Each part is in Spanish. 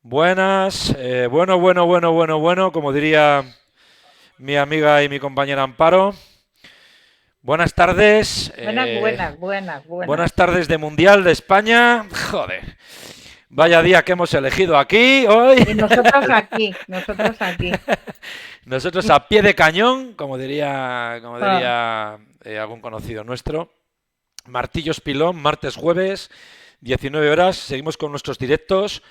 Buenas, bueno, como diría mi amiga y mi compañera Amparo. Buenas tardes, Buenas, buenas, buenas, buenas buenas. tardes de Mundial de España. Joder, vaya día que hemos elegido aquí hoy. Y nosotros aquí, nosotros aquí. Nosotros a pie de cañón, como diría, Ah, algún conocido nuestro. Martillos Pilón, martes, jueves, 19 horas. Seguimos con nuestros directos,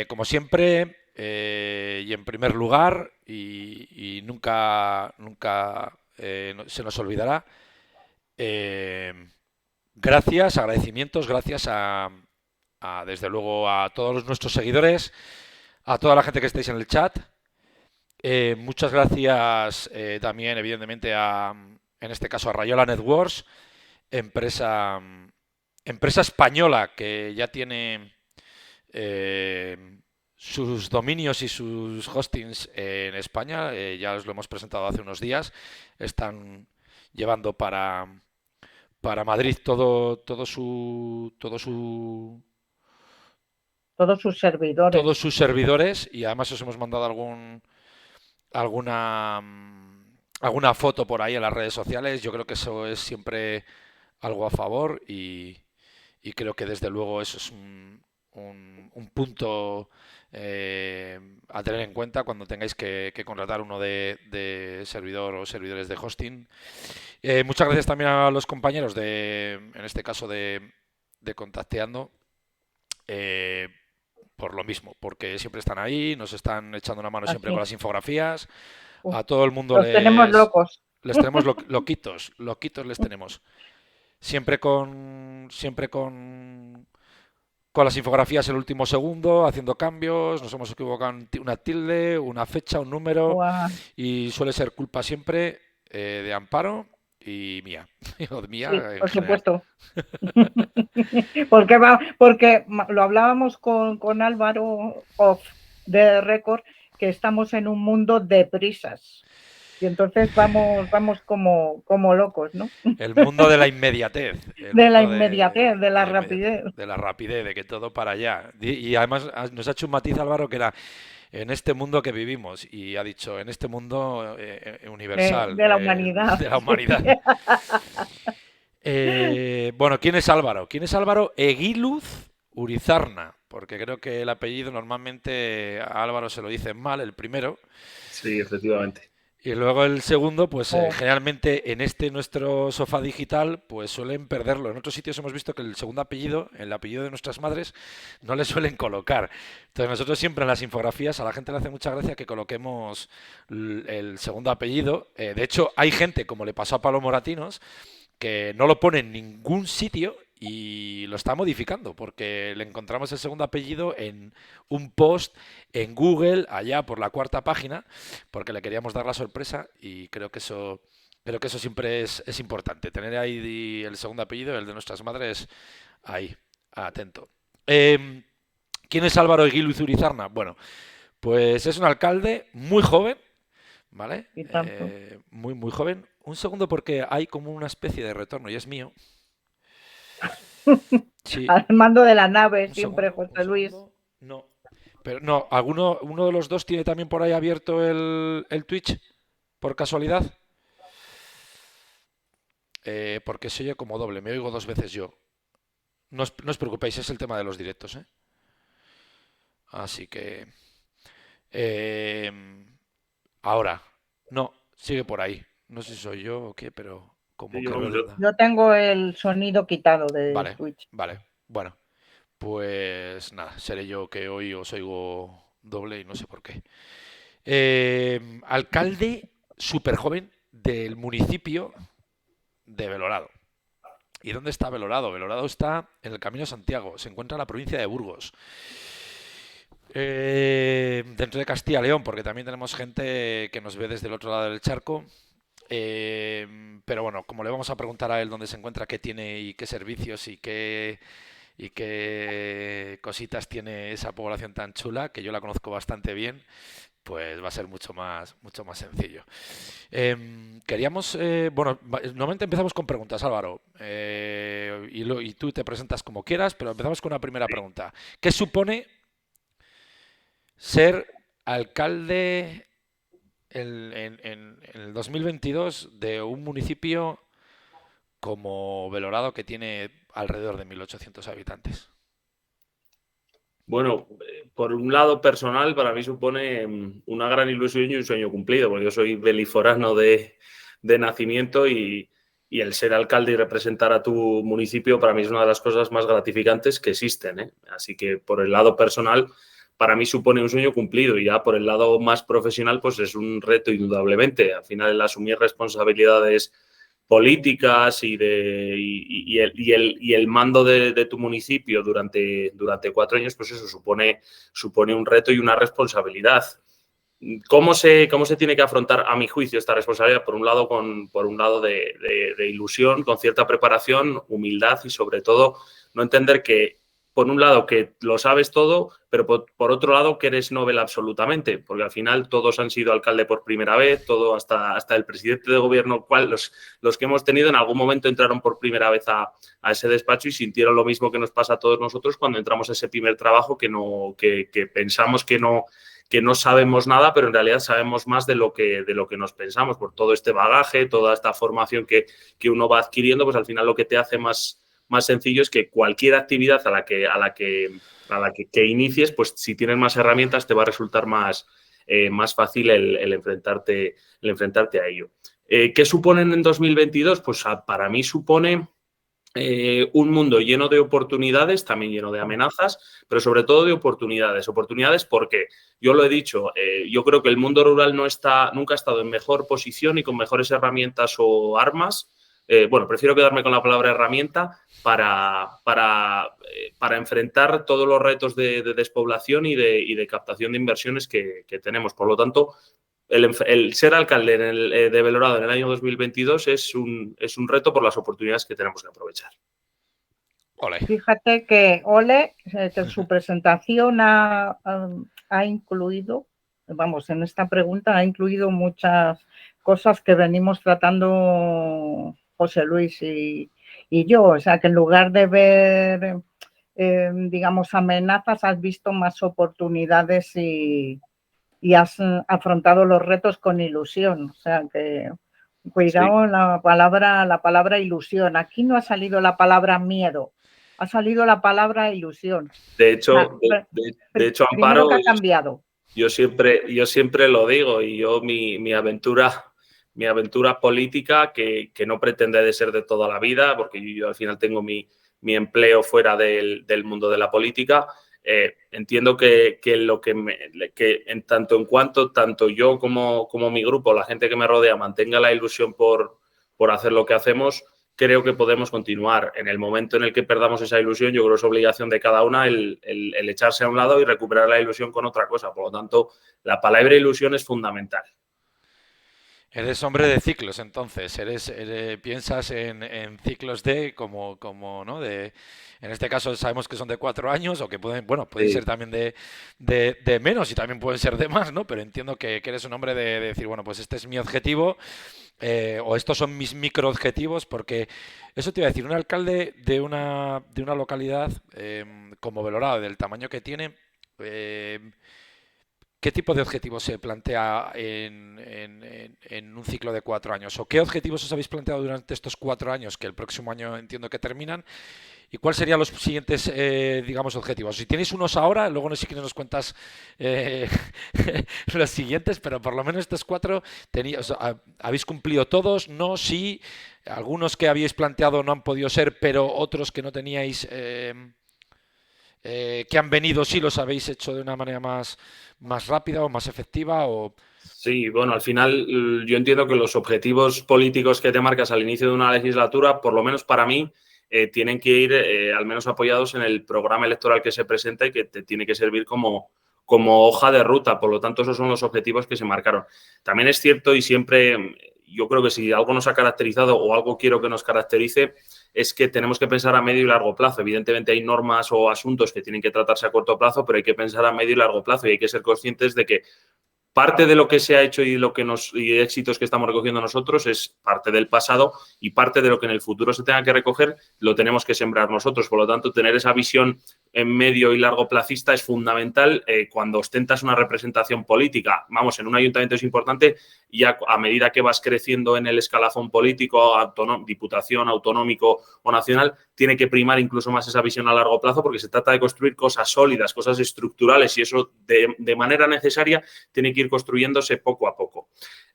como siempre, y en primer lugar, y nunca se nos olvidará. eh, Gracias, agradecimientos, gracias desde luego, a todos nuestros seguidores, a toda la gente que estáis en el chat. Muchas gracias también, evidentemente, en este caso, a Rayola Networks, empresa, empresa española que ya tiene sus dominios y sus hostings en España. Ya os lo hemos presentado hace unos días. Están llevando para Madrid todos sus todos servidores. sus servidores, y además os hemos mandado alguna alguna foto por ahí en las redes sociales. Yo creo que eso es siempre algo a favor, y creo que desde luego eso es un punto a tener en cuenta cuando tengáis que contratar uno de servidor o servidores de hosting. Muchas gracias también a los compañeros en este caso de Contacteando, eh, por lo mismo, porque siempre están ahí, nos están echando una mano siempre con Así. las infografías. Uf, A todo el mundo los tenemos locos. les tenemos loquitos, loquitos les tenemos. Siempre con las infografías en el último segundo, haciendo cambios, nos hemos equivocado en una tilde, una fecha, un número, Guau, y suele ser culpa siempre de Amparo y mía, o de sí, mía en por general. supuesto. Lo hablábamos con Álvaro off de Record, que estamos en un mundo de prisas. Y entonces vamos como locos, ¿no? El mundo de la inmediatez, el De la mundo inmediatez, de de la la inmediatez, rapidez. de la rapidez, de que todo para allá. Y además nos ha hecho un matiz, Álvaro, que era en este mundo que vivimos, y ha dicho en este mundo universal, De la humanidad. de la Sí. humanidad. Bueno, ¿quién es Álvaro? ¿Quién es Álvaro Eguiluz Urizarna? Porque creo que el apellido normalmente a Álvaro se lo dicen mal, el primero. Sí, efectivamente. Y luego el segundo, pues Oh, generalmente en este nuestro sofá digital, pues suelen perderlo. En otros sitios hemos visto que el segundo apellido, el apellido de nuestras madres, no le suelen colocar. Entonces nosotros siempre en las infografías a la gente le hace mucha gracia que coloquemos el segundo apellido. De hecho, hay gente, como le pasó a Pablo Moratinos, que no lo pone en ningún sitio y lo está modificando porque le encontramos el segundo apellido en un post en Google allá por la cuarta página, porque le queríamos dar la sorpresa, y creo que eso siempre es importante, tener ahí el segundo apellido, el de nuestras madres, ahí, atento. Eh, ¿Quién es Álvaro Eguilu Izurizarna? Bueno, pues es un alcalde muy joven, ¿vale? y tanto. Muy, muy joven. Un segundo, porque hay como una especie de retorno y es mío. Sí, Al mando de la nave, un siempre segundo, un José Luis. segundo. No. Pero no, uno de los dos tiene también por ahí abierto el Twitch, por casualidad. Porque se oye como doble, me oigo dos veces yo. No os preocupéis, es el tema de los directos, ¿eh? Así que... eh, ahora, no, sigue por ahí. No sé si soy yo o qué, pero Sí, como yo que lo mismo. redunda. Yo tengo el sonido quitado de Vale, Twitch. vale. Bueno, pues nada, seré yo que hoy os oigo doble y no sé por qué. Alcalde súper joven del municipio de Belorado. ¿Y dónde está Belorado? Belorado está en el Camino de Santiago, se encuentra en la provincia de Burgos. Dentro de Castilla y León, porque también tenemos gente que nos ve desde el otro lado del charco. Pero bueno, como le vamos a preguntar a él dónde se encuentra, qué tiene y qué servicios y qué cositas tiene esa población tan chula, que yo la conozco bastante bien, pues va a ser mucho más sencillo. Queríamos, bueno, normalmente empezamos con preguntas, Álvaro, y tú te presentas como quieras, pero empezamos con una primera Sí. pregunta. ¿Qué supone ser alcalde en el 2022 de un municipio como Belorado que tiene alrededor de 1.800 habitantes? Bueno, por un lado personal, para mí supone una gran ilusión y un sueño cumplido, porque yo soy beliforano de nacimiento y el ser alcalde y representar a tu municipio para mí es una de las cosas más gratificantes que existen, ¿eh? Así que por el lado personal, para mí supone un sueño cumplido y ya por el lado más profesional, pues es un reto indudablemente. Al final, el asumir responsabilidades políticas y el mando de tu municipio durante 4 años, pues eso supone un reto y una responsabilidad. ¿Cómo se tiene que afrontar, a mi juicio, esta responsabilidad? Por un lado de ilusión, con cierta preparación, humildad y, sobre todo, no entender que, por un lado, que lo sabes todo, pero por otro lado, que eres novel absolutamente, porque al final todos han sido alcalde por primera vez, todo hasta el presidente de gobierno, los que hemos tenido en algún momento entraron por primera vez a ese despacho y sintieron lo mismo que nos pasa a todos nosotros cuando entramos a ese primer trabajo, que pensamos que no sabemos nada, pero en realidad sabemos más de lo que nos pensamos, por todo este bagaje, toda esta formación que uno va adquiriendo, pues al final lo que te hace más sencillo es que cualquier actividad a la que inicies, pues si tienes más herramientas te va a resultar más fácil el enfrentarte a ello. ¿Qué suponen en 2022? Pues para mí supone un mundo lleno de oportunidades, también lleno de amenazas, pero sobre todo de oportunidades. Oportunidades porque, yo lo he dicho, yo creo que el mundo rural nunca ha estado en mejor posición y con mejores herramientas o armas. Bueno, prefiero quedarme con la palabra herramienta para enfrentar todos los retos de despoblación y de captación de inversiones que tenemos. Por lo tanto, el ser alcalde de Belorado en el año 2022 es un reto por las oportunidades que tenemos que aprovechar. Ole. Fíjate que Ole, que su presentación ha incluido, vamos, en esta pregunta ha incluido muchas cosas que venimos tratando José Luis y yo. O sea, que en lugar de ver, digamos, amenazas, has visto más oportunidades y has afrontado los retos con ilusión. O sea, que cuidado, sí. La palabra ilusión. Aquí no ha salido la palabra miedo, ha salido la palabra ilusión. De hecho, Primero, Amparo, que ha cambiado. Yo siempre lo digo, y yo mi aventura política, que no pretende de ser de toda la vida, porque yo al final tengo mi empleo fuera del mundo de la política. Entiendo que en cuanto tanto yo como mi grupo, la gente que me rodea, mantenga la ilusión por hacer lo que hacemos, creo que podemos continuar. En el momento en el que perdamos esa ilusión, yo creo que es obligación de cada una el echarse a un lado y recuperar la ilusión con otra cosa. Por lo tanto, la palabra ilusión es fundamental. Eres hombre de ciclos, entonces. Piensas en ciclos como ¿no? En este caso sabemos que son de 4 años o que pueden Sí. ser también de menos y también pueden ser de más, ¿no? Pero entiendo que eres un hombre de decir, bueno, pues este es mi objetivo o estos son mis microobjetivos, porque eso te iba a decir, un alcalde de una localidad como Belorado, del tamaño que tiene, ¿qué tipo de objetivos se plantea en un ciclo de 4 años? ¿O qué objetivos os habéis planteado durante estos 4 años, que el próximo año entiendo que terminan? ¿Y cuáles serían los siguientes, digamos, objetivos? Si tenéis unos ahora, luego no sé si nos cuentas los siguientes, pero por lo menos estos 4 habéis cumplido todos, no, sí, algunos que habíais planteado no han podido ser, pero otros que no teníais, que han venido, sí los habéis hecho de una manera más rápida o más efectiva o... Sí, bueno, al final yo entiendo que los objetivos políticos que te marcas al inicio de una legislatura, por lo menos para mí, tienen que ir al menos apoyados en el programa electoral que se presenta y que te tiene que servir como hoja de ruta. Por lo tanto, esos son los objetivos que se marcaron. También es cierto, y siempre yo creo que si algo nos ha caracterizado o algo quiero que nos caracterice, es que tenemos que pensar a medio y largo plazo. Evidentemente hay normas o asuntos que tienen que tratarse a corto plazo, pero hay que pensar a medio y largo plazo y hay que ser conscientes de que parte de lo que se ha hecho y éxitos que estamos recogiendo nosotros es parte del pasado y parte de lo que en el futuro se tenga que recoger lo tenemos que sembrar nosotros. Por lo tanto, tener esa visión en medio y largo plazista es fundamental cuando ostentas una representación política. Vamos, en un ayuntamiento es importante y a medida que vas creciendo en el escalafón político, diputación, autonómico o nacional, tiene que primar incluso más esa visión a largo plazo porque se trata de construir cosas sólidas, cosas estructurales y eso de manera necesaria tiene que ir construyéndose poco a poco.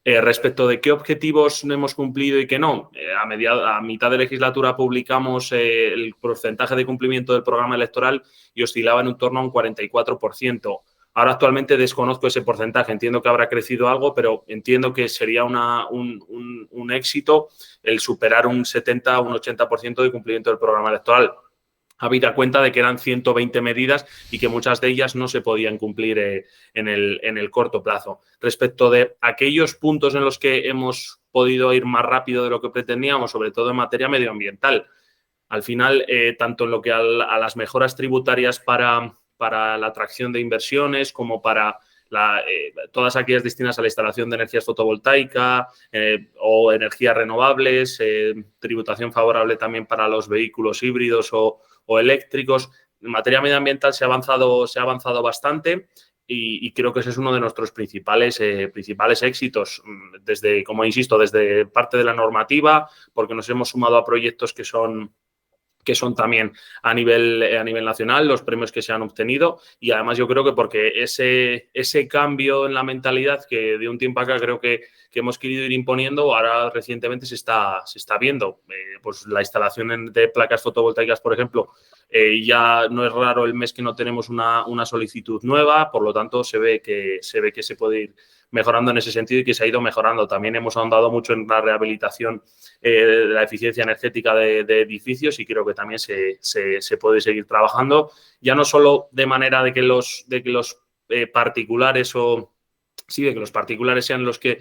Respecto de qué objetivos no hemos cumplido y qué no, a mitad de legislatura publicamos el porcentaje de cumplimiento del programa electoral y oscilaba en torno a un 44%. Ahora actualmente desconozco ese porcentaje, entiendo que habrá crecido algo, pero entiendo que sería un éxito el superar un 70 o un 80% de cumplimiento del programa electoral. Habida cuenta de que eran 120 medidas y que muchas de ellas no se podían cumplir en el corto plazo. Respecto de aquellos puntos en los que hemos podido ir más rápido de lo que pretendíamos, sobre todo en materia medioambiental, al final, tanto en lo que a las mejoras tributarias para la atracción de inversiones como para todas aquellas destinadas a la instalación de energías fotovoltaicas o energías renovables, tributación favorable también para los vehículos híbridos o eléctricos. En materia medioambiental se ha avanzado bastante y creo que ese es uno de nuestros principales éxitos, como insisto, desde parte de la normativa, porque nos hemos sumado a proyectos que son también a nivel nacional, los premios que se han obtenido y además yo creo que porque ese cambio en la mentalidad que de un tiempo acá creo que hemos querido ir imponiendo, ahora recientemente se está viendo. Pues la instalación de placas fotovoltaicas, por ejemplo, ya no es raro el mes que no tenemos una solicitud nueva, por lo tanto se ve que se puede ir mejorando en ese sentido y que se ha ido mejorando. También hemos ahondado mucho en la rehabilitación de la eficiencia energética de edificios y creo que también se puede seguir trabajando, ya no solo de manera de que los particulares de que los particulares sean los que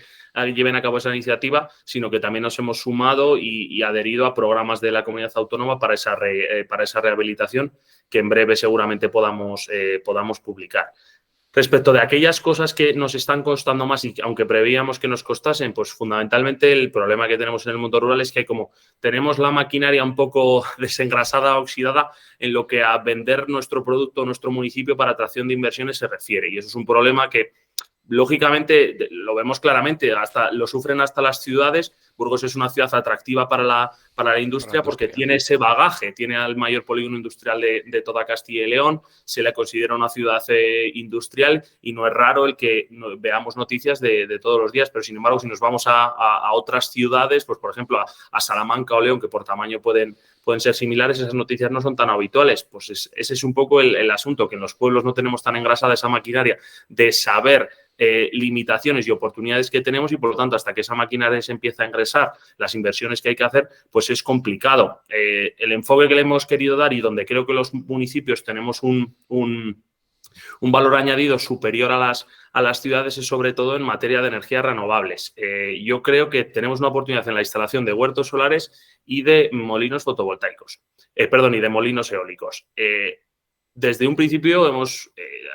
lleven a cabo esa iniciativa, sino que también nos hemos sumado y adherido a programas de la comunidad autónoma para esa rehabilitación que en breve seguramente podamos publicar. Respecto de aquellas cosas que nos están costando más y aunque preveíamos que nos costasen, pues fundamentalmente el problema que tenemos en el mundo rural es que como tenemos la maquinaria un poco desengrasada, oxidada, en lo que a vender nuestro producto, nuestro municipio para atracción de inversiones se refiere. Y eso es un problema que lógicamente lo vemos claramente, lo sufren hasta las ciudades. Burgos es una ciudad atractiva para la industria porque tiene ese bagaje, tiene al mayor polígono industrial de toda Castilla y León, se le considera una ciudad industrial y no es raro el que veamos noticias de todos los días, pero sin embargo si nos vamos a otras ciudades, pues por ejemplo a Salamanca o León, que por tamaño pueden ser similares, esas noticias no son tan habituales. Pues ese es un poco el asunto, que en los pueblos no tenemos tan engrasada esa maquinaria de saber limitaciones y oportunidades que tenemos y, por lo tanto, hasta que esa maquinaria se empieza a ingresar, las inversiones que hay que hacer, pues es complicado. El enfoque que le hemos querido dar y donde creo que los municipios tenemos un valor añadido superior a las ciudades es sobre todo en materia de energías renovables. Yo creo que tenemos una oportunidad en la instalación de huertos solares y de molinos fotovoltaicos, y de molinos eólicos. Desde un principio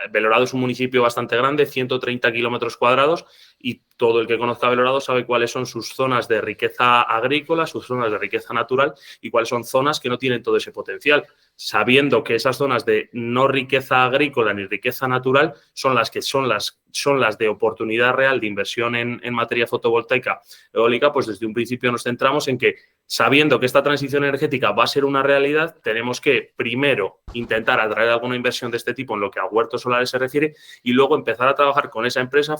Belorado es un municipio bastante grande, 130 kilómetros cuadrados, y todo el que conozca Belorado sabe cuáles son sus zonas de riqueza agrícola, sus zonas de riqueza natural y cuáles son zonas que no tienen todo ese potencial, sabiendo que esas zonas de no riqueza agrícola ni riqueza natural son las de oportunidad real de inversión en materia fotovoltaica eólica. Pues desde un principio nos centramos en que, sabiendo que esta transición energética va a ser una realidad, tenemos que primero intentar atraer alguna inversión de este tipo en lo que a huertos solares se refiere y luego empezar a trabajar con esa empresa,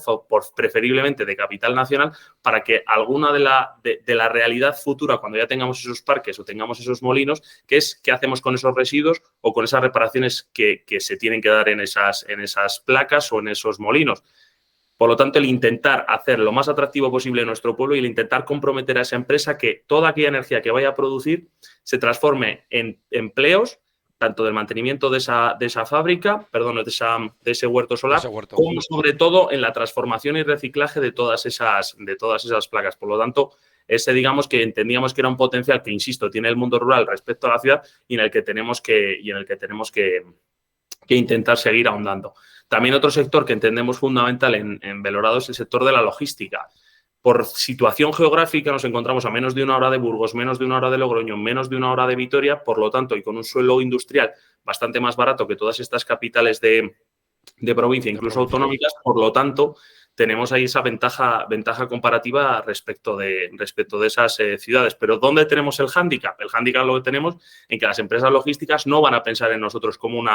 preferiblemente de capital nacional, para que alguna de la realidad futura, cuando ya tengamos esos parques o tengamos esos molinos, que es qué hacemos con esos residuos o con esas reparaciones que se tienen que dar en esas placas o en esos molinos. Por lo tanto, el intentar hacer lo más atractivo posible nuestro pueblo y el intentar comprometer a esa empresa que toda aquella energía que vaya a producir se transforme en empleos, tanto del mantenimiento de esa fábrica, de ese huerto solar, como sobre todo en la transformación y reciclaje de todas esas placas. Por lo tanto, digamos que entendíamos que era un potencial que, insisto, tiene el mundo rural respecto a la ciudad y en el que tenemos que intentar seguir ahondando. También otro sector que entendemos fundamental en Belorado es el sector de la logística. Por situación geográfica nos encontramos a menos de 1 hora de Burgos, menos de 1 hora de Logroño, menos de 1 hora de Vitoria, por lo tanto, y con un suelo industrial bastante más barato que todas estas capitales de provincia, incluso autonómicas. Por lo tanto, tenemos ahí esa ventaja comparativa respecto de esas ciudades. Pero ¿dónde tenemos el hándicap? El hándicap lo tenemos en que las empresas logísticas no van a pensar en nosotros como un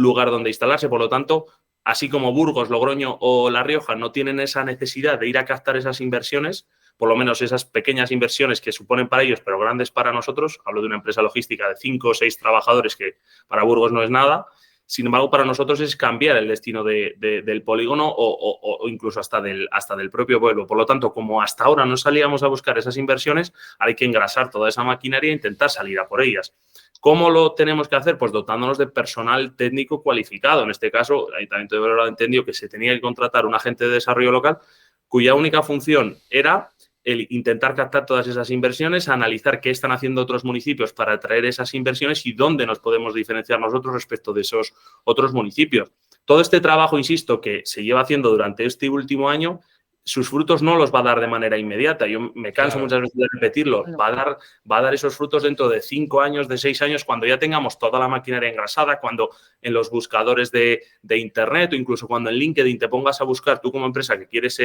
lugar donde instalarse. Por lo tanto, así como Burgos, Logroño o La Rioja no tienen esa necesidad de ir a captar esas inversiones, por lo menos esas pequeñas inversiones que suponen para ellos, pero grandes para nosotros, hablo de una empresa logística de 5 o 6 trabajadores, que para Burgos no es nada. Sin embargo, para nosotros es cambiar el destino del polígono o incluso hasta del propio pueblo. Por lo tanto, como hasta ahora no salíamos a buscar esas inversiones, hay que engrasar toda esa maquinaria e intentar salir a por ellas. ¿Cómo lo tenemos que hacer? Pues dotándonos de personal técnico cualificado. En este caso, el Ayuntamiento de Belorado entendió que se tenía que contratar un agente de desarrollo local cuya única función era el intentar captar todas esas inversiones, analizar qué están haciendo otros municipios para atraer esas inversiones y dónde nos podemos diferenciar nosotros respecto de esos otros municipios. Todo este trabajo, insisto, que se lleva haciendo durante este último año, sus frutos no los va a dar de manera inmediata. Yo me canso muchas veces de repetirlo. Va a dar esos frutos dentro de 5 años, de 6 años, cuando ya tengamos toda la maquinaria engrasada, cuando en los buscadores de Internet o incluso cuando en LinkedIn te pongas a buscar tú como empresa que quieres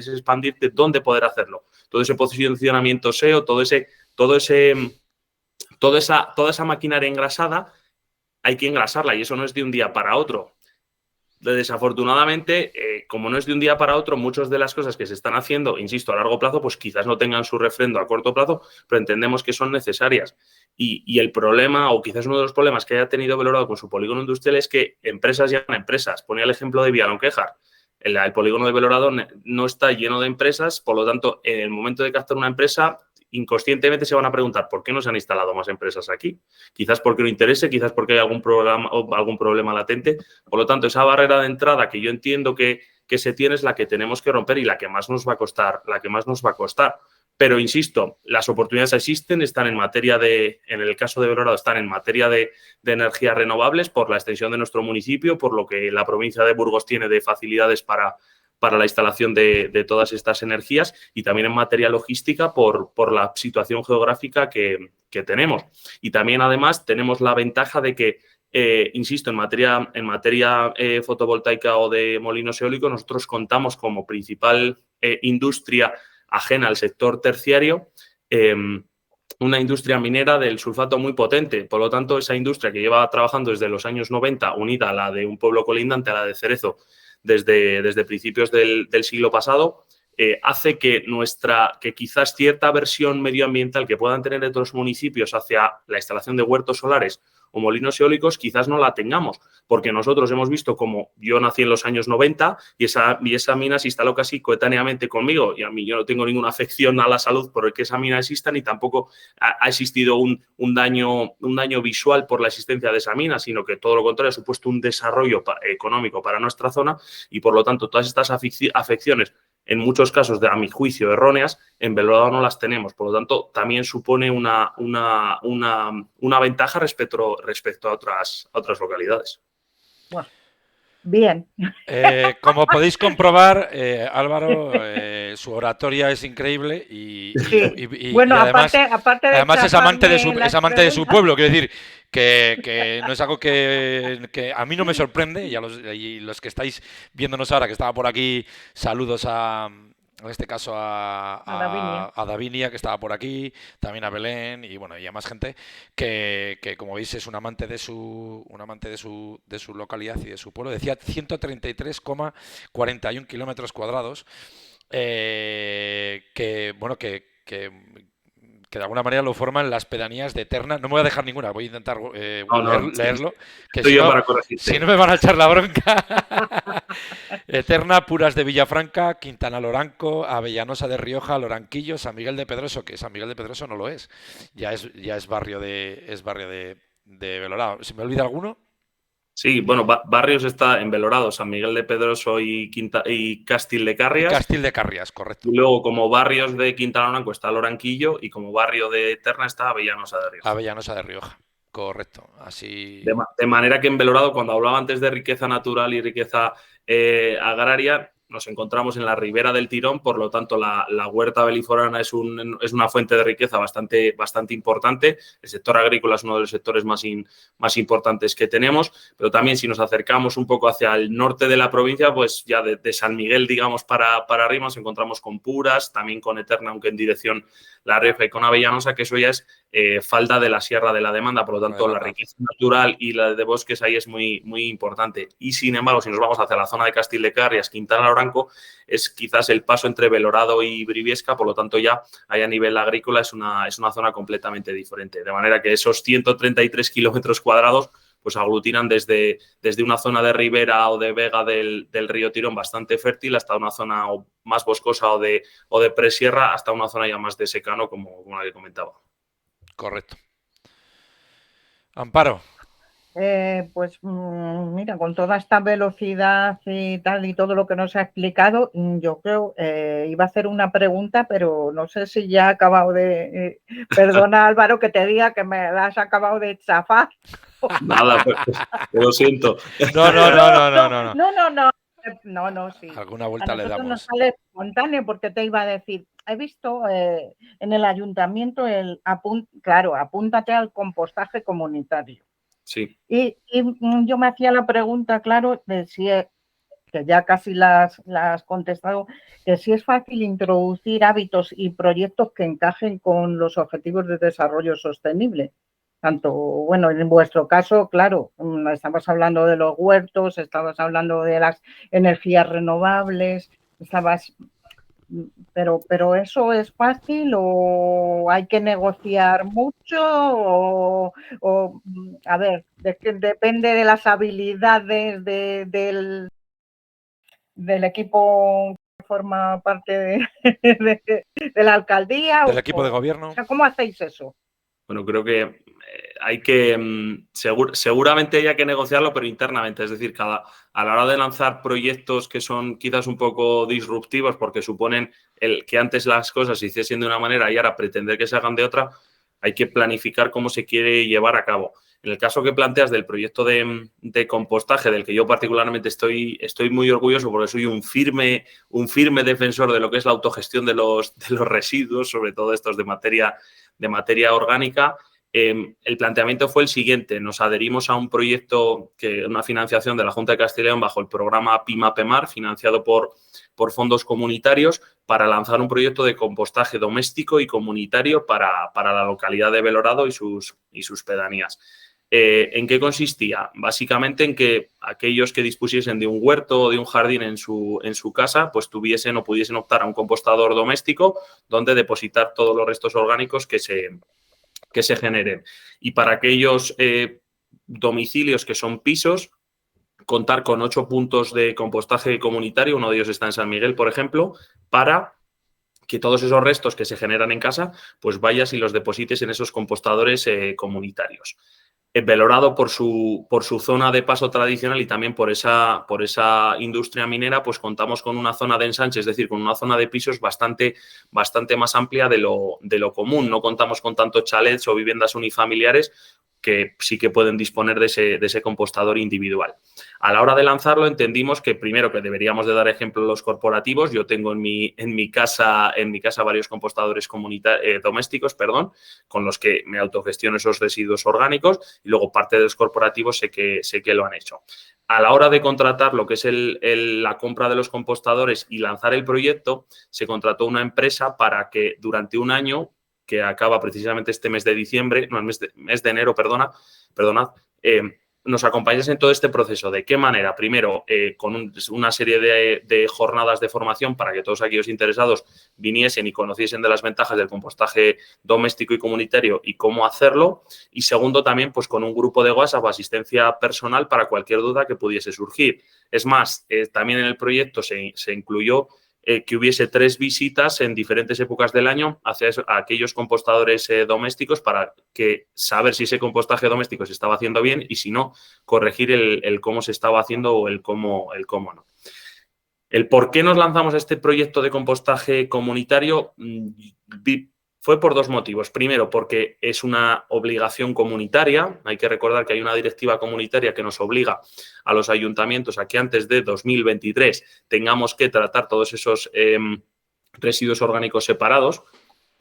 expandirte, dónde poder hacerlo. Todo ese posicionamiento SEO, toda esa maquinaria engrasada, hay que engrasarla y eso no es de un día para otro. Desafortunadamente, como no es de un día para otro, muchas de las cosas que se están haciendo, insisto, a largo plazo, pues quizás no tengan su refrendo a corto plazo, pero entendemos que son necesarias. Y el problema, o quizás uno de los problemas que haya tenido Belorado con su polígono industrial es que empresas llaman a empresas. Ponía el ejemplo de Villalonquejar. El polígono de Belorado no está lleno de empresas, por lo tanto, en el momento de captar una empresa, inconscientemente se van a preguntar ¿por qué no se han instalado más empresas aquí? Quizás porque no interese, quizás porque hay algún problema latente. Por lo tanto, esa barrera de entrada que yo entiendo que se tiene es la que tenemos que romper y la que más nos va a costar. Pero, insisto, las oportunidades existen, están en el caso de Belorado, están en materia de energías renovables por la extensión de nuestro municipio, por lo que la provincia de Burgos tiene de facilidades para la instalación de todas estas energías y también en materia logística por la situación geográfica que tenemos. Y también, además, tenemos la ventaja de que, insisto, en materia fotovoltaica o de molinos eólicos, nosotros contamos como principal industria ajena al sector terciario, una industria minera del sulfato muy potente. Por lo tanto, esa industria que lleva trabajando desde los años 90, unida a la de un pueblo colindante, a la de Cerezo, desde principios del siglo pasado, hace que quizás cierta versión medioambiental que puedan tener otros municipios hacia la instalación de huertos solares o molinos eólicos quizás no la tengamos, porque nosotros hemos visto como yo nací en los años 90 y esa mina se instaló casi coetáneamente conmigo y a mí yo no tengo ninguna afección a la salud por el que esa mina exista ni tampoco ha existido un daño visual por la existencia de esa mina, sino que todo lo contrario ha supuesto un desarrollo económico para nuestra zona y por lo tanto todas estas afecciones en muchos casos, a mi juicio, erróneas, en Belorado no las tenemos. Por lo tanto, también supone una ventaja respecto a otras localidades. Bueno, bien. Como podéis comprobar, Álvaro, su oratoria es increíble y bueno, además, aparte de además es amante de su preguntas. pueblo. Quiero decir que no es algo que a mí no me sorprende y los que estáis viéndonos ahora, que estaba por aquí, saludos en este caso a Davinia, que estaba por aquí, también a Belén y bueno, y a más gente que como veis es un amante de su localidad y de su pueblo. Decía 133,41 kilómetros cuadrados, que bueno, que de alguna manera lo forman las pedanías de Eterna. No me voy a dejar ninguna, voy a intentar leerlo, que si no me van a echar la bronca. Eterna, Puras de Villafranca, Quintana Loranco, Avellanosa de Rioja, Loranquillo, San Miguel de Pedroso, que San Miguel de Pedroso no lo es. Ya es barrio de Belorado. ¿Se me olvida alguno? Sí, bueno, barrios está en Belorado, San Miguel de Pedroso y Castil de Carrias. Castil de Carrias, correcto. Y luego, como barrios de Quintana Loranco está Loranquillo y como barrio de Eterna está Avellanosa de Rioja. Avellanosa de Rioja, correcto. Así. De manera que en Belorado, cuando hablaba antes de riqueza natural y riqueza agraria, nos encontramos en la ribera del Tirón, por lo tanto la huerta beliforana es una fuente de riqueza bastante importante. El sector agrícola es uno de los sectores más importantes que tenemos, pero también si nos acercamos un poco hacia el norte de la provincia, pues ya de San Miguel, digamos, para arriba nos encontramos con Puras, también con Eterna, aunque en dirección La Rioja, y con Avellanosa, que eso ya es falda de la Sierra de la Demanda, por lo tanto la riqueza natural y la de bosques ahí es muy importante. Y sin embargo, si nos vamos hacia la zona de Castil de Carrias, Quintana Loranco, es quizás el paso entre Belorado y Briviesca, por lo tanto ya ahí a nivel agrícola es una zona completamente diferente. De manera que esos 133 kilómetros cuadrados pues aglutinan desde una zona de ribera o de vega del río Tirón bastante fértil hasta una zona más boscosa o de presierra hasta una zona ya más de secano como la que comentaba. Correcto. Amparo. Pues mira, con toda esta velocidad y tal y todo lo que nos ha explicado, yo creo, iba a hacer una pregunta, pero no sé si ya ha acabado de... perdona, Álvaro, que te diga que me la has acabado de chafar. Nada, pues, lo siento. No, sí. Alguna vuelta a le nosotros damos. nos sale espontáneo porque te iba a decir, he visto en el ayuntamiento claro, apúntate al compostaje comunitario. Sí. Y yo me hacía la pregunta, claro, de si que ya casi las has contestado, que si es fácil introducir hábitos y proyectos que encajen con los objetivos de desarrollo sostenible. Tanto, bueno, en vuestro caso, claro, estamos hablando de los huertos, estabas hablando de las energías renovables, pero ¿eso es fácil o hay que negociar mucho? A ver, depende de las habilidades del equipo que forma parte de la alcaldía. Del equipo de gobierno. O sea, ¿cómo hacéis eso? Bueno, creo que hay que, seguramente hay que negociarlo, pero internamente. Es decir, a la hora de lanzar proyectos que son quizás un poco disruptivos porque suponen que antes las cosas se hiciesen de una manera y ahora pretender que se hagan de otra, hay que planificar cómo se quiere llevar a cabo. En el caso que planteas del proyecto de compostaje, del que yo particularmente estoy muy orgulloso porque soy un firme defensor de lo que es la autogestión de los residuos, sobre todo estos de materia orgánica. El planteamiento fue el siguiente: nos adherimos a un proyecto, una financiación de la Junta de Castilla y León bajo el programa PIMA-PEMAR, financiado por fondos comunitarios, para lanzar un proyecto de compostaje doméstico y comunitario para la localidad de Belorado y sus pedanías. ¿En qué consistía? Básicamente en que aquellos que dispusiesen de un huerto o de un jardín en su casa, pues tuviesen o pudiesen optar a un compostador doméstico donde depositar todos los restos orgánicos que se generen. Y para aquellos domicilios que son pisos, contar con 8 puntos de compostaje comunitario, uno de ellos está en San Miguel, por ejemplo, para que todos esos restos que se generan en casa, pues vayas y los deposites en esos compostadores comunitarios. Belorado por su zona de paso tradicional y también por esa industria minera, pues contamos con una zona de ensanche, es decir, con una zona de pisos bastante más amplia de lo común. No contamos con tantos chalets o viviendas unifamiliares que sí que pueden disponer de ese compostador individual. A la hora de lanzarlo entendimos que primero que deberíamos de dar ejemplo a los corporativos. Yo tengo en mi casa varios compostadores domésticos, con los que me autogestiono esos residuos orgánicos, y luego parte de los corporativos sé que lo han hecho. A la hora de contratar lo que es la compra de los compostadores y lanzar el proyecto, se contrató una empresa para que durante un año, que acaba precisamente este mes de diciembre, no, el mes de enero, perdonad, nos acompañase en todo este proceso. ¿De qué manera? Primero, con una serie de jornadas de formación para que todos aquellos interesados viniesen y conociesen de las ventajas del compostaje doméstico y comunitario y cómo hacerlo. Y segundo, también pues con un grupo de WhatsApp o asistencia personal para cualquier duda que pudiese surgir. Es más, también en el proyecto se incluyó que hubiese 3 visitas en diferentes épocas del año hacia aquellos compostadores domésticos para saber si ese compostaje doméstico se estaba haciendo bien y, si no, corregir el cómo se estaba haciendo o el cómo no. El por qué nos lanzamos a este proyecto de compostaje comunitario, Fue por dos motivos. Primero, porque es una obligación comunitaria. Hay que recordar que hay una directiva comunitaria que nos obliga a los ayuntamientos a que antes de 2023 tengamos que tratar todos esos residuos orgánicos separados.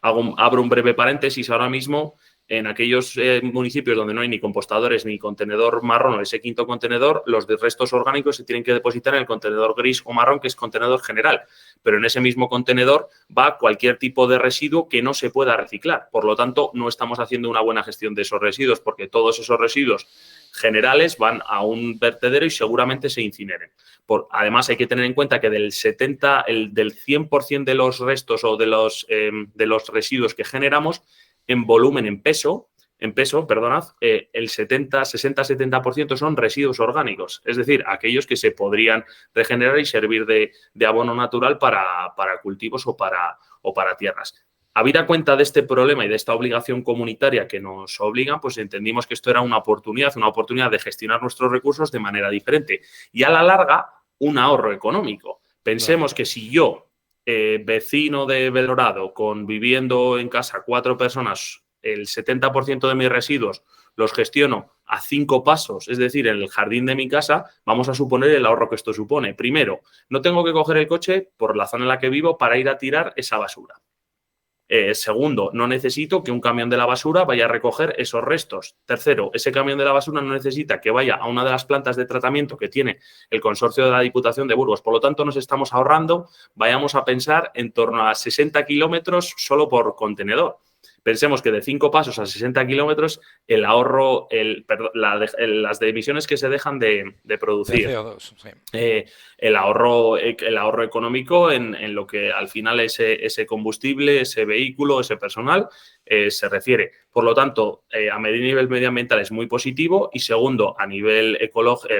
Abro un breve paréntesis. Ahora mismo, en aquellos municipios donde no hay ni compostadores ni contenedor marrón o ese quinto contenedor, los restos orgánicos se tienen que depositar en el contenedor gris o marrón, que es contenedor general. Pero en ese mismo contenedor va cualquier tipo de residuo que no se pueda reciclar. Por lo tanto, no estamos haciendo una buena gestión de esos residuos, porque todos esos residuos generales van a un vertedero y seguramente se incineren. Además, hay que tener en cuenta que del 100% de los restos o de los residuos que generamos, en volumen, en peso, perdonad, el 60-70% son residuos orgánicos, es decir, aquellos que se podrían regenerar y servir de abono natural para cultivos o para tierras. Habida cuenta de este problema y de esta obligación comunitaria que nos obligan, pues entendimos que esto era una oportunidad de gestionar nuestros recursos de manera diferente y a la larga un ahorro económico. Pensemos que si yo, vecino de Belorado, viviendo en casa 4 personas, el 70% de mis residuos los gestiono a 5 pasos, es decir, en el jardín de mi casa, vamos a suponer el ahorro que esto supone. Primero, no tengo que coger el coche por la zona en la que vivo para ir a tirar esa basura. Segundo, no necesito que un camión de la basura vaya a recoger esos restos. Tercero, ese camión de la basura no necesita que vaya a una de las plantas de tratamiento que tiene el consorcio de la Diputación de Burgos. Por lo tanto, nos estamos ahorrando, vayamos a pensar, en torno a 60 kilómetros solo por contenedor. Pensemos que de 5 pasos a 60 kilómetros el ahorro, las emisiones que se dejan de producir, de CO2, sí. el ahorro económico en lo que al final ese combustible, ese vehículo, ese personal se refiere. Por lo tanto, a nivel medioambiental es muy positivo y segundo, a nivel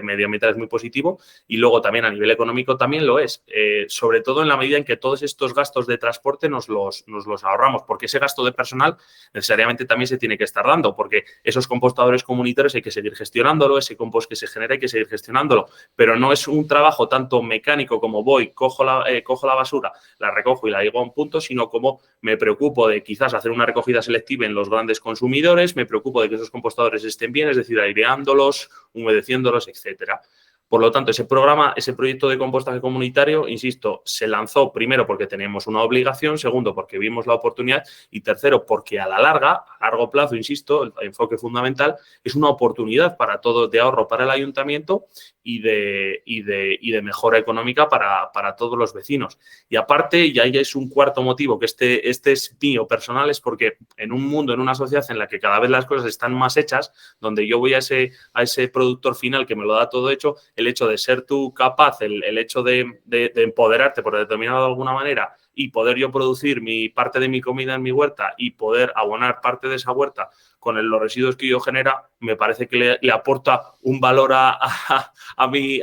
medioambiental es muy positivo y luego también a nivel económico también lo es. Sobre todo en la medida en que todos estos gastos de transporte nos los ahorramos, porque ese gasto de personal necesariamente también se tiene que estar dando, porque esos compostadores comunitarios hay que seguir gestionándolo, ese compost que se genera hay que seguir gestionándolo, pero no es un trabajo tanto mecánico como cojo la basura, la recojo y la llevo a un punto, sino como me preocupo de quizás hacer una recogida selectiva en los grandes consumidores, me preocupo de que esos compostadores estén bien, es decir, aireándolos, humedeciéndolos, etcétera. Por lo tanto, ese proyecto de compostaje comunitario, insisto, se lanzó primero porque teníamos una obligación, segundo porque vimos la oportunidad y tercero porque a largo plazo, insisto, el enfoque fundamental es una oportunidad para todos de ahorro para el ayuntamiento y de mejora económica para todos los vecinos. Y aparte, y ahí es un cuarto motivo, que este es mío personal, es porque en un mundo, en una sociedad en la que cada vez las cosas están más hechas, donde yo voy a ese productor final que me lo da todo hecho, el hecho de ser tú capaz, el hecho de empoderarte, por determinado de alguna manera, y poder yo producir parte de mi comida en mi huerta y poder abonar parte de esa huerta con los residuos que yo genera, me parece que le aporta un valor a mi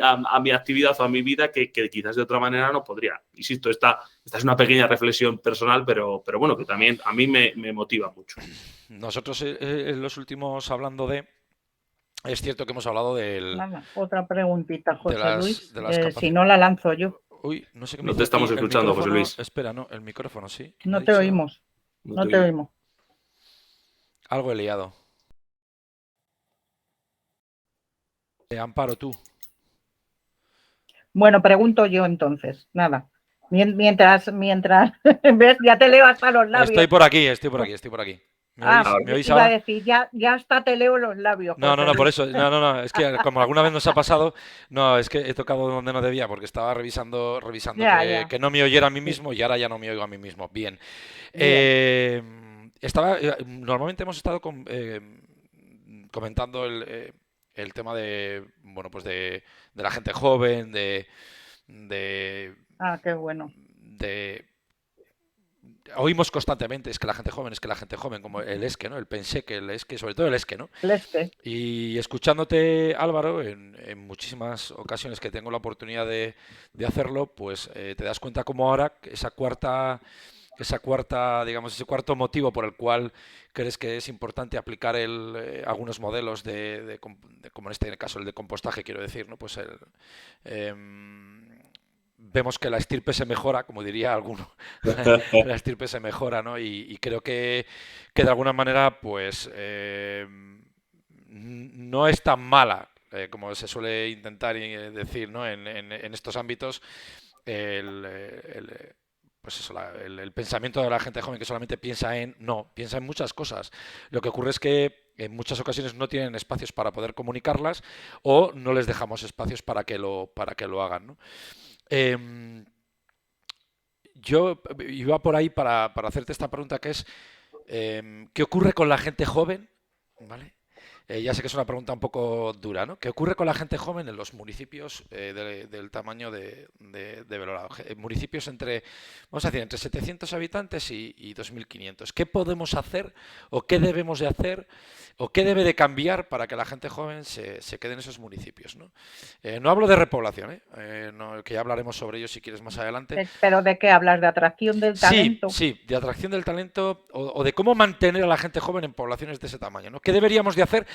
actividad o a mi vida que quizás de otra manera no podría. Insisto, esta es una pequeña reflexión personal, pero bueno, que también a mí me motiva mucho. Nosotros en los últimos hablando es cierto que hemos hablado otra preguntita, José Luis. de si no la lanzo yo. Uy, no sé qué me No dice te estamos aquí. escuchando, José Luis. Espera, no, el micrófono sí. No te oímos. No te oímos. Algo he liado. Amparo, tú. Bueno, pregunto yo entonces. Nada. Mientras ves, ya te leo hasta los labios. Estoy por aquí. ¿Me oís iba ahora? a decir, ya hasta te leo los labios. No, por eso. No, es que como alguna vez nos ha pasado, no, es que he tocado donde no debía porque estaba revisando que no me oyera a mí mismo y ahora ya no me oigo a mí mismo. Bien. Normalmente hemos estado comentando el tema de, bueno, pues de la gente joven, qué bueno. Oímos constantemente, es que la gente joven, como el esque, ¿no? El penseque, el esque, sobre todo el esque, ¿no? El esque. Y escuchándote, Álvaro, en muchísimas ocasiones que tengo la oportunidad de hacerlo, pues te das cuenta como ahora ese cuarto motivo por el cual crees que es importante aplicar algunos modelos como en este caso el de compostaje, quiero decir, ¿no? Pues vemos que la estirpe se mejora, como diría alguno, la estirpe se mejora, ¿no? Y creo que de alguna manera, pues, no es tan mala, como se suele intentar decir, ¿no? En estos ámbitos, el, pues eso, el pensamiento de la gente joven que solamente piensa piensa en muchas cosas. Lo que ocurre es que en muchas ocasiones no tienen espacios para poder comunicarlas o no les dejamos espacios para que lo hagan, ¿no? Em, yo iba por ahí para hacerte esta pregunta que es, ¿qué ocurre con la gente joven? ¿Vale? Ya sé que es una pregunta un poco dura, ¿no? ¿Qué ocurre con la gente joven en los municipios del tamaño de Belorado? Municipios vamos a decir, entre 700 habitantes y 2.500. ¿Qué podemos hacer o qué debemos de hacer o qué debe de cambiar para que la gente joven se quede en esos municipios, ¿no? No hablo de repoblación, que ya hablaremos sobre ello si quieres más adelante. ¿Pero de qué hablas? ¿De atracción del talento? Sí, de atracción del talento o de cómo mantener a la gente joven en poblaciones de ese tamaño, ¿no? ¿Qué deberíamos de hacer?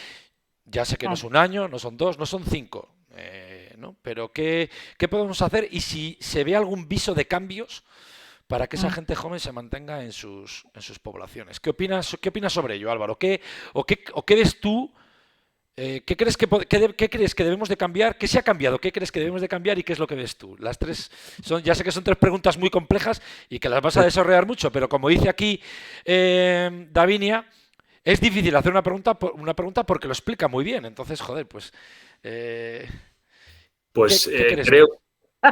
Ya sé que no es un año, no son 2, no son 5, ¿no? Pero ¿qué podemos hacer? Y si se ve algún viso de cambios para que esa gente joven se mantenga en sus poblaciones. ¿Qué opinas sobre ello, Álvaro? ¿Qué ves tú? ¿Qué crees qué crees que debemos de cambiar? ¿Qué se ha cambiado? ¿Qué crees que debemos de cambiar? ¿Y qué es lo que ves tú? Las tres ya sé que son 3 preguntas muy complejas y que las vas a desarrollar mucho, pero como dice aquí Davinia, es difícil hacer una pregunta porque lo explica muy bien. Entonces, joder, pues... Pues ¿qué crees creo tú?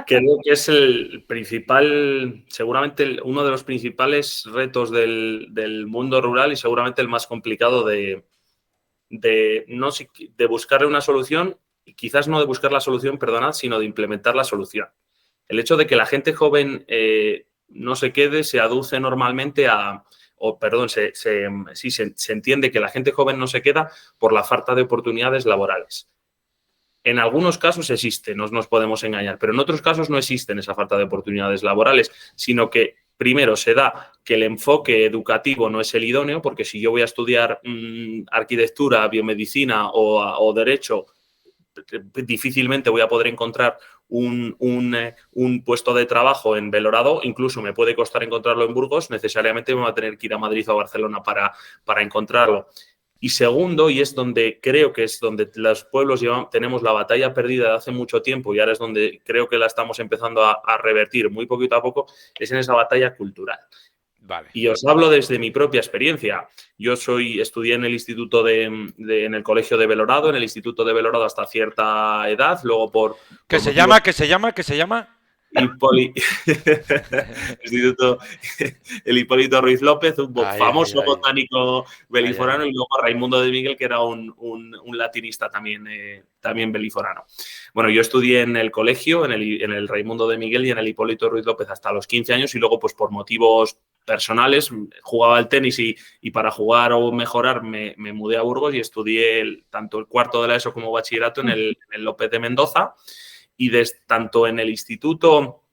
que es el principal, seguramente uno de los principales retos del mundo rural y seguramente el más complicado de buscarle una solución, y quizás no de buscar la solución, perdonad, sino de implementar la solución. El hecho de que la gente joven no se quede se aduce normalmente se entiende que la gente joven no se queda por la falta de oportunidades laborales. En algunos casos existe, no nos podemos engañar, pero en otros casos no existen esa falta de oportunidades laborales, sino que primero se da que el enfoque educativo no es el idóneo, porque si yo voy a estudiar arquitectura, biomedicina o derecho, difícilmente voy a poder encontrar un puesto de trabajo en Belorado, incluso me puede costar encontrarlo en Burgos, necesariamente me voy a tener que ir a Madrid o a Barcelona para encontrarlo. Y segundo, y es donde creo que es donde los pueblos tenemos la batalla perdida de hace mucho tiempo y ahora es donde creo que la estamos empezando a revertir muy poquito a poco, es en esa batalla cultural. Vale. Y os hablo desde mi propia experiencia. Yo estudié en el instituto en el colegio de Belorado, en el instituto de Belorado hasta cierta edad, luego ¿Qué se llama? Instituto el Hipólito Ruiz López, un famoso Ay. botánico beliforano, y luego Raimundo de Miguel, que era un latinista también beliforano. Bueno, yo estudié en el colegio, en el Raimundo de Miguel y en el Hipólito Ruiz López hasta los 15 años y luego, pues por motivos personales, jugaba al tenis y para jugar o mejorar me mudé a Burgos y estudié tanto el cuarto de la ESO como bachillerato en el López de Mendoza. Y tanto en el instituto,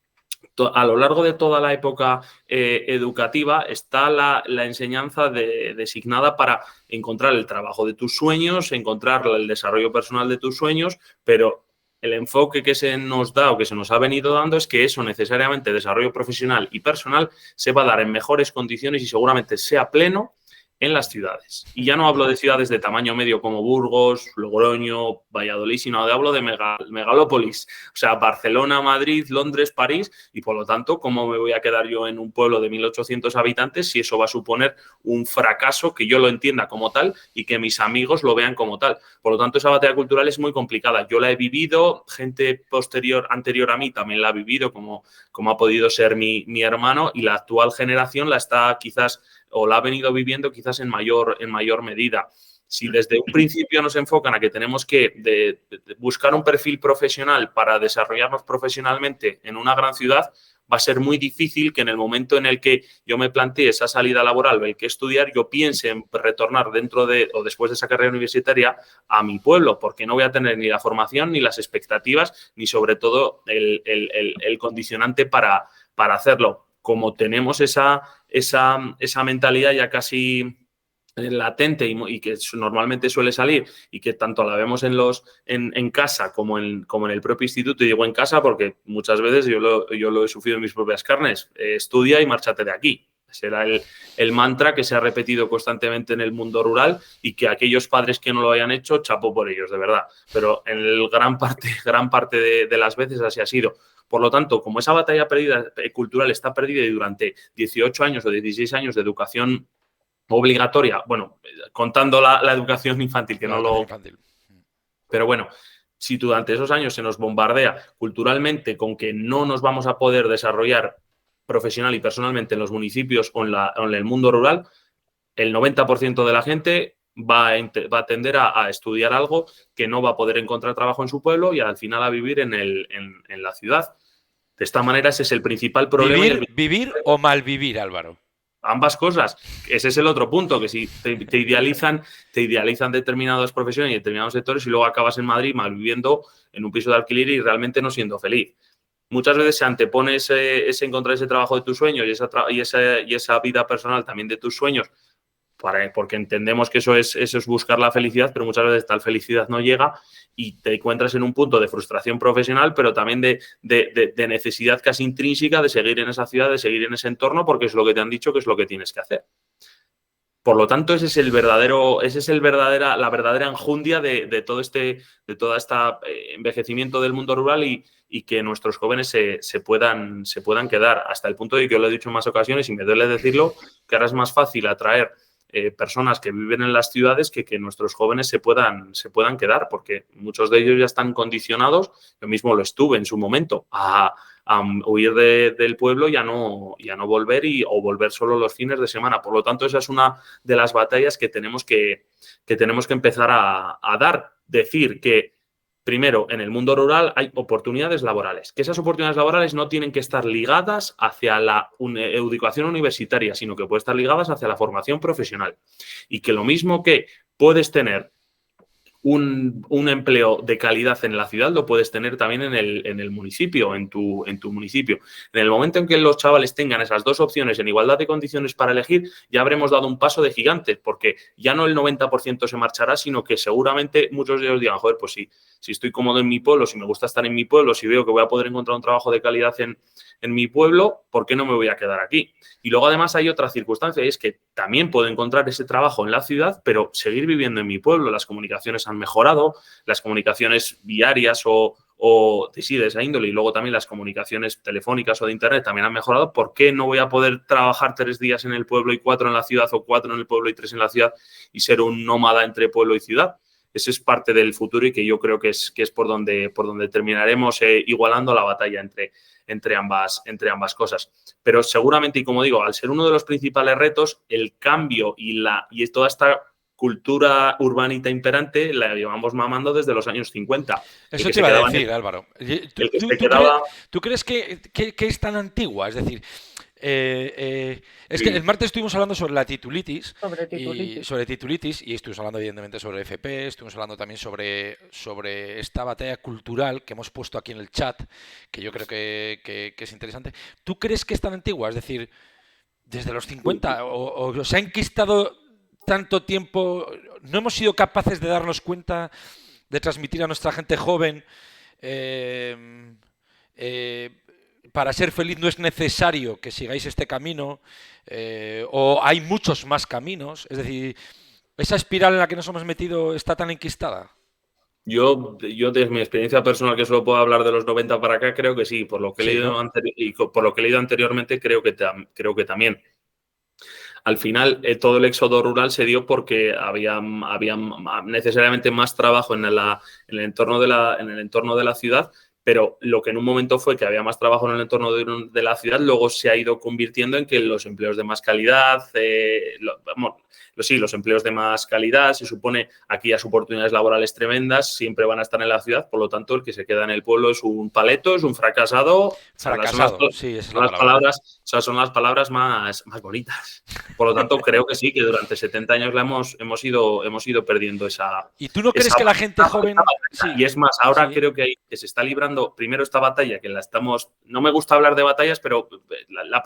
a lo largo de toda la época educativa, está la enseñanza designada para encontrar el trabajo de tus sueños, encontrar el desarrollo personal de tus sueños, pero el enfoque que se nos da o que se nos ha venido dando es que eso necesariamente, desarrollo profesional y personal, se va a dar en mejores condiciones y seguramente sea pleno en las ciudades. Y ya no hablo de ciudades de tamaño medio como Burgos, Logroño, Valladolid, sino hablo de megalópolis, o sea, Barcelona, Madrid, Londres, París, y por lo tanto, ¿cómo me voy a quedar yo en un pueblo de 1.800 habitantes si eso va a suponer un fracaso que yo lo entienda como tal y que mis amigos lo vean como tal? Por lo tanto, esa batalla cultural es muy complicada. Yo la he vivido, gente anterior a mí también la ha vivido, como ha podido ser mi hermano, y la actual generación la está quizás o la ha venido viviendo quizás en mayor medida. Si desde un principio nos enfocan a que tenemos que buscar un perfil profesional para desarrollarnos profesionalmente en una gran ciudad, va a ser muy difícil que en el momento en el que yo me plantee esa salida laboral o el que estudiar, yo piense en retornar dentro o después de esa carrera universitaria a mi pueblo, porque no voy a tener ni la formación, ni las expectativas, ni sobre todo el condicionante para hacerlo. Como tenemos esa mentalidad ya casi latente y que normalmente suele salir y que tanto la vemos en casa como en el propio instituto, y digo en casa porque muchas veces yo lo he sufrido en mis propias carnes, estudia y márchate de aquí. Ese era el mantra que se ha repetido constantemente en el mundo rural y que aquellos padres que no lo hayan hecho, chapo por ellos, de verdad. Pero en gran parte de las veces así ha sido. Por lo tanto, como esa batalla perdida, cultural está perdida y durante 18 años o 16 años de educación obligatoria, bueno, contando la educación infantil, que La no educación lo... infantil. Pero bueno, si durante esos años se nos bombardea culturalmente con que no nos vamos a poder desarrollar profesional y personalmente en los municipios o en el mundo rural, el 90% de la gente va a tender a estudiar algo que no va a poder encontrar trabajo en su pueblo y al final a vivir en la ciudad. De esta manera, ese es el principal problema. ¿Vivir o malvivir, Álvaro? Ambas cosas. Ese es el otro punto, que si te idealizan determinadas profesiones y determinados sectores y luego acabas en Madrid malviviendo en un piso de alquiler y realmente no siendo feliz. Muchas veces se antepone ese encontrar ese trabajo de tus sueños y esa vida personal también de tus sueños, porque entendemos que eso es buscar la felicidad, pero muchas veces tal felicidad no llega y te encuentras en un punto de frustración profesional, pero también de necesidad casi intrínseca de seguir en esa ciudad, de seguir en ese entorno, porque es lo que te han dicho que es lo que tienes que hacer. Por lo tanto, esa es la verdadera enjundia de todo este envejecimiento del mundo rural y que nuestros jóvenes se puedan quedar, hasta el punto de que yo lo he dicho en más ocasiones y me duele decirlo, que ahora es más fácil atraer personas que viven en las ciudades que nuestros jóvenes se puedan quedar, porque muchos de ellos ya están condicionados, yo mismo lo estuve en su momento, a huir del pueblo y a no volver o volver solo los fines de semana. Por lo tanto, esa es una de las batallas que tenemos que empezar a dar. Decir que, primero, en el mundo rural hay oportunidades laborales, que esas oportunidades laborales no tienen que estar ligadas hacia la educación universitaria, sino que pueden estar ligadas hacia la formación profesional. Y que lo mismo que puedes tener un empleo de calidad en la ciudad, lo puedes tener también en el municipio, en tu municipio. En el momento en que los chavales tengan esas dos opciones en igualdad de condiciones para elegir, ya habremos dado un paso de gigante, porque ya no el 90% se marchará, sino que seguramente muchos de ellos digan, joder, pues sí, si estoy cómodo en mi pueblo, si me gusta estar en mi pueblo, si veo que voy a poder encontrar un trabajo de calidad en mi pueblo, ¿por qué no me voy a quedar aquí? Y luego además hay otra circunstancia, y es que también puedo encontrar ese trabajo en la ciudad, pero seguir viviendo en mi pueblo. Las comunicaciones han mejorado, las comunicaciones viarias o de esa índole, y luego también las comunicaciones telefónicas o de internet también han mejorado. ¿Por qué no voy a poder trabajar 3 días en el pueblo y 4 en la ciudad, o 4 en el pueblo y 3 en la ciudad, y ser un nómada entre pueblo y ciudad? Ese es parte del futuro y que yo creo que es por donde terminaremos igualando la batalla entre ambas cosas. Pero seguramente, y como digo, al ser uno de los principales retos, el cambio y toda esta cultura urbanita imperante la llevamos mamando desde los años 50. Eso te iba a decir, Álvaro. ¿Tú crees que es tan antigua? Es decir, es que el martes estuvimos hablando sobre la titulitis. Sobre titulitis, y estuvimos hablando evidentemente sobre FP, estuvimos hablando también sobre esta batalla cultural que hemos puesto aquí en el chat, que yo creo que es interesante. ¿Tú crees que es tan antigua? Es decir, desde los 50, o se ha enquistado tanto tiempo, no hemos sido capaces de darnos cuenta, de transmitir a nuestra gente joven para ser feliz no es necesario que sigáis este camino, o hay muchos más caminos. Es decir, ¿esa espiral en la que nos hemos metido está tan enquistada? Yo desde mi experiencia personal, que solo puedo hablar de los 90 para acá, creo que sí. Por lo que he leído, ¿no? Y por lo que he leído anteriormente, creo que también. Al final, todo el éxodo rural se dio porque había necesariamente más trabajo en el entorno de la ciudad, pero lo que en un momento fue que había más trabajo en el entorno de la ciudad, luego se ha ido convirtiendo en que los empleos de más calidad, los empleos de más calidad, se supone aquellas oportunidades laborales tremendas, siempre van a estar en la ciudad, por lo tanto, el que se queda en el pueblo es un paleto, es un fracasado. Fracasado, sí, esa es la palabra. Palabras O sea, son las palabras más bonitas. Por lo tanto, creo que sí, que durante 70 años hemos ido perdiendo esa... ¿Y tú no crees que la gente joven... Sí, y es más, ahora sí. creo que se está librando primero esta batalla, que la estamos... No me gusta hablar de batallas, pero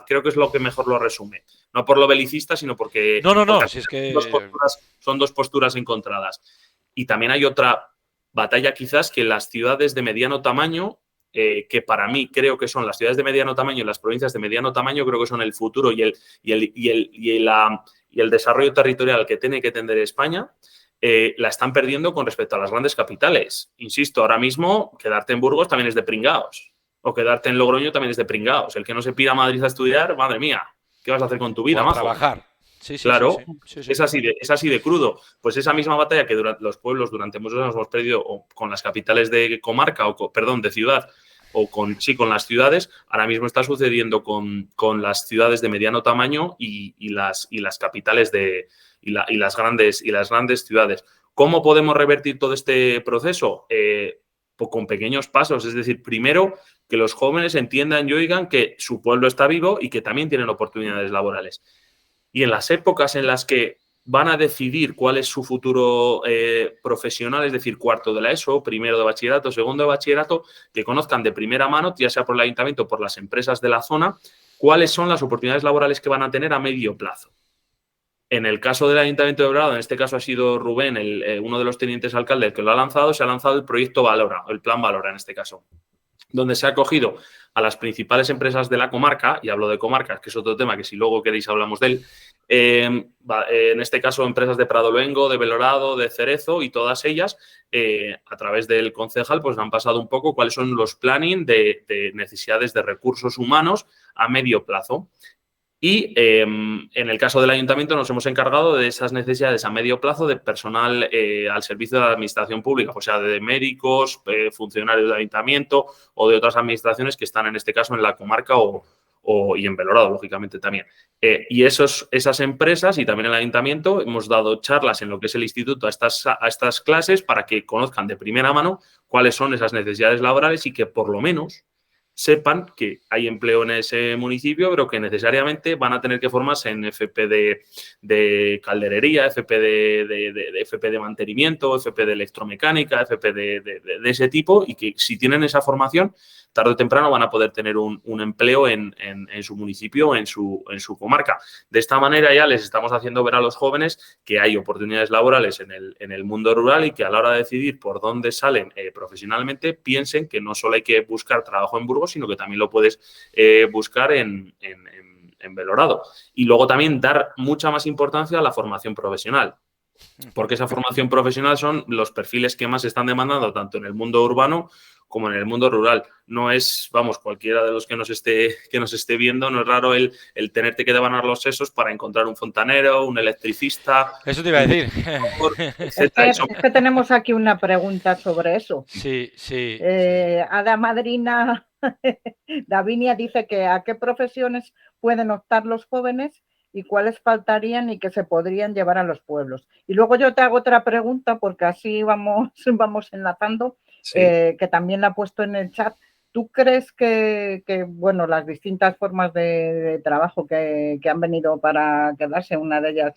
creo que es lo que mejor lo resume. No por lo belicista, sino porque... No, si es que... son dos posturas encontradas. Y también hay otra batalla quizás que las ciudades de mediano tamaño, que para mí creo que son las ciudades de mediano tamaño y las provincias de mediano tamaño, creo que son el futuro y el desarrollo territorial que tiene que tender España, la están perdiendo con respecto a las grandes capitales. Insisto, ahora mismo quedarte en Burgos también es de pringaos, o quedarte en Logroño también es de pringaos. El que no se pira a Madrid a estudiar, madre mía, ¿qué vas a hacer con tu vida, o a majo? trabajar. Sí, claro, sí. Es así de crudo. Pues esa misma batalla que los pueblos durante muchos años hemos perdido o con las capitales de comarca, de ciudad, o con las ciudades, ahora mismo está sucediendo con las ciudades de mediano tamaño y las capitales y las grandes ciudades. ¿Cómo podemos revertir todo este proceso? Pues con pequeños pasos. Es decir, primero, que los jóvenes entiendan y oigan que su pueblo está vivo y que también tienen oportunidades laborales. Y en las épocas en las que van a decidir cuál es su futuro profesional, es decir, cuarto de la ESO, primero de bachillerato, segundo de bachillerato, que conozcan de primera mano, ya sea por el ayuntamiento o por las empresas de la zona, cuáles son las oportunidades laborales que van a tener a medio plazo. En el caso del Ayuntamiento de Belgrado, en este caso ha sido Rubén, uno de los tenientes alcaldes que lo ha lanzado, se ha lanzado el proyecto Valora, el plan Valora en este caso, donde se ha acogido a las principales empresas de la comarca, y hablo de comarcas, que es otro tema que si luego queréis hablamos de él, en este caso empresas de Prado Luengo, de Belorado, de Cerezo, y todas ellas, a través del concejal, pues han pasado un poco cuáles son los planning de necesidades de recursos humanos a medio plazo. Y en el caso del ayuntamiento nos hemos encargado de esas necesidades a medio plazo de personal al servicio de la administración pública, o sea, de médicos, funcionarios del ayuntamiento o de otras administraciones que están en este caso en la comarca y en Belorado, lógicamente también. Y esas empresas y también el ayuntamiento hemos dado charlas en lo que es el instituto a estas clases para que conozcan de primera mano cuáles son esas necesidades laborales y que por lo menos sepan que hay empleo en ese municipio, pero que necesariamente van a tener que formarse en FP de calderería, FP de mantenimiento, FP de electromecánica, FP de ese tipo, y que si tienen esa formación, tarde o temprano van a poder tener un empleo en su municipio, en su comarca. De esta manera ya les estamos haciendo ver a los jóvenes que hay oportunidades laborales en el mundo rural y que a la hora de decidir por dónde salen profesionalmente, piensen que no solo hay que buscar trabajo en Burgos, sino que también lo puedes buscar en Belorado. Y luego también dar mucha más importancia a la formación profesional. Porque esa formación profesional son los perfiles que más se están demandando tanto en el mundo urbano como en el mundo rural. No es, vamos, cualquiera de los que nos esté viendo, no es raro el tenerte que devanar los sesos para encontrar un fontanero, un electricista. Eso te iba a decir. Es que tenemos aquí una pregunta sobre eso. Sí. Ada Madrina Davinia dice que a qué profesiones pueden optar los jóvenes y cuáles faltarían y que se podrían llevar a los pueblos. Y luego yo te hago otra pregunta porque así vamos enlazando, sí. Que también la he puesto en el chat. ¿Tú crees que bueno, las distintas formas de trabajo que han venido para quedarse, una de ellas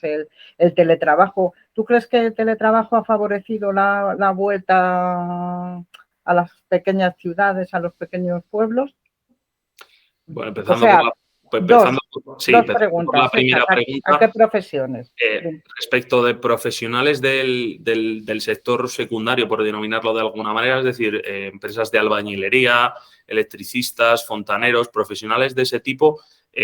el teletrabajo, ¿tú crees que el teletrabajo ha favorecido la vuelta a las pequeñas ciudades, a los pequeños pueblos? Bueno, empezando dos preguntas. Por la primera pregunta. ¿A qué profesiones? Respecto de profesionales del sector secundario, por denominarlo de alguna manera, es decir, empresas de albañilería, electricistas, fontaneros, profesionales de ese tipo,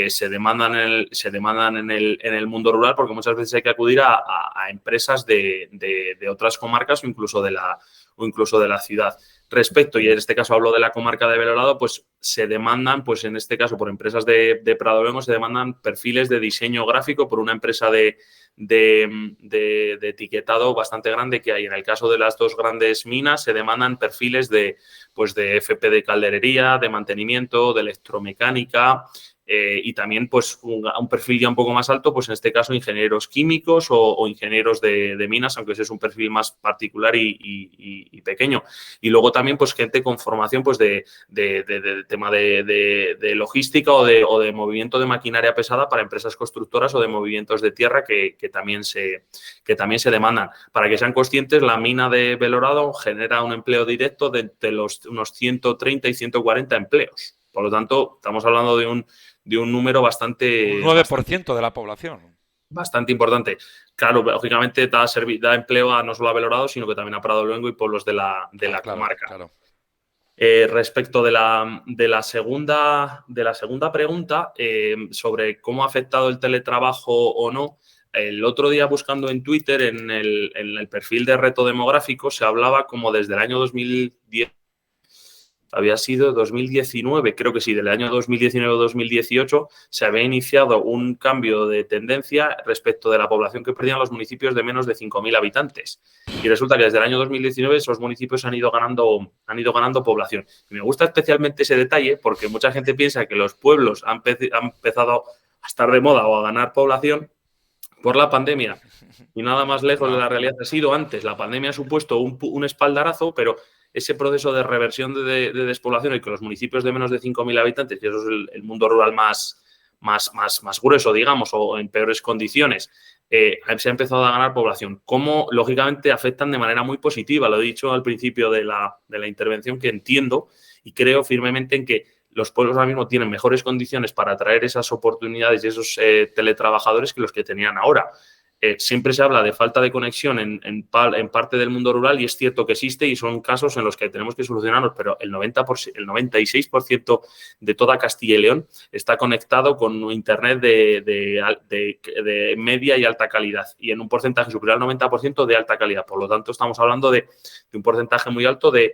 se demandan en el mundo rural porque muchas veces hay que acudir a empresas de otras comarcas o incluso de la ciudad. Respecto, y en este caso hablo de la comarca de Belorado, pues se demandan, pues en este caso por empresas de Prado Luengo, se demandan perfiles de diseño gráfico por una empresa de etiquetado bastante grande que hay. En el caso de las dos grandes minas se demandan perfiles de FP de calderería, de mantenimiento, de electromecánica, y también pues un perfil ya un poco más alto, pues en este caso ingenieros químicos o ingenieros de minas, aunque ese es un perfil más particular y pequeño. Y luego también pues gente con formación pues de tema de logística o de movimiento de maquinaria pesada para empresas constructoras o de movimientos de tierra que también se demandan. Para que sean conscientes, la mina de Belorado genera un empleo directo de unos 130 y 140 empleos. Por lo tanto, estamos hablando de un número Un 9% de la población. Bastante importante. Claro, lógicamente da empleo no solo a Belorado, sino que también a Pradoluengo y pueblos de la Claro, comarca. claro. Respecto de la segunda pregunta, sobre cómo ha afectado el teletrabajo o no, el otro día buscando en Twitter, en el perfil de Reto Demográfico, se hablaba como desde el año 2010, había sido 2019, creo que sí, del año 2019 o 2018, se había iniciado un cambio de tendencia respecto de la población que perdían los municipios de menos de 5.000 habitantes. Y resulta que desde el año 2019 esos municipios han ido ganando población. Y me gusta especialmente ese detalle porque mucha gente piensa que los pueblos han empezado a estar de moda o a ganar población por la pandemia. Y nada más lejos de la realidad ha sido antes. La pandemia ha supuesto un espaldarazo, pero ese proceso de reversión de despoblación y que los municipios de menos de 5.000 habitantes, y eso es el mundo rural más grueso, digamos, o en peores condiciones, se ha empezado a ganar población. Cómo, lógicamente, afectan de manera muy positiva. Lo he dicho al principio de la intervención, que entiendo y creo firmemente en que los pueblos ahora mismo tienen mejores condiciones para atraer esas oportunidades y esos teletrabajadores que los que tenían ahora. Siempre se habla de falta de conexión en parte del mundo rural y es cierto que existe y son casos en los que tenemos que solucionarlos, pero el 96% de toda Castilla y León está conectado con internet de media y alta calidad y en un porcentaje superior al 90% de alta calidad. Por lo tanto, estamos hablando de un porcentaje muy alto de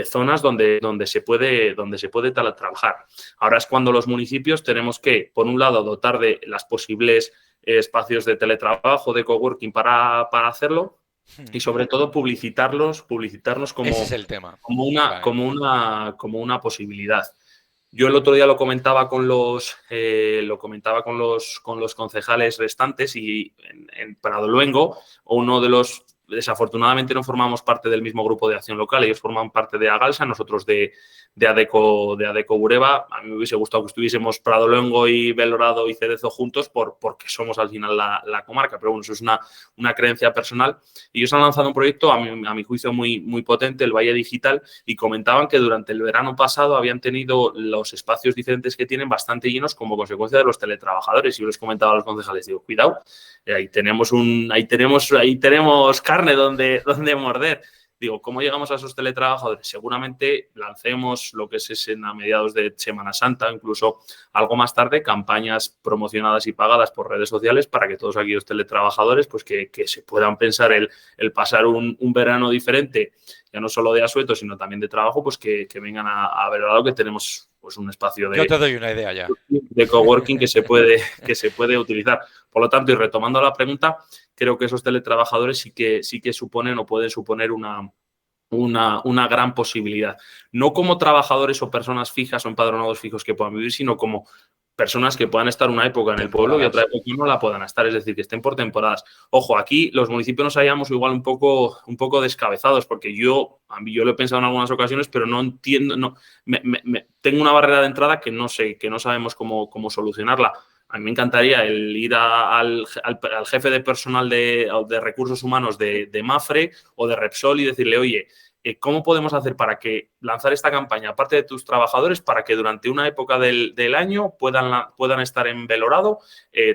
zonas donde se puede trabajar. Ahora es cuando los municipios tenemos que, por un lado, dotar de las posibles espacios de teletrabajo, de coworking para hacerlo y sobre todo publicitarnos como, ese es el tema. como una posibilidad. Yo el otro día lo comentaba con los concejales restantes y en Pradoluengo, uno de los, desafortunadamente no formamos parte del mismo grupo de acción local, ellos forman parte de Agalsa, nosotros de Adeco Bureba. A mí me hubiese gustado que estuviésemos Pradoluengo y Belorado y Cerezo juntos porque somos al final la comarca, pero bueno, eso es una creencia personal. Y ellos han lanzado un proyecto, a mi juicio, muy, muy potente, el Valle Digital, y comentaban que durante el verano pasado habían tenido los espacios diferentes que tienen bastante llenos como consecuencia de los teletrabajadores. Y yo les comentaba a los concejales, digo, cuidado, ahí tenemos carne donde morder. Digo, ¿cómo llegamos a esos teletrabajadores? Seguramente lancemos lo que es a mediados de Semana Santa, incluso algo más tarde, campañas promocionadas y pagadas por redes sociales para que todos aquellos teletrabajadores pues que se puedan pensar el pasar un verano diferente, ya no solo de asueto, sino también de trabajo, pues que vengan a Belorado, que tenemos pues un espacio de... Yo te doy una idea ya. De coworking que se puede utilizar. Por lo tanto, y retomando la pregunta, creo que esos teletrabajadores sí que suponen o pueden suponer una gran posibilidad. No como trabajadores o personas fijas o empadronados fijos que puedan vivir, sino como personas que puedan estar una época en el pueblo y otra época no la puedan estar, es decir, que estén por temporadas. Ojo, aquí los municipios nos hallamos igual un poco descabezados, porque yo lo he pensado en algunas ocasiones, pero no entiendo, tengo una barrera de entrada que no sabemos cómo solucionarla. A mí me encantaría el ir al jefe de personal de recursos humanos de Mafre o de Repsol y decirle, oye, ¿cómo podemos hacer para que lanzar esta campaña, aparte de tus trabajadores, para que durante una época del año puedan estar en Belorado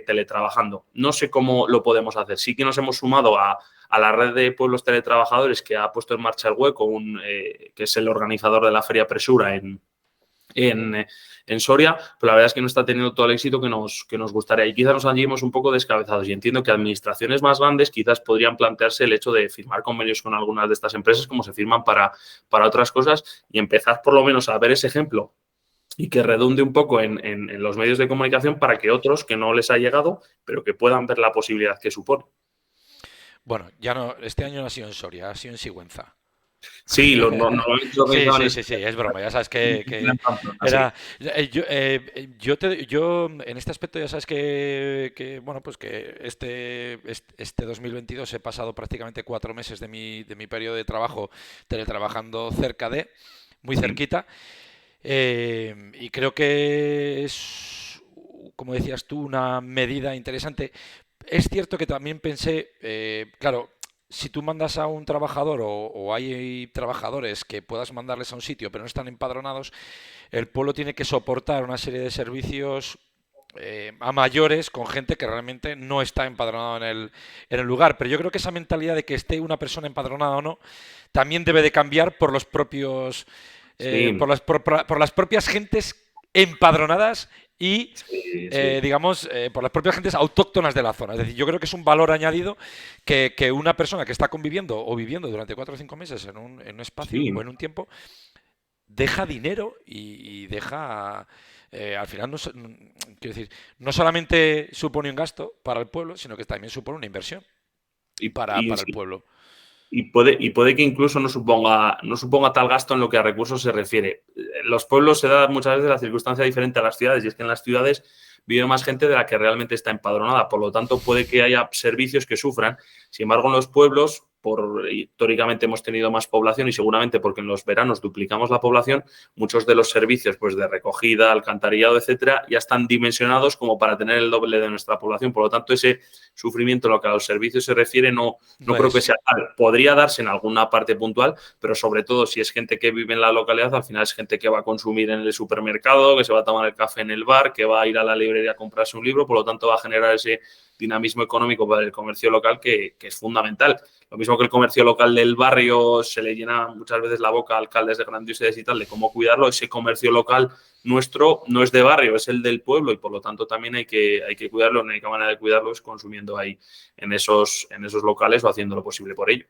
teletrabajando? No sé cómo lo podemos hacer. Sí que nos hemos sumado a la red de pueblos teletrabajadores que ha puesto en marcha el Hueco, que es el organizador de la Feria Presura en Soria, pero la verdad es que no está teniendo todo el éxito que nos gustaría y quizás nos hallemos un poco descabezados y entiendo que administraciones más grandes quizás podrían plantearse el hecho de firmar convenios con algunas de estas empresas como se firman para otras cosas y empezar por lo menos a ver ese ejemplo y que redunde un poco en los medios de comunicación para que otros que no les ha llegado, pero que puedan ver la posibilidad que supone. Bueno, ya no, este año no ha sido en Soria, ha sido en Sigüenza. Sí, normalmente lo Sí, organizaban sí, en sí, sí, es broma. Ya sabes que en Pamplona, sí. era. Yo en este aspecto ya sabes bueno, pues que este 2022 he pasado prácticamente 4 meses de mi periodo de trabajo teletrabajando muy Sí, cerquita, y creo que es, como decías tú, una medida interesante. Es cierto que también pensé, claro, si tú mandas a un trabajador o hay trabajadores que puedas mandarles a un sitio pero no están empadronados, el pueblo tiene que soportar una serie de servicios a mayores con gente que realmente no está empadronada en el lugar. Pero yo creo que esa mentalidad de que esté una persona empadronada o no también debe de cambiar por los propios, sí, por las propias gentes empadronadas y sí, sí. digamos, por las propias gentes autóctonas de la zona. Es decir, yo creo que es un valor añadido que una persona que está conviviendo o viviendo durante 4 o 5 meses en un espacio o Sí, en un tiempo deja dinero y deja. Al final, quiero decir, no solamente supone un gasto para el pueblo, sino que también supone una inversión para el sí. pueblo. Y puede que incluso no suponga tal gasto en lo que a recursos se refiere. En los pueblos se da muchas veces la circunstancia diferente a las ciudades, y es que en las ciudades vive más gente de la que realmente está empadronada. Por lo tanto, puede que haya servicios que sufran. Sin embargo, en los pueblos, históricamente hemos tenido más población y seguramente porque en los veranos duplicamos la población, muchos de los servicios pues, de recogida, alcantarillado, etcétera, ya están dimensionados como para tener el doble de nuestra población. Por lo tanto, ese sufrimiento, lo que a los servicios se refiere, no No creo que es. sea tal. Podría darse en alguna parte puntual, pero sobre todo si es gente que vive en la localidad, al final es gente que va a consumir en el supermercado, que se va a tomar el café en el bar, que va a ir a la librería a comprarse un libro, por lo tanto va a generar ese dinamismo económico para el comercio local que es fundamental. Lo mismo que el comercio local del barrio se le llena muchas veces la boca a alcaldes de grandes ciudades y tal de cómo cuidarlo, ese comercio local nuestro no es de barrio, es el del pueblo y por lo tanto también hay que cuidarlo. La única manera de cuidarlo es consumiendo ahí en esos locales o haciendo lo posible por ello.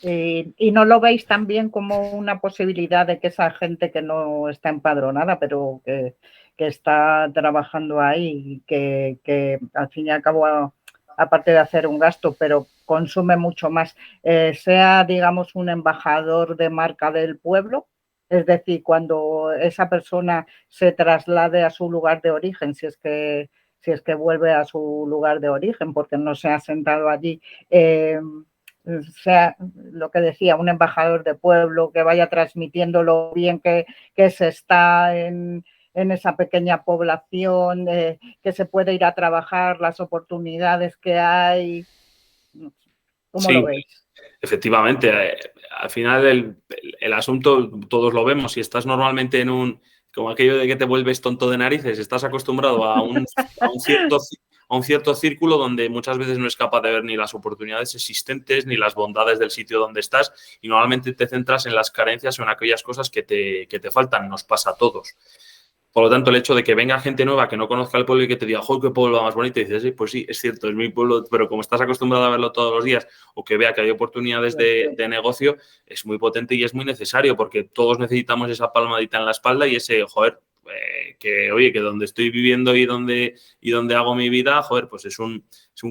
¿Y no lo veis también como una posibilidad de que esa gente que no está empadronada, pero que está trabajando ahí, que al fin y al cabo, aparte de hacer un gasto, pero consume mucho más, sea, digamos, un embajador de marca del pueblo? Es decir, cuando esa persona se traslade a su lugar de origen, si es que vuelve a su lugar de origen, porque no se ha sentado allí, sea lo que decía, un embajador de pueblo que vaya transmitiendo lo bien que se está en esa pequeña población, que se puede ir a trabajar, las oportunidades que hay. ¿Cómo lo Sí, veis? efectivamente. Al final el asunto todos lo vemos. Si estás normalmente como aquello de que te vuelves tonto de narices, estás acostumbrado a un cierto círculo donde muchas veces no es capaz de ver ni las oportunidades existentes ni las bondades del sitio donde estás y normalmente te centras en las carencias o en aquellas cosas que te faltan. Nos pasa a todos. Por lo tanto, el hecho de que venga gente nueva que no conozca el pueblo y que te diga, ¡joder, qué pueblo más bonito! Y dices, sí, pues sí, es cierto, es mi pueblo, pero como estás acostumbrado a verlo todos los días o que vea que hay oportunidades de negocio, es muy potente y es muy necesario porque todos necesitamos esa palmadita en la espalda y ese, joder, que oye, que donde estoy viviendo y donde hago mi vida, joder, pues es un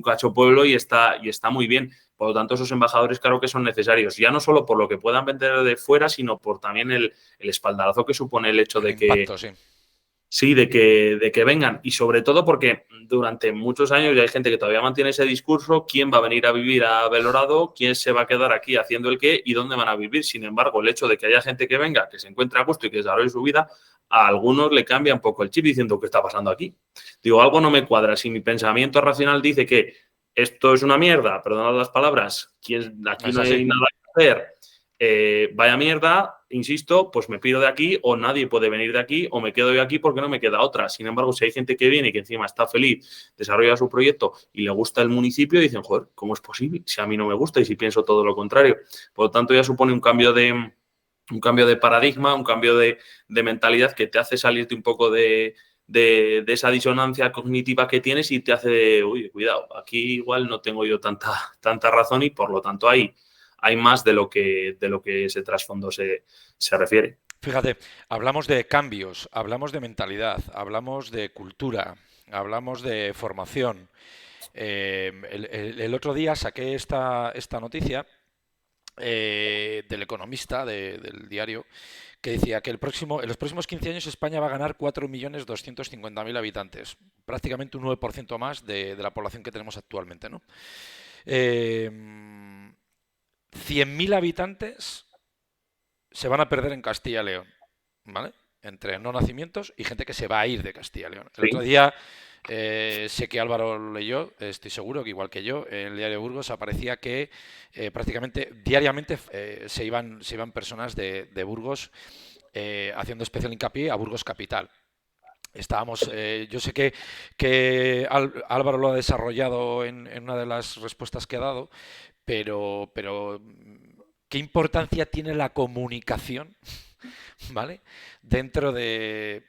cacho pueblo y está muy bien. Por lo tanto, esos embajadores claro que son necesarios, ya no solo por lo que puedan vender de fuera, sino por también el espaldarazo que supone el hecho El de que impacto, sí. sí, de que vengan. Y sobre todo porque durante muchos años ya hay gente que todavía mantiene ese discurso, quién va a venir a vivir a Belorado, quién se va a quedar aquí haciendo el qué y dónde van a vivir. Sin embargo, el hecho de que haya gente que venga, que se encuentre a gusto y que desarrolle su vida, a algunos le cambia un poco el chip diciendo qué está pasando aquí. Digo, algo no me cuadra. Si mi pensamiento racional dice que esto es una mierda, perdonad las palabras, aquí Es no así. hay nada que hacer, vaya mierda, insisto, pues me pido de aquí o nadie puede venir de aquí o me quedo yo aquí porque no me queda otra. Sin embargo, si hay gente que viene y que encima está feliz, desarrolla su proyecto y le gusta el municipio, dicen, joder, ¿cómo es posible? Si a mí no me gusta y si pienso todo lo contrario. Por lo tanto, ya supone un cambio de paradigma, un cambio de mentalidad que te hace salirte un poco de esa disonancia cognitiva que tienes y te hace, uy, cuidado, aquí igual no tengo yo tanta razón y por lo tanto hay más de lo que ese trasfondo se refiere. Fíjate, hablamos de cambios, hablamos de mentalidad, hablamos de cultura, hablamos de formación. El otro día saqué esta noticia del Economista, del diario, que decía que en los próximos 15 años España va a ganar 4.250.000 habitantes, prácticamente un 9% más de la población que tenemos actualmente, ¿no? 100.000 habitantes se van a perder en Castilla y León, ¿vale? Entre no nacimientos y gente que se va a ir de Castilla y León. El otro día, sé que Álvaro lo leyó, estoy seguro que igual que yo, en el diario de Burgos aparecía que prácticamente diariamente se iban personas de Burgos, haciendo especial hincapié a Burgos capital. Estábamos, yo sé que Álvaro lo ha desarrollado en una de las respuestas que ha dado, pero ¿qué importancia tiene la comunicación, ¿vale? Dentro de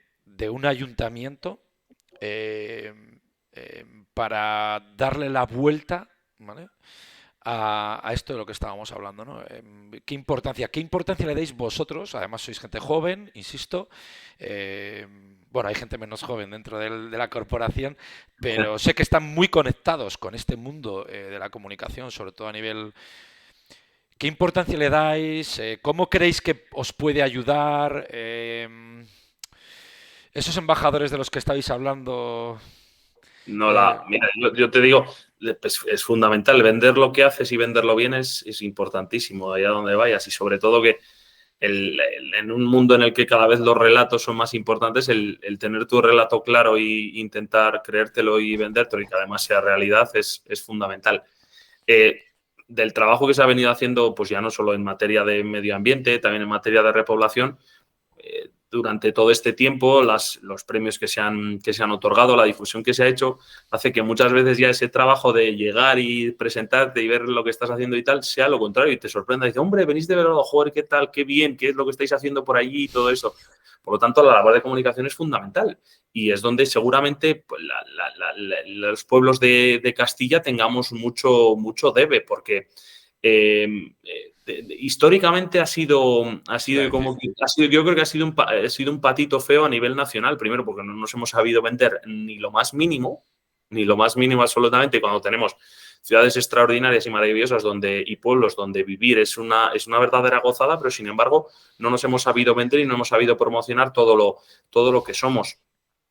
un ayuntamiento, eh, para darle la vuelta, ¿vale? A esto de lo que estábamos hablando, ¿no? ¿Qué importancia le dais vosotros? Además sois gente joven, insisto. Bueno, hay gente menos joven dentro de la corporación, pero sé que están muy conectados con este mundo de la comunicación, sobre todo a nivel... ¿Qué importancia le dais? ¿Cómo creéis que os puede ayudar? Esos embajadores de los que estáis hablando... Mira, yo te digo, pues, es fundamental. Vender lo que haces y venderlo bien es importantísimo, allá donde vayas. Y sobre todo que en un mundo en el que cada vez los relatos son más importantes, el tener tu relato claro e intentar creértelo y vendértelo y que además sea realidad es fundamental. Del trabajo que se ha venido haciendo, pues ya no solo en materia de medio ambiente, también en materia de repoblación, durante todo este tiempo, los premios que se han otorgado, la difusión que se ha hecho, hace que muchas veces ya ese trabajo de llegar y presentarte y ver lo que estás haciendo y tal, sea lo contrario y te sorprenda. Dice, hombre, venís de verlo, joder, qué tal, qué bien, qué es lo que estáis haciendo por allí y todo eso. Por lo tanto, la labor de comunicación es fundamental y es donde seguramente pues, los pueblos de Castilla tengamos mucho debe, porque históricamente ha sido yo creo que ha sido un patito feo a nivel nacional, primero porque no nos hemos sabido vender ni lo más mínimo absolutamente, cuando tenemos ciudades extraordinarias y maravillosas y pueblos donde vivir es una verdadera gozada, pero sin embargo no nos hemos sabido vender y no hemos sabido promocionar todo lo que somos.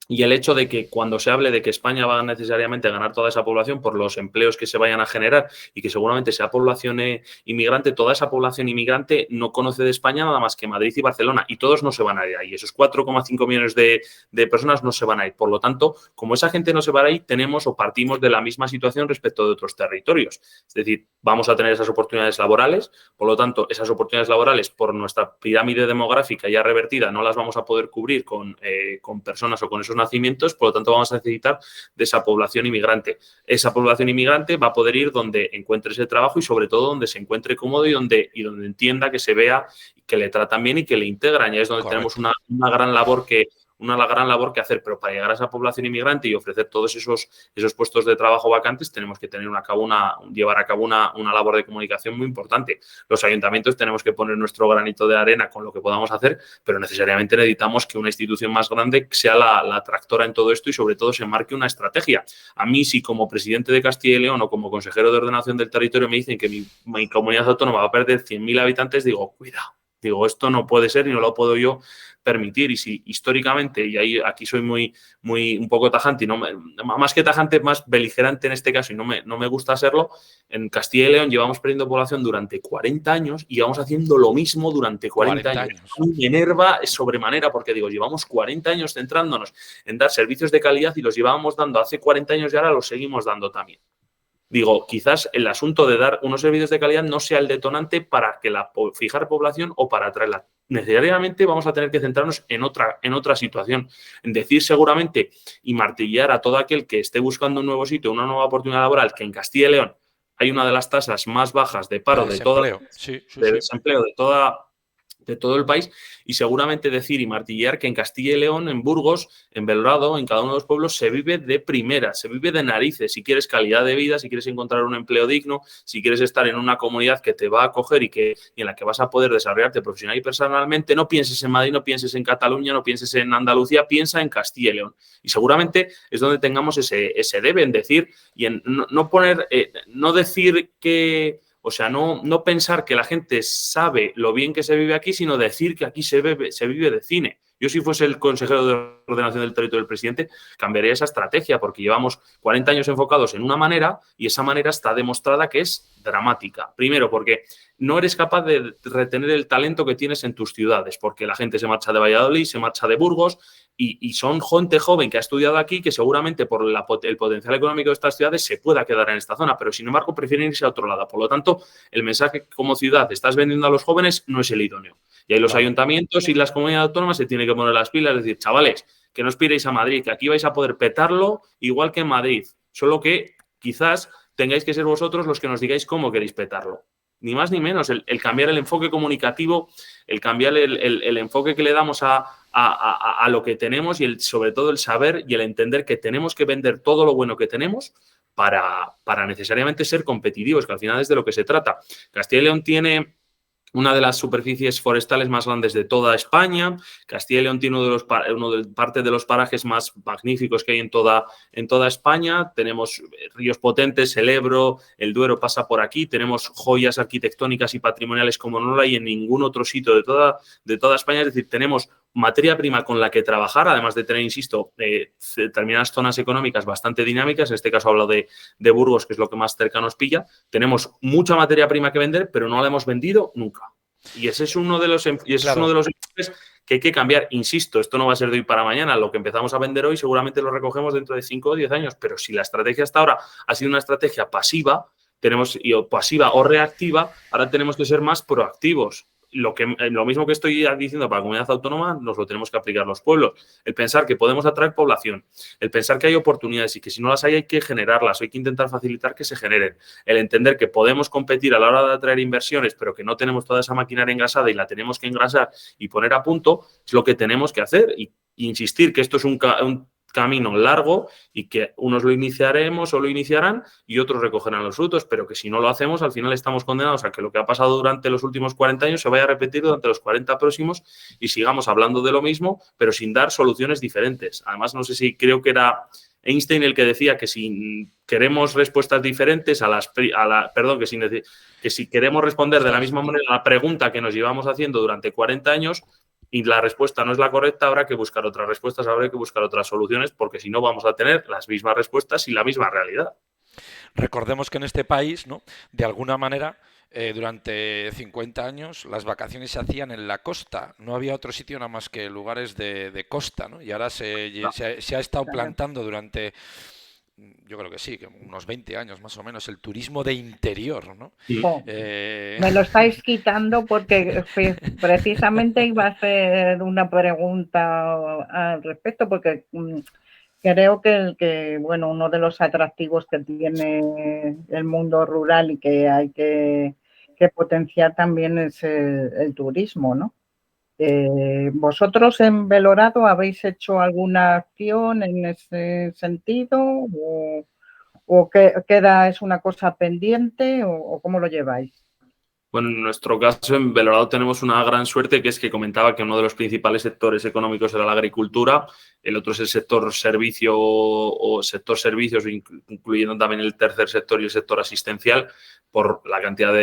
Y el hecho de que cuando se hable de que España va necesariamente a ganar toda esa población por los empleos que se vayan a generar y que seguramente sea población inmigrante, toda esa población inmigrante no conoce de España nada más que Madrid y Barcelona y todos no se van a ir ahí. Esos 4,5 millones de personas no se van a ir. Por lo tanto, como esa gente no se va a ir, tenemos o partimos de la misma situación respecto de otros territorios. Es decir, vamos a tener esas oportunidades laborales, por lo tanto, esas oportunidades laborales por nuestra pirámide demográfica ya revertida no las vamos a poder cubrir con personas o con esos nacimientos, por lo tanto vamos a necesitar de esa población inmigrante. Esa población inmigrante va a poder ir donde encuentre ese trabajo y sobre todo donde se encuentre cómodo y donde entienda que se vea, que le tratan bien y que le integran. Y es donde tenemos una gran labor que hacer, pero para llegar a esa población inmigrante y ofrecer todos esos puestos de trabajo vacantes tenemos que llevar a cabo una labor de comunicación muy importante. Los ayuntamientos tenemos que poner nuestro granito de arena con lo que podamos hacer, pero necesariamente necesitamos que una institución más grande sea la tractora en todo esto y sobre todo se marque una estrategia. A mí, si como presidente de Castilla y León o como consejero de ordenación del territorio me dicen que mi comunidad autónoma va a perder 100.000 habitantes, digo, cuidado. Digo, esto no puede ser y no lo puedo yo permitir. Y si históricamente, y aquí soy un poco tajante, y más que tajante, más beligerante en este caso, y no me gusta serlo, en Castilla y León llevamos perdiendo población durante 40 años y vamos haciendo lo mismo durante 40 años. Me enerva sobremanera porque digo, llevamos 40 años centrándonos en dar servicios de calidad y los llevábamos dando hace 40 años y ahora los seguimos dando también. Digo, quizás el asunto de dar unos servicios de calidad no sea el detonante para fijar población o para atraerla. Necesariamente vamos a tener que centrarnos en otra situación. En decir seguramente y martillar a todo aquel que esté buscando un nuevo sitio, una nueva oportunidad laboral, que en Castilla y León hay una de las tasas más bajas de paro, de desempleo de todo el país, y seguramente decir y martillear que en Castilla y León, en Burgos, en Belgrado, en cada uno de los pueblos se vive de primera, se vive de narices. Si quieres calidad de vida, si quieres encontrar un empleo digno, si quieres estar en una comunidad que te va a acoger y en la que vas a poder desarrollarte profesional y personalmente, no pienses en Madrid, no pienses en Cataluña, no pienses en Andalucía, piensa en Castilla y León. Y seguramente es donde tengamos ese debe en decir y en no decir que O sea, no pensar que la gente sabe lo bien que se vive aquí, sino decir que aquí se vive de cine. Yo, si fuese el consejero de ordenación del territorio del presidente, cambiaría esa estrategia, porque llevamos 40 años enfocados en una manera y esa manera está demostrada que es dramática. Primero, porque no eres capaz de retener el talento que tienes en tus ciudades, porque la gente se marcha de Valladolid, se marcha de Burgos y son gente joven que ha estudiado aquí que seguramente por el potencial económico de estas ciudades se pueda quedar en esta zona, pero sin embargo prefieren irse a otro lado. Por lo tanto, el mensaje que como ciudad estás vendiendo a los jóvenes no es el idóneo. Y ahí los ayuntamientos y las comunidades autónomas se tienen que poner las pilas, es decir, chavales, que no os piréis a Madrid, que aquí vais a poder petarlo igual que en Madrid, solo que quizás tengáis que ser vosotros los que nos digáis cómo queréis petarlo. Ni más ni menos, el cambiar el enfoque comunicativo, el cambiar el enfoque que le damos a lo que tenemos y sobre todo el saber y el entender que tenemos que vender todo lo bueno que tenemos para necesariamente ser competitivos, que al final es de lo que se trata. Castilla y León tiene una de las superficies forestales más grandes de toda España. Castilla y León tiene parte de los parajes más magníficos que hay en toda España. Tenemos ríos potentes, el Ebro, el Duero pasa por aquí. Tenemos joyas arquitectónicas y patrimoniales como no lo hay en ningún otro sitio de toda España. Es decir, tenemos materia prima con la que trabajar, además de tener, insisto, determinadas zonas económicas bastante dinámicas. En este caso hablo de Burgos, que es lo que más cerca nos pilla. Tenemos mucha materia prima que vender, pero no la hemos vendido nunca. Y ese es uno de los enfoques que hay que cambiar. Insisto, esto no va a ser de hoy para mañana. Lo que empezamos a vender hoy seguramente lo recogemos dentro de 5 o 10 años. Pero si la estrategia hasta ahora ha sido una estrategia pasiva, pasiva o reactiva, ahora tenemos que ser más proactivos. Lo mismo que estoy diciendo para la comunidad autónoma, nos lo tenemos que aplicar los pueblos. El pensar que podemos atraer población, el pensar que hay oportunidades y que si no las hay que generarlas, hay que intentar facilitar que se generen. El entender que podemos competir a la hora de atraer inversiones, pero que no tenemos toda esa maquinaria engrasada y la tenemos que engrasar y poner a punto, es lo que tenemos que hacer. Y insistir que esto es un camino largo y que unos lo iniciaremos o lo iniciarán y otros recogerán los frutos, pero que si no lo hacemos, al final estamos condenados a que lo que ha pasado durante los últimos 40 años se vaya a repetir durante los 40 próximos y sigamos hablando de lo mismo, pero sin dar soluciones diferentes. Además, no sé si creo que era Einstein el que decía que si queremos respuestas diferentes que si queremos responder de la misma manera a la pregunta que nos llevamos haciendo durante 40 años, y la respuesta no es la correcta, habrá que buscar otras respuestas, habrá que buscar otras soluciones, porque si no vamos a tener las mismas respuestas y la misma realidad. Recordemos que en este país, ¿no?, de alguna manera, durante 50 años las vacaciones se hacían en la costa. No había otro sitio nada más que lugares de costa, ¿no? Y ahora se ha estado plantando durante... Yo creo que sí, que unos 20 años más o menos, el turismo de interior, ¿no? Sí. Me lo estáis quitando porque precisamente iba a hacer una pregunta al respecto, porque creo que bueno, uno de los atractivos que tiene el mundo rural y que hay que potenciar también es el turismo, ¿no? ¿Vosotros en Belorado habéis hecho alguna acción en ese sentido o es una cosa pendiente o cómo lo lleváis? Bueno, en nuestro caso, en Belorado tenemos una gran suerte, que es que comentaba que uno de los principales sectores económicos era la agricultura, el otro es el sector servicio o sector servicios, incluyendo también el tercer sector y el sector asistencial, por la cantidad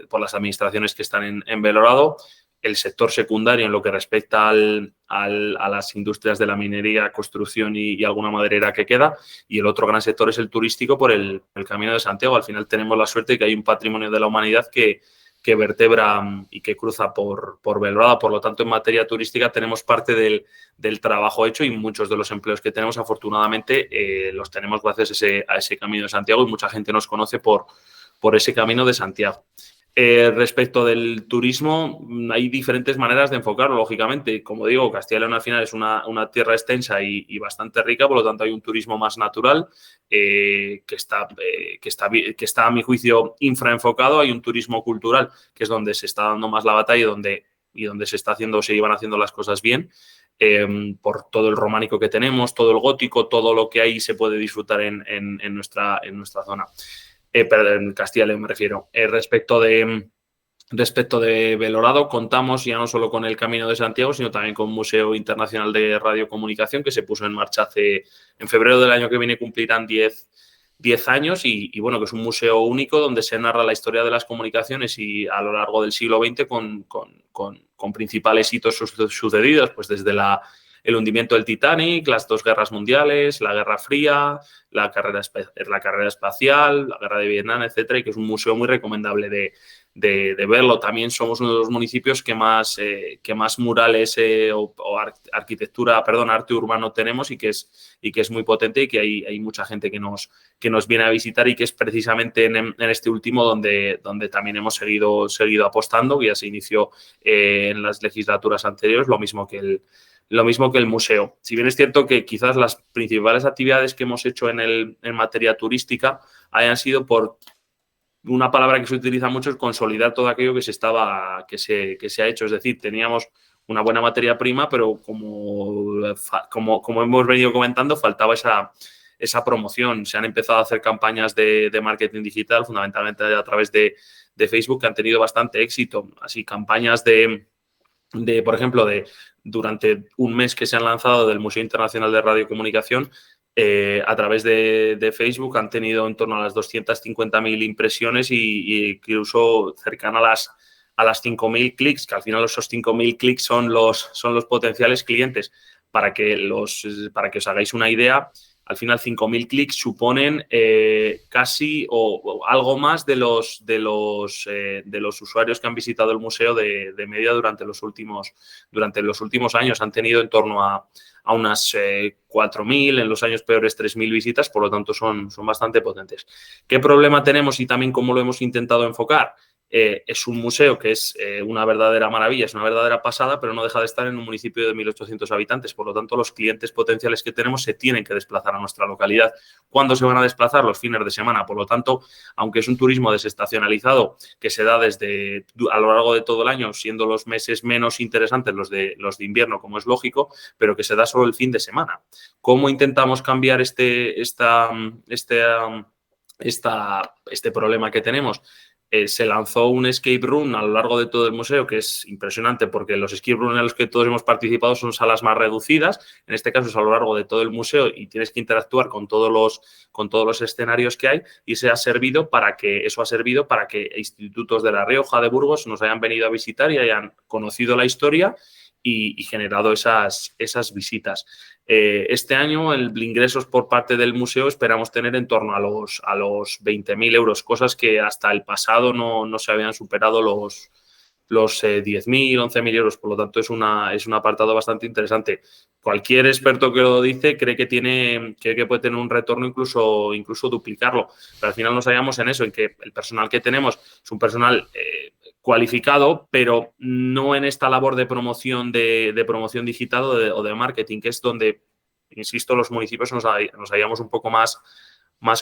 por las administraciones que están en Belorado. El sector secundario en lo que respecta a las industrias de la minería, construcción y alguna maderera que queda. Y el otro gran sector es el turístico por el Camino de Santiago. Al final tenemos la suerte de que hay un patrimonio de la humanidad que vertebra y que cruza por Belorado. Por lo tanto, en materia turística tenemos parte del trabajo hecho y muchos de los empleos que tenemos, afortunadamente, los tenemos gracias a ese Camino de Santiago y mucha gente nos conoce por ese Camino de Santiago. Respecto del turismo, hay diferentes maneras de enfocarlo, lógicamente. Como digo, Castilla y León al final es una tierra extensa y bastante rica, por lo tanto hay un turismo más natural que está, a mi juicio, infraenfocado. Hay un turismo cultural, que es donde se está dando más la batalla y donde se iban haciendo las cosas bien. Por todo el románico que tenemos, todo el gótico, todo lo que hay se puede disfrutar en nuestra zona. Perdón, en Castilla y León me refiero. Respecto de Belorado, contamos ya no solo con el Camino de Santiago, sino también con un Museo Internacional de Radiocomunicación que se puso en marcha en febrero del año que viene. Cumplirán 10 10 años y bueno, que es un museo único donde se narra la historia de las comunicaciones y a lo largo del siglo XX con principales hitos sucedidos, pues desde el hundimiento del Titanic, las dos guerras mundiales, la Guerra Fría, la carrera espacial, la guerra de Vietnam, etcétera, y que es un museo muy recomendable de verlo. También somos uno de los municipios que más murales arte urbano tenemos y que es muy potente y que hay mucha gente que nos viene a visitar y que es precisamente en este último donde también hemos seguido apostando, que ya se inició en las legislaturas anteriores, lo mismo que el museo. Si bien es cierto que quizás las principales actividades que hemos hecho en materia turística hayan sido por una palabra que se utiliza mucho, es consolidar todo aquello que se ha hecho. Es decir, teníamos una buena materia prima, pero como hemos venido comentando, faltaba esa promoción. Se han empezado a hacer campañas de marketing digital, fundamentalmente a través de Facebook, que han tenido bastante éxito. Así, campañas por ejemplo, durante un mes que se han lanzado del Museo Internacional de Radiocomunicación, a través de Facebook han tenido en torno a las 250.000 impresiones y incluso cercana a las 5.000 clics, que al final esos 5.000 clics son los potenciales clientes. Para que os hagáis una idea, al final 5.000 clics suponen casi o algo más de los usuarios que han visitado el museo de media durante los últimos años. Han tenido en torno a unas 4.000, en los años peores 3.000 visitas, por lo tanto son bastante potentes. ¿Qué problema tenemos y también cómo lo hemos intentado enfocar? Es un museo que es una verdadera maravilla, es una verdadera pasada, pero no deja de estar en un municipio de 1.800 habitantes. Por lo tanto, los clientes potenciales que tenemos se tienen que desplazar a nuestra localidad. ¿Cuándo se van a desplazar? Los fines de semana. Por lo tanto, aunque es un turismo desestacionalizado que se da a lo largo de todo el año, siendo los meses menos interesantes los de invierno, como es lógico, pero que se da solo el fin de semana. ¿Cómo intentamos cambiar este problema que tenemos? Se lanzó un escape room a lo largo de todo el museo, que es impresionante porque los escape rooms en los que todos hemos participado son salas más reducidas. En este caso es a lo largo de todo el museo y tienes que interactuar con todos los escenarios que hay, y eso ha servido para que institutos de La Rioja, de Burgos, nos hayan venido a visitar y hayan conocido la historia y generado esas visitas. Este año, el ingresos por parte del museo esperamos tener en torno a los 20.000 euros, cosas que hasta el pasado no se habían superado los 10.000, 11.000 euros. Por lo tanto, es un apartado bastante interesante. Cualquier experto que lo dice cree que puede tener un retorno, incluso duplicarlo. Pero al final nos hallamos en eso, en que el personal que tenemos es un personal cualificado, pero no en esta labor de promoción promoción digital o de marketing, que es donde, insisto, los municipios nos hallamos un poco más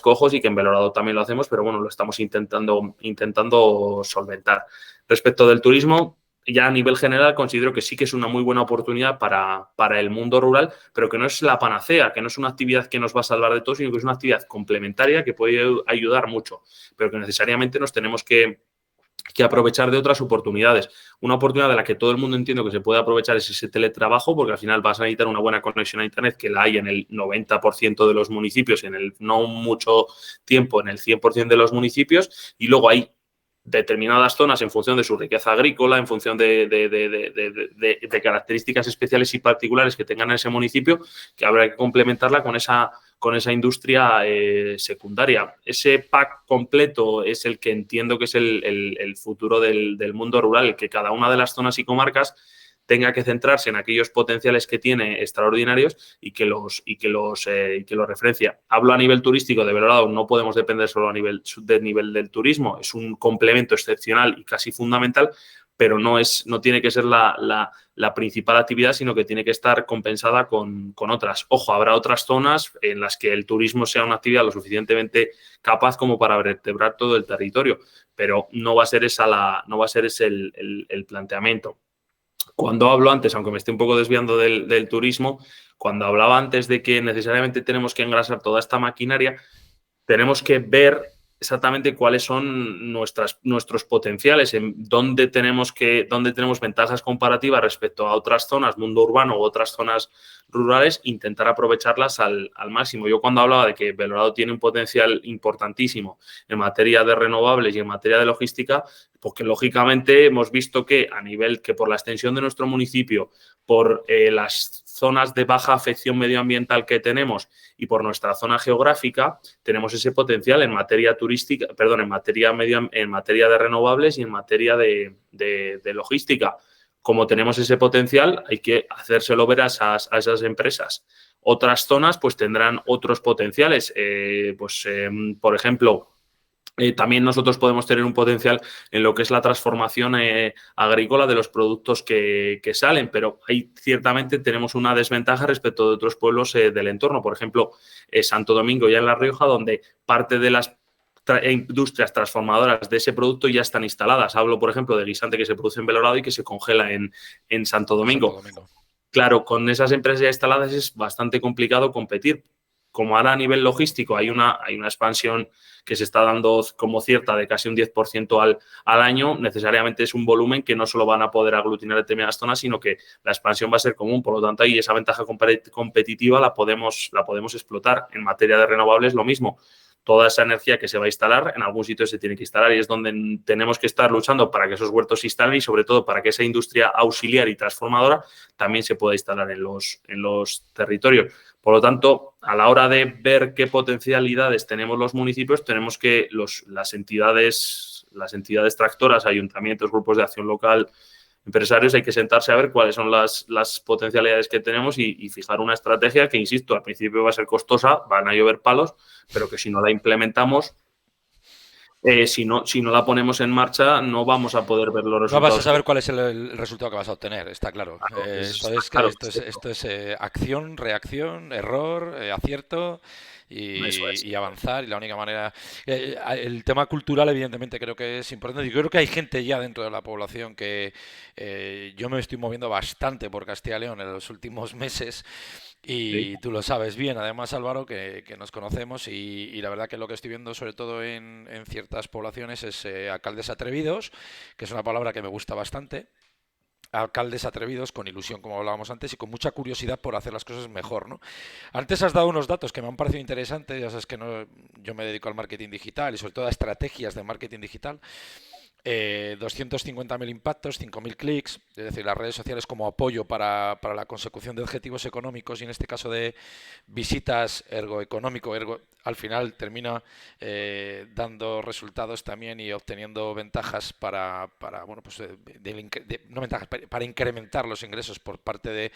cojos, y que en Belorado también lo hacemos, pero bueno, lo estamos intentando solventar. Respecto del turismo, ya a nivel general considero que sí que es una muy buena oportunidad para el mundo rural, pero que no es la panacea, que no es una actividad que nos va a salvar de todo, sino que es una actividad complementaria que puede ayudar mucho, pero que necesariamente nos tenemos que aprovechar de otras oportunidades. Una oportunidad de la que todo el mundo entiende que se puede aprovechar es ese teletrabajo, porque al final vas a necesitar una buena conexión a Internet, que la hay en el 90% de los municipios, no mucho tiempo, en el 100% de los municipios, y luego hay determinadas zonas en función de su riqueza agrícola, en función de características especiales y particulares que tengan en ese municipio, que habrá que complementarla con esa industria secundaria. Ese pack completo es el que entiendo que es el futuro del mundo rural, el que cada una de las zonas y comarcas tenga que centrarse en aquellos potenciales que tiene extraordinarios y que los referencia. Hablo a nivel turístico, de Belorado no podemos depender solo del nivel del turismo, es un complemento excepcional y casi fundamental, pero no tiene que ser la principal actividad, sino que tiene que estar compensada con otras. Ojo, habrá otras zonas en las que el turismo sea una actividad lo suficientemente capaz como para vertebrar todo el territorio, pero no va a ser ese el planteamiento. Cuando hablo antes, aunque me esté un poco desviando del turismo, cuando hablaba antes de que necesariamente tenemos que engrasar toda esta maquinaria, tenemos que ver exactamente cuáles son nuestros potenciales, en dónde tenemos ventajas comparativas respecto a otras zonas, mundo urbano u otras zonas rurales, intentar aprovecharlas al máximo. Yo cuando hablaba de que Belorado tiene un potencial importantísimo en materia de renovables y en materia de logística, porque lógicamente hemos visto que a nivel que por la extensión de nuestro municipio, por las zonas de baja afección medioambiental que tenemos y por nuestra zona geográfica, tenemos ese potencial en materia turística, perdón, en materia de renovables y en materia de logística. Como tenemos ese potencial, hay que hacérselo ver a esas empresas. Otras zonas pues tendrán otros potenciales. Por ejemplo, también nosotros podemos tener un potencial en lo que es la transformación agrícola de los productos que salen, pero ahí ciertamente tenemos una desventaja respecto de otros pueblos del entorno. Por ejemplo, Santo Domingo, ya en La Rioja, donde parte de las industrias transformadoras de ese producto ya están instaladas. Hablo, por ejemplo, de guisante que se produce en Belorado y que se congela en Santo Domingo. Claro, con esas empresas ya instaladas es bastante complicado competir. Como ahora a nivel logístico hay una expansión que se está dando como cierta de casi un 10% al año, necesariamente es un volumen que no solo van a poder aglutinar determinadas zonas, sino que la expansión va a ser común. Por lo tanto, ahí esa ventaja competitiva la podemos explotar. En materia de renovables, lo mismo. Toda esa energía que se va a instalar, en algún sitio se tiene que instalar y es donde tenemos que estar luchando para que esos huertos se instalen y sobre todo para que esa industria auxiliar y transformadora también se pueda instalar en los territorios. Por lo tanto, a la hora de ver qué potencialidades tenemos los municipios, tenemos que las entidades tractoras, ayuntamientos, grupos de acción local, empresarios, hay que sentarse a ver cuáles son las potencialidades que tenemos y fijar una estrategia que, insisto, al principio va a ser costosa, van a llover palos, pero que si no la implementamos, si no la ponemos en marcha, no vamos a poder ver los resultados. No vas a saber cuál es el resultado que vas a obtener, está claro. Esto es acción, reacción, error, acierto y avanzar. Y la única manera... el tema cultural, evidentemente, creo que es importante. Yo creo que hay gente ya dentro de la población que... yo me estoy moviendo bastante por Castilla y León en los últimos meses. Y Sí. tú lo sabes bien, además Álvaro, que nos conocemos y la verdad que lo que estoy viendo sobre todo en ciertas poblaciones es alcaldes atrevidos, que es una palabra que me gusta bastante. Alcaldes atrevidos, con ilusión, como hablábamos antes, y con mucha curiosidad por hacer las cosas mejor, ¿no? Antes has dado unos datos que me han parecido interesantes, ya sabes que yo me dedico al marketing digital y sobre todo a estrategias de marketing digital. 250.000 impactos, 5.000 clics, es decir, las redes sociales como apoyo para la consecución de objetivos económicos y en este caso de visitas, ergo económico, ergo al final termina dando resultados también y obteniendo ventajas bueno, pues no ventajas, para incrementar los ingresos por parte de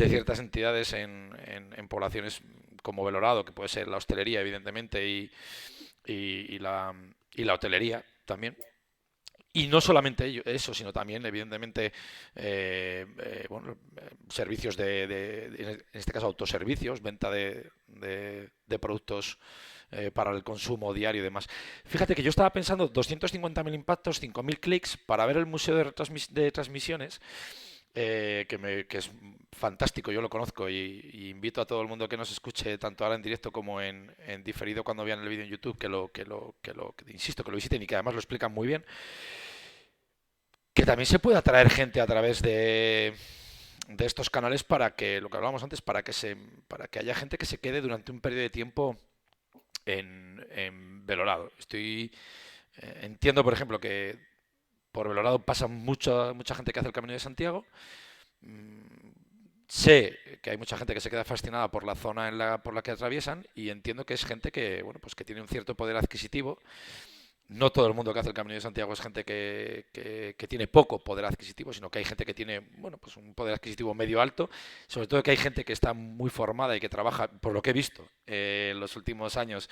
ciertas entidades en poblaciones como Belorado, que puede ser la hostelería evidentemente y la hotelería también. Y no solamente eso, sino también, evidentemente, servicios en este caso autoservicios, venta de productos para el consumo diario y demás. Fíjate que yo estaba pensando 250.000 impactos, 5.000 clics para ver el museo de transmisiones, que es fantástico, yo lo conozco y invito a todo el mundo que nos escuche tanto ahora en directo como en diferido cuando vean el vídeo en YouTube insisto, que lo visiten y que además lo explican muy bien. Que también se puede atraer gente a través de estos canales para que, lo que hablábamos antes, para que haya gente que se quede durante un periodo de tiempo en Belorado. Entiendo, por ejemplo, que por Belorado pasa mucha gente que hace el Camino de Santiago. Sé que hay mucha gente que se queda fascinada por la zona por la que atraviesan y entiendo que es gente que, bueno, pues que tiene un cierto poder adquisitivo. No todo el mundo que hace el Camino de Santiago es gente que tiene poco poder adquisitivo, sino que hay gente que tiene, bueno, pues un poder adquisitivo medio alto, sobre todo que hay gente que está muy formada y que trabaja, por lo que he visto en los últimos años,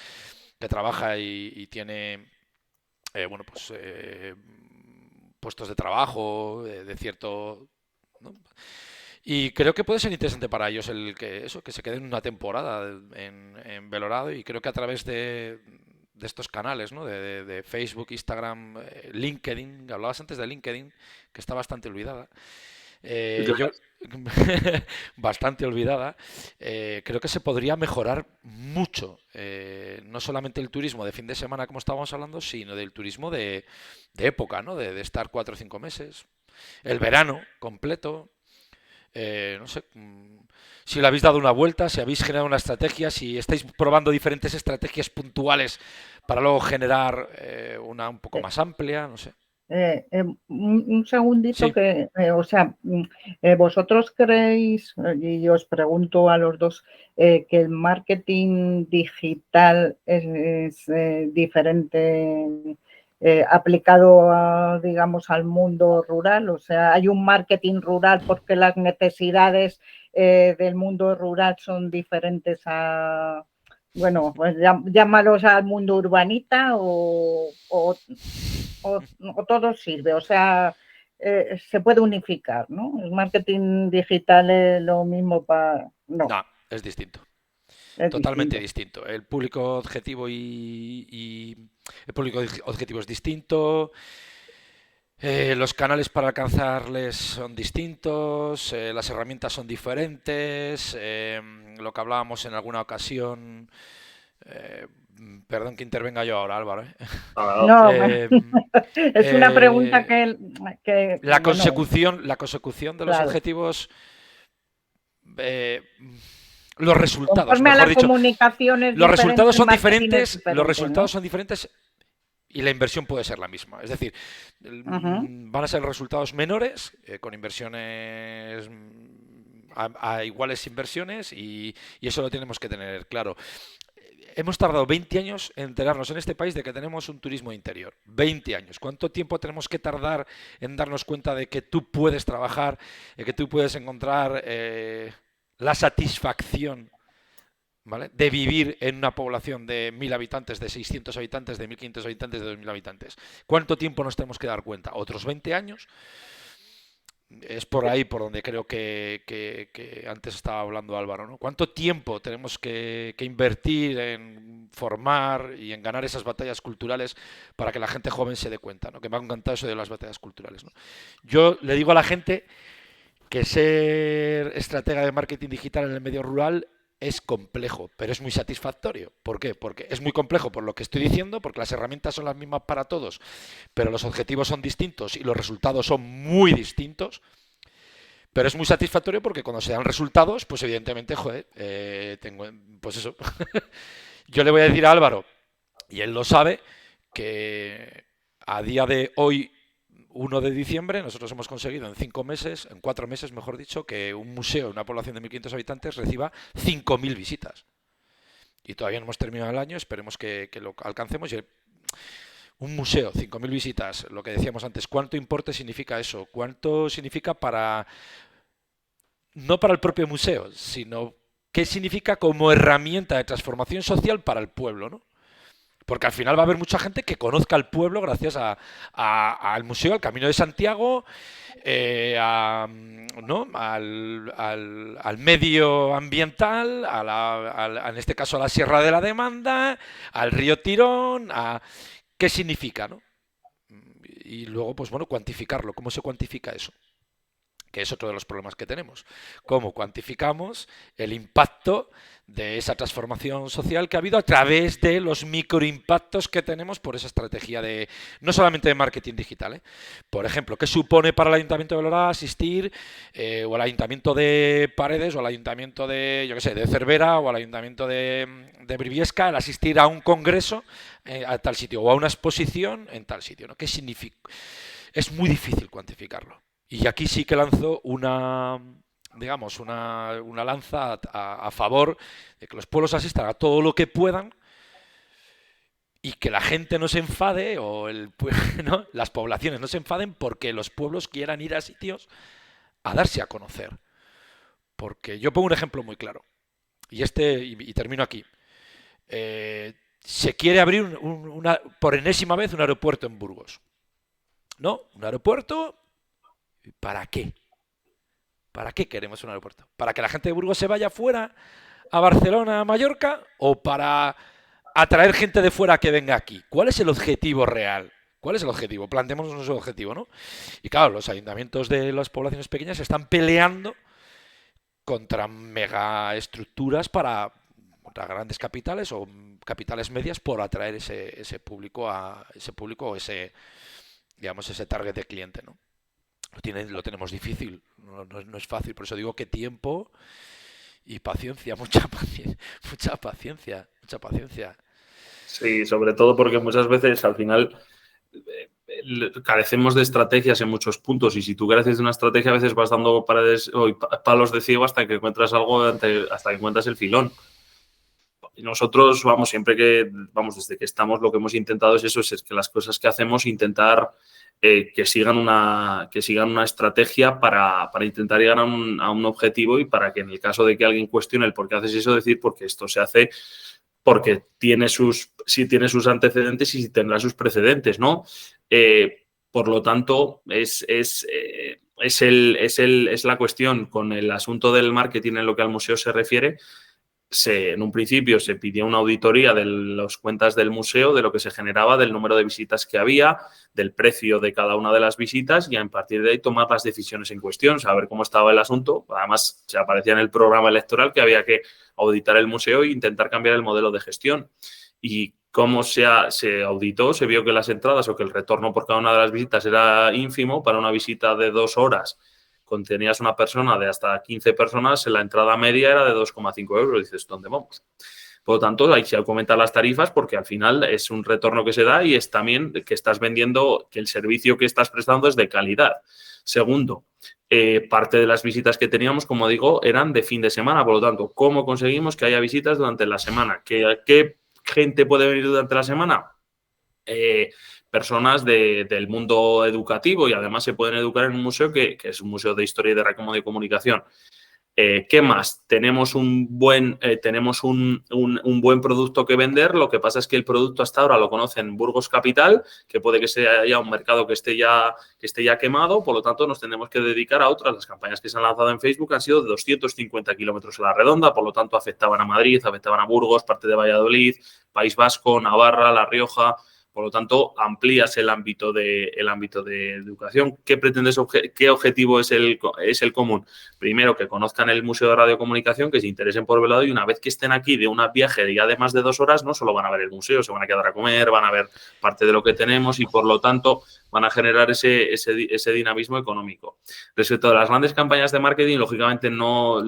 que trabaja y tiene, bueno, pues puestos de trabajo de cierto, ¿no? Y creo que puede ser interesante para ellos que se queden una temporada en Belorado y creo que a través de estos canales, ¿no? de Facebook, Instagram, LinkedIn, hablabas antes de LinkedIn, que está bastante olvidada. Yo bastante olvidada. Creo que se podría mejorar mucho, no solamente el turismo de fin de semana como estábamos hablando, sino del turismo de época, ¿no? De estar 4 o 5 meses, el verano completo. No sé si le habéis dado una vuelta, si habéis generado una estrategia, si estáis probando diferentes estrategias puntuales para luego generar una un poco más amplia, no sé. Un segundito Sí. que, o sea, vosotros creéis, y os pregunto a los dos, que el marketing digital es diferente aplicado, digamos, al mundo rural. O sea, hay un marketing rural porque las necesidades del mundo rural son diferentes a, bueno, pues llámalos al mundo urbanita o todo sirve, o sea, se puede unificar, ¿no? El marketing digital es lo mismo para... No, No, es distinto. es Totalmente distinto. distinto. El público objetivo el público objetivo es distinto. Los canales para alcanzarles son distintos, las herramientas son diferentes, lo que hablábamos en alguna ocasión, eh, perdón que intervenga yo ahora, Álvaro. No, Eh, es una pregunta eh, la bueno, consecución de los claro. objetivos, eh, los resultados, Conforme a mejor la dicho, comunicación es los diferente, resultados el son marketing es diferentes, diferente, ¿no? y la inversión puede ser la misma. Es decir, Ujú. van a ser resultados menores con inversiones a iguales inversiones y eso lo tenemos que tener claro. Hemos tardado 20 años en enterarnos en este país de que tenemos un turismo interior. 20 años. ¿Cuánto tiempo tenemos que tardar en darnos cuenta de que tú puedes trabajar, de que tú puedes encontrar la satisfacción, ¿vale?, de vivir en una población de 1000 habitantes, de 600 habitantes, de 1500 habitantes, de 2000 habitantes? ¿Cuánto tiempo nos tenemos que dar cuenta? ¿Otros 20 años? Es por ahí por donde creo que antes estaba hablando Álvaro, ¿no? ¿Cuánto tiempo tenemos que invertir en formar y en ganar esas batallas culturales para que la gente joven se dé cuenta, ¿no? Que me ha encantado eso de las batallas culturales, ¿no? Yo le digo a la gente que ser estratega de marketing digital en el medio rural es complejo, pero es muy satisfactorio. ¿Por qué? Porque es muy complejo por lo que estoy diciendo, porque las herramientas son las mismas para todos, pero los objetivos son distintos y los resultados son muy distintos. Pero es muy satisfactorio porque cuando se dan resultados, pues evidentemente, joder, pues eso. Yo le voy a decir a Álvaro, y él lo sabe, que a día de hoy, 1 de diciembre, nosotros hemos conseguido en 5 meses, en 4 meses, mejor dicho, que un museo, una población de 1500 habitantes, reciba 5000 visitas. Y todavía no hemos terminado el año, esperemos que lo alcancemos. Un museo, 5000 visitas, lo que decíamos antes, ¿cuánto importe significa eso? ¿Cuánto significa no para el propio museo, sino qué significa como herramienta de transformación social para el pueblo, ¿no? Porque al final va a haber mucha gente que conozca al pueblo gracias al museo, al Camino de Santiago, ¿no?, al medio ambiental, en este caso a la Sierra de la Demanda, al río Tirón, qué significa, ¿no? Y luego, pues bueno, cuantificarlo. ¿Cómo se cuantifica eso? Que es otro de los problemas que tenemos. ¿Cómo cuantificamos el impacto de esa transformación social que ha habido a través de los microimpactos que tenemos por esa estrategia de, no solamente de marketing digital, ¿eh? Por ejemplo, ¿qué supone para el Ayuntamiento de Valora asistir, o al Ayuntamiento de Paredes, o al Ayuntamiento de, yo qué sé, de Cervera, o al Ayuntamiento de Briviesca, el asistir a un congreso a tal sitio, o a una exposición en tal sitio, ¿no? ¿Qué significa? Es muy difícil cuantificarlo. Y aquí sí que lanzo digamos, una lanza a favor de que los pueblos asistan a todo lo que puedan y que la gente no se enfade, ¿no?, las poblaciones no se enfaden porque los pueblos quieran ir a sitios a darse a conocer. Porque yo pongo un ejemplo muy claro, y termino aquí. Se quiere abrir por enésima vez un aeropuerto en Burgos. ¿No? Un aeropuerto, ¿para qué? ¿Para qué queremos un aeropuerto? ¿Para que la gente de Burgos se vaya fuera a Barcelona, a Mallorca? ¿O para atraer gente de fuera que venga aquí? ¿Cuál es el objetivo real? ¿Cuál es el objetivo? Planteémonos nuestro objetivo, ¿no? Y claro, los ayuntamientos de las poblaciones pequeñas están peleando contra megaestructuras contra grandes capitales o capitales medias por atraer ese público o digamos, ese target de cliente, ¿no? Lo tenemos difícil, no es fácil, por eso digo que tiempo y paciencia, mucha paciencia. Sí, sobre todo porque muchas veces al final carecemos de estrategias en muchos puntos y si tú careces de una estrategia a veces vas dando palos de ciego hasta que encuentras algo, hasta que encuentras el filón. Y nosotros, desde que estamos, lo que hemos intentado es eso, es que las cosas que hacemos intentar que sigan una estrategia para intentar llegar a un objetivo y para que en el caso de que alguien cuestione el por qué haces eso, decir porque esto se hace porque tiene sus antecedentes y tendrá sus precedentes, ¿no? Por lo tanto, es la cuestión con el asunto del marketing en lo que al museo se refiere. En un principio se pidió una auditoría de las cuentas del museo, de lo que se generaba, del número de visitas que había, del precio de cada una de las visitas y a partir de ahí tomar las decisiones en cuestión, saber cómo estaba el asunto. Además, se aparecía en el programa electoral que había que auditar el museo e intentar cambiar el modelo de gestión. Y cómo se auditó, se vio que las entradas o que el retorno por cada una de las visitas era ínfimo. Para una visita de 2 horas contenías una persona de hasta 15 personas, la entrada media era de 2,5 euros. Dices, ¿dónde vamos? Por lo tanto, hay que aumentar las tarifas porque al final es un retorno que se da y es también que estás vendiendo que el servicio que estás prestando es de calidad. Segundo, parte de las visitas que teníamos, como digo, eran de fin de semana. Por lo tanto, ¿cómo conseguimos que haya visitas durante la semana? ¿Qué gente puede venir durante la semana? Personas del mundo educativo y además se pueden educar en un museo que es un museo de historia y de de comunicación. ¿Qué más? Tenemos un buen producto que vender. Lo que pasa es que el producto hasta ahora lo conocen Burgos Capital, que puede que sea ya un mercado que esté ya quemado. Por lo tanto, nos tendremos que dedicar a otras. Las campañas que se han lanzado en Facebook han sido de 250 kilómetros a la redonda. Por lo tanto, afectaban a Madrid, afectaban a Burgos, parte de Valladolid, País Vasco, Navarra, La Rioja. Por lo tanto, amplías el ámbito de educación. ¿Qué pretendes? ¿Qué objetivo es el común? Primero, que conozcan el Museo de Radiocomunicación, que se interesen por Velado y una vez que estén aquí de un viaje de ya de más de 2 horas, no solo van a ver el museo, se van a quedar a comer, van a ver parte de lo que tenemos y, por lo tanto, van a generar ese dinamismo económico. Respecto a las grandes campañas de marketing, lógicamente no.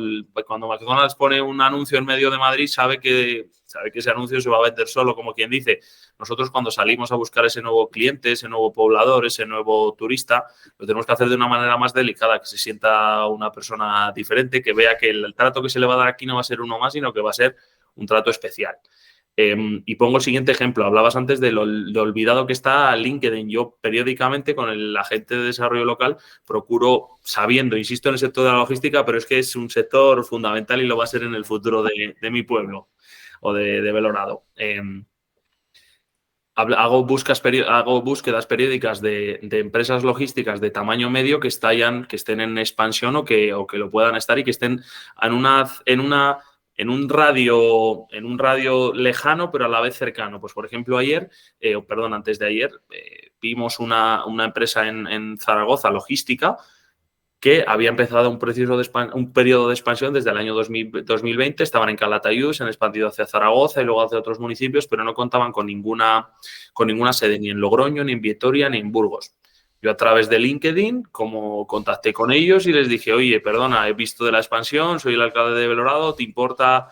Cuando McDonald's pone un anuncio en medio de Madrid, sabe que ese anuncio se va a vender solo, como quien dice. Nosotros cuando salimos a buscar ese nuevo cliente, ese nuevo poblador, ese nuevo turista, lo tenemos que hacer de una manera más delicada, que se sienta una persona diferente, que vea que el trato que se le va a dar aquí no va a ser uno más, sino que va a ser un trato especial. Y pongo el siguiente ejemplo. Hablabas antes de lo olvidado que está LinkedIn. Yo periódicamente con el agente de desarrollo local procuro, sabiendo, insisto en el sector de la logística, pero es que es un sector fundamental y lo va a ser en el futuro de mi pueblo o de Belorado. Hago búsquedas periódicas de empresas logísticas de tamaño medio que estén en expansión o que lo puedan estar y que estén en un radio lejano, pero a la vez cercano. Pues, por ejemplo, antes de ayer, vimos una empresa en Zaragoza, logística, que había empezado un periodo de expansión desde el año 2020. Estaban en Calatayud, se han expandido hacia Zaragoza y luego hacia otros municipios, pero no contaban con ninguna sede ni en Logroño, ni en Vitoria, ni en Burgos. Yo a través de LinkedIn, como contacté con ellos y les dije, oye, perdona, he visto de la expansión, soy el alcalde de Belorado, ¿te importa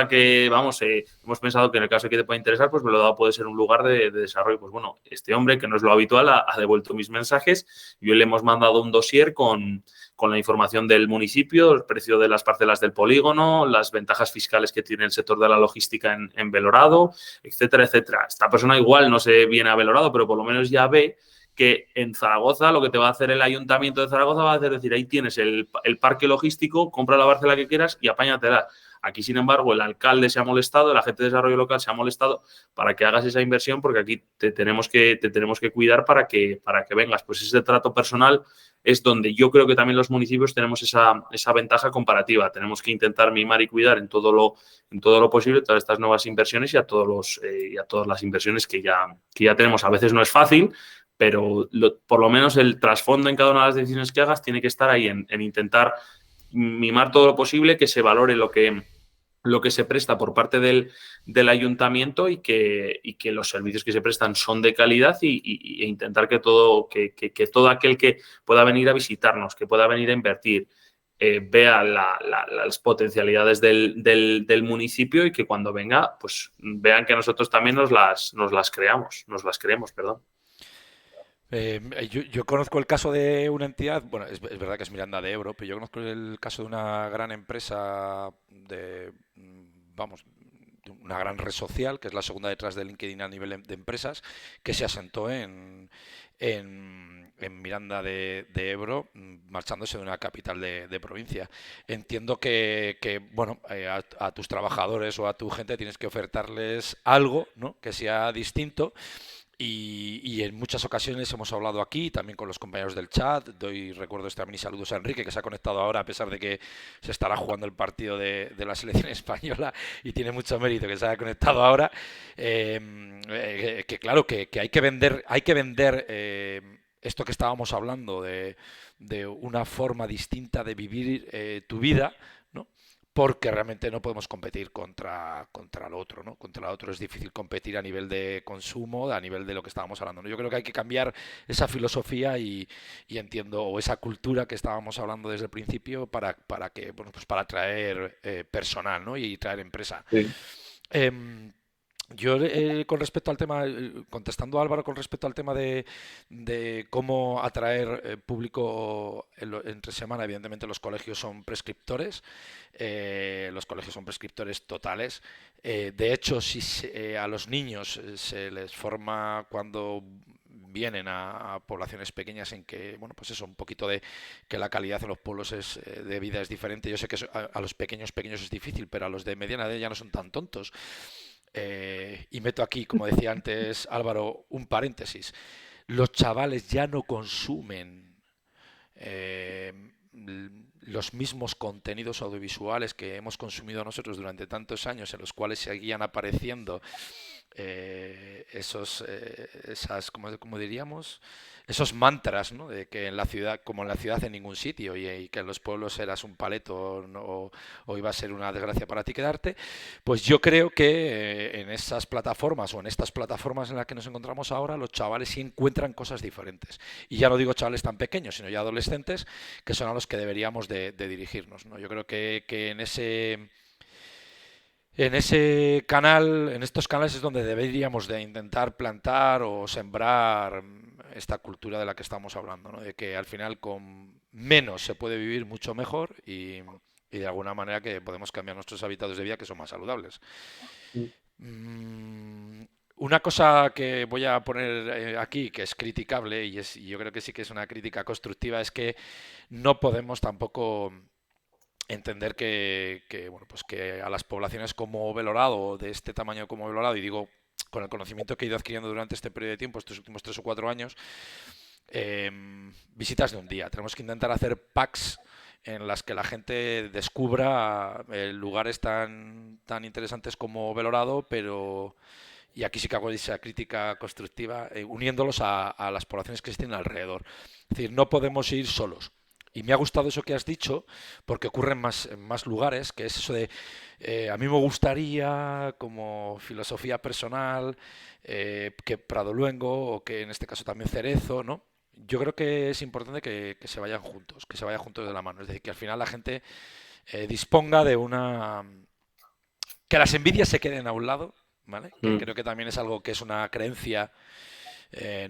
que, hemos pensado que en el caso de que te pueda interesar, pues Belorado puede ser un lugar de desarrollo? Pues bueno, este hombre, que no es lo habitual, ha devuelto mis mensajes y hoy le hemos mandado un dossier con la información del municipio, el precio de las parcelas del polígono, las ventajas fiscales que tiene el sector de la logística en Belorado, etcétera, etcétera. Esta persona igual no se viene a Belorado, pero por lo menos ya ve que en Zaragoza lo que te va a hacer el Ayuntamiento de Zaragoza va a hacer decir, ahí tienes el parque logístico, compra la parcela que quieras y apáñatela. Aquí, sin embargo, el alcalde se ha molestado, el agente de desarrollo local se ha molestado para que hagas esa inversión porque aquí te tenemos que cuidar para que vengas. Pues ese trato personal es donde yo creo que también los municipios tenemos esa ventaja comparativa. Tenemos que intentar mimar y cuidar en todo lo posible todas estas nuevas inversiones y a todas las inversiones que ya tenemos. A veces no es fácil, pero por lo menos el trasfondo en cada una de las decisiones que hagas tiene que estar ahí en intentar mimar todo lo posible, que se valore lo que se presta por parte del ayuntamiento y que los servicios que se prestan son de calidad e intentar que todo aquel que pueda venir a visitarnos, que pueda venir a invertir, vea las potencialidades del municipio y que cuando venga, pues vean que nosotros también nos las creemos, perdón. Yo conozco el caso de una entidad, bueno, es verdad que es Miranda de Ebro, pero yo conozco el caso de una gran empresa vamos, de una gran red social, que es la segunda detrás de LinkedIn a nivel de empresas, que se asentó en Miranda de Ebro, marchándose de una capital de provincia. Entiendo que bueno, a tus trabajadores o a tu gente tienes que ofertarles algo, ¿no?, que sea distinto. Y en muchas ocasiones hemos hablado aquí, también con los compañeros del chat. Recuerdo también y saludos a Enrique, que se ha conectado ahora, a pesar de que se estará jugando el partido de la selección española y tiene mucho mérito que se haya conectado ahora. Que claro, que hay que vender esto que estábamos hablando de una forma distinta de vivir tu vida, ¿no? Porque realmente no podemos competir contra el otro, ¿no? Contra el otro es difícil competir a nivel de consumo, a nivel de lo que estábamos hablando, ¿no? Yo creo que hay que cambiar esa filosofía y entiendo, o esa cultura que estábamos hablando desde el principio para que, bueno, pues para atraer personal, ¿no?, y traer empresa. Sí. Yo, con respecto al tema, contestando a Álvaro, con respecto al tema de cómo atraer público entre semana, evidentemente los colegios son prescriptores, totales. De hecho, si a los niños se les forma cuando vienen a poblaciones pequeñas en que, bueno, pues eso, un poquito de que la calidad en los pueblos de vida es diferente. Yo sé que a los pequeños es difícil, pero a los de mediana edad ya no son tan tontos. Y meto aquí, como decía antes Álvaro, un paréntesis. Los chavales ya no consumen eh, los mismos contenidos audiovisuales que hemos consumido nosotros durante tantos años, en los cuales seguían apareciendo como diríamos, esos mantras, ¿no?, de que en la ciudad, como en la ciudad, en ningún sitio, y que en los pueblos eras un paleto, ¿no?, o iba a ser una desgracia para ti quedarte. Pues yo creo que en esas plataformas o en estas plataformas en las que nos encontramos ahora, los chavales sí encuentran cosas diferentes. Y ya no digo chavales tan pequeños, sino ya adolescentes, que son a los que deberíamos de dirigirnos, ¿no? Yo creo que en ese canal, en estos canales es donde deberíamos de intentar plantar o sembrar esta cultura de la que estamos hablando, ¿no?, de que al final con menos se puede vivir mucho mejor y de alguna manera que podemos cambiar nuestros hábitos de vida que son más saludables. Una cosa que voy a poner aquí, que es criticable, y yo creo que sí que es una crítica constructiva, es que no podemos tampoco entender bueno, pues que a las poblaciones como Belorado, de este tamaño como Belorado, y digo con el conocimiento que he ido adquiriendo durante este periodo de tiempo, estos últimos 3 o 4 años, visitas de un día. Tenemos que intentar hacer packs en las que la gente descubra lugares tan interesantes como Belorado, pero, y aquí sí que hago esa crítica constructiva, uniéndolos a las poblaciones que existen alrededor. Es decir, no podemos ir solos. Y me ha gustado eso que has dicho, porque ocurre en más lugares, que es eso de, a mí me gustaría, como filosofía personal, que Pradoluengo, o que en este caso también Cerezo, ¿no? Yo creo que es importante que se vayan juntos, de la mano. Es decir, que al final la gente disponga de que las envidias se queden a un lado, ¿vale? Que creo que también es algo que es una creencia,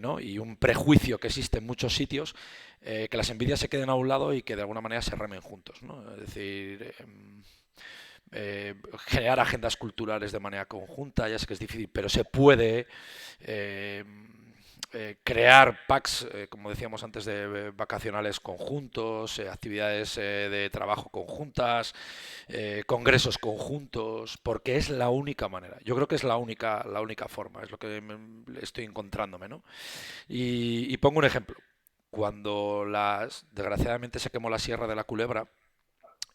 ¿no?, y un prejuicio que existe en muchos sitios, que las envidias se queden a un lado y que de alguna manera se remen juntos, ¿no? Es decir, generar agendas culturales de manera conjunta, ya sé que es difícil, pero se puede. crear packs, como decíamos antes, de vacacionales conjuntos, actividades de trabajo conjuntas, congresos conjuntos, porque es la única manera. Yo creo que es la única forma, es lo que estoy encontrándome, ¿no? Y pongo un ejemplo. Cuando desgraciadamente se quemó la Sierra de la Culebra,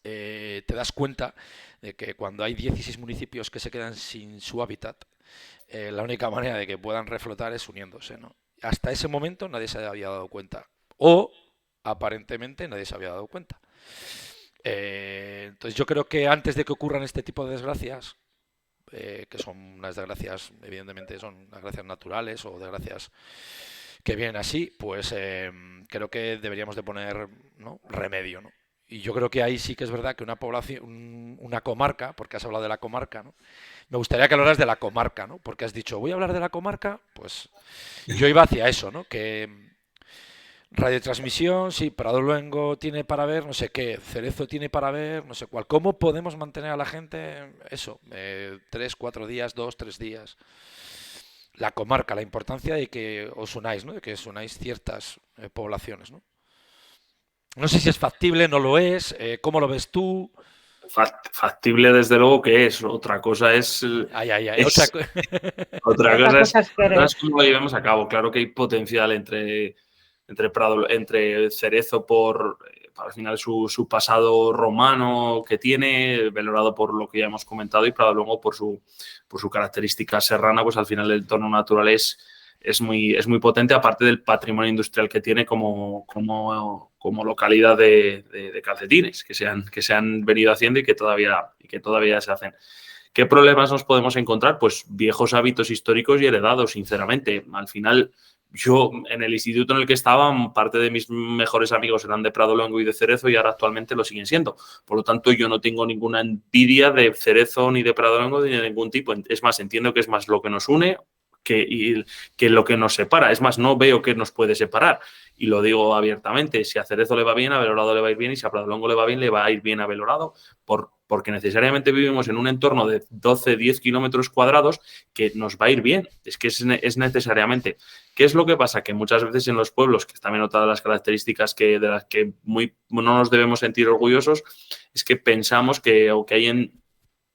te das cuenta de que cuando hay 16 municipios que se quedan sin su hábitat, la única manera de que puedan reflotar es uniéndose, ¿no? Hasta ese momento nadie se había dado cuenta. O aparentemente nadie se había dado cuenta. Entonces yo creo que antes de que ocurran este tipo de desgracias, que son unas desgracias, evidentemente son desgracias naturales o desgracias que vienen así, pues creo que deberíamos de poner, ¿no?, remedio, ¿no? Y yo creo que ahí sí que es verdad que una población, una comarca, porque has hablado de la comarca, ¿no? Me gustaría que hablaras de la comarca, ¿no? Porque has dicho, voy a hablar de la comarca, pues yo iba hacia eso, ¿no? Que radiotransmisión, sí, Prado Luengo tiene para ver, no sé qué, Cerezo tiene para ver, no sé cuál. ¿Cómo podemos mantener a la gente eso? 3, 4 días, 2, 3 días. La comarca, la importancia de que os unáis, ¿no? De que os unáis ciertas poblaciones, ¿no? No sé si es factible, no lo es, ¿cómo lo ves tú? Factible, desde luego que es. Otra cosa es, Ay, ay, ay. es otra Otra cosa cosa es querer. es cómo lo llevemos a cabo. Claro que hay potencial entre Cerezo por al final su pasado romano que tiene, valorado por lo que ya hemos comentado, y Prado Luengo por su característica serrana, pues al final el entorno natural es muy potente, aparte del patrimonio industrial que tiene como localidad de calcetines que se han venido haciendo y que todavía se hacen. ¿Qué problemas nos podemos encontrar? Pues viejos hábitos históricos y heredados, sinceramente. Al final, yo en el instituto en el que estaba, parte de mis mejores amigos eran de Prado Luengo y de Cerezo, y ahora actualmente lo siguen siendo. Por lo tanto, yo no tengo ninguna envidia de Cerezo ni de Prado Luengo ni de ningún tipo. Es más, entiendo que es más lo que nos une que lo que nos separa. Es más, no veo qué nos puede separar. Y lo digo abiertamente, si a Cerezo le va bien, a Belorado le va a ir bien, y si a Prado Luengo le va bien, le va a ir bien a Belorado, porque necesariamente vivimos en un entorno de 12, 10 kilómetros cuadrados que nos va a ir bien. Es que es necesariamente. ¿Qué es lo que pasa? Que muchas veces en los pueblos, que es también otra de las características de las que no nos debemos sentir orgullosos, es que pensamos que hay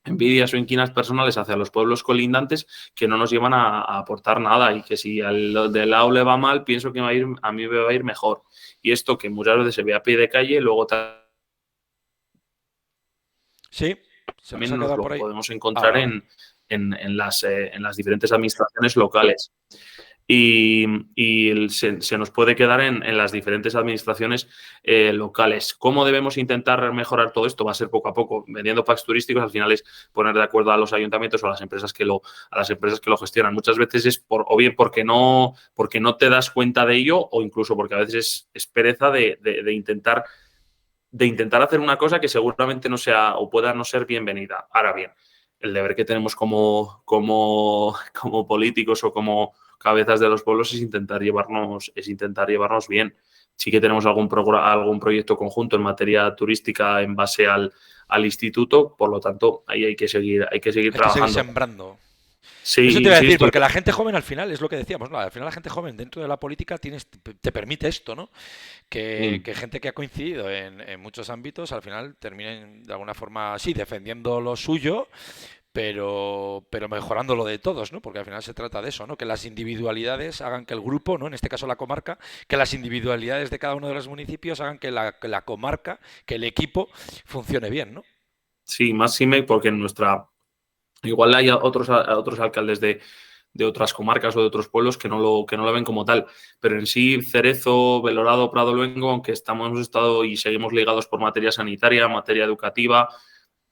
envidias o inquinas personales hacia los pueblos colindantes que no nos llevan a aportar nada, y que si al de lado le va mal, pienso que a mí me va a ir mejor. Y esto, que muchas veces se ve a pie de calle, luego Sí, se nos también ha nos quedado lo por ahí. podemos encontrar Vale. en las diferentes administraciones locales. Y se nos puede quedar en las diferentes administraciones locales. ¿Cómo debemos intentar mejorar todo esto? Va a ser poco a poco. Vendiendo packs turísticos, al final es poner de acuerdo a los ayuntamientos o a las empresas que lo gestionan. Muchas veces es o bien porque no te das cuenta de ello, o incluso porque a veces es pereza de intentar hacer una cosa que seguramente no sea o pueda no ser bienvenida. Ahora bien, el deber que tenemos como políticos o como cabezas de los pueblos es intentar llevarnos bien. Sí que tenemos algún proyecto conjunto en materia turística en base al instituto, por lo tanto, ahí hay que seguir Hay que seguir trabajando. sembrando. Eso te Sí, iba a sí, decir, porque la gente joven al final, es lo que decíamos, ¿no? Al final la gente joven dentro de la política te permite esto, ¿no? Que gente que ha coincidido en muchos ámbitos al final terminen de alguna forma, sí, defendiendo lo suyo, pero mejorando lo de todos, ¿no? Porque al final se trata de eso, ¿no? Que las individualidades hagan que el grupo, ¿no? En este caso la comarca, que las individualidades de cada uno de los municipios hagan que la comarca, que el equipo funcione bien, ¿no? Sí, más CIMEC, porque en nuestra... Igual hay otros alcaldes de otras comarcas o de otros pueblos que no lo ven como tal. Pero en sí, Cerezo, Belorado, Prado Luengo, aunque hemos estado y seguimos ligados por materia sanitaria, materia educativa,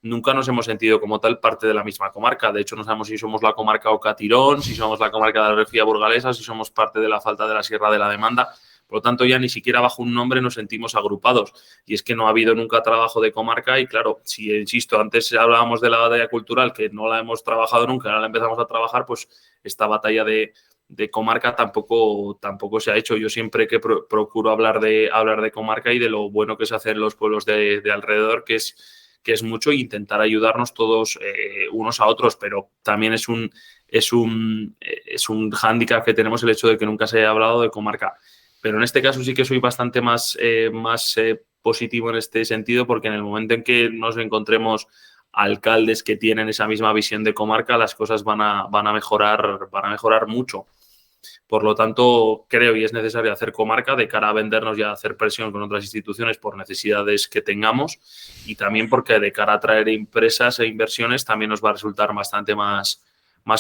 nunca nos hemos sentido como tal parte de la misma comarca. De hecho, no sabemos si somos la comarca Oca-Tirón, si somos la comarca de la Refría Burgalesa, si somos parte de la falta de la Sierra de la Demanda. Por lo tanto, ya ni siquiera bajo un nombre nos sentimos agrupados. Y es que no ha habido nunca trabajo de comarca. Y claro, si, insisto, antes hablábamos de la batalla cultural, que no la hemos trabajado nunca, ahora la empezamos a trabajar, pues esta batalla de comarca tampoco se ha hecho. Yo siempre que procuro hablar de comarca y de lo bueno que se hace en los pueblos de alrededor, que es mucho, e intentar ayudarnos todos unos a otros, pero también es es un hándicap que tenemos el hecho de que nunca se haya hablado de comarca. Pero en este caso sí que soy bastante más positivo en este sentido, porque en el momento en que nos encontremos alcaldes que tienen esa misma visión de comarca, las cosas van a mejorar mucho. Por lo tanto, creo y es necesario hacer comarca de cara a vendernos y a hacer presión con otras instituciones por necesidades que tengamos, y también porque de cara a traer empresas e inversiones también nos va a resultar bastante más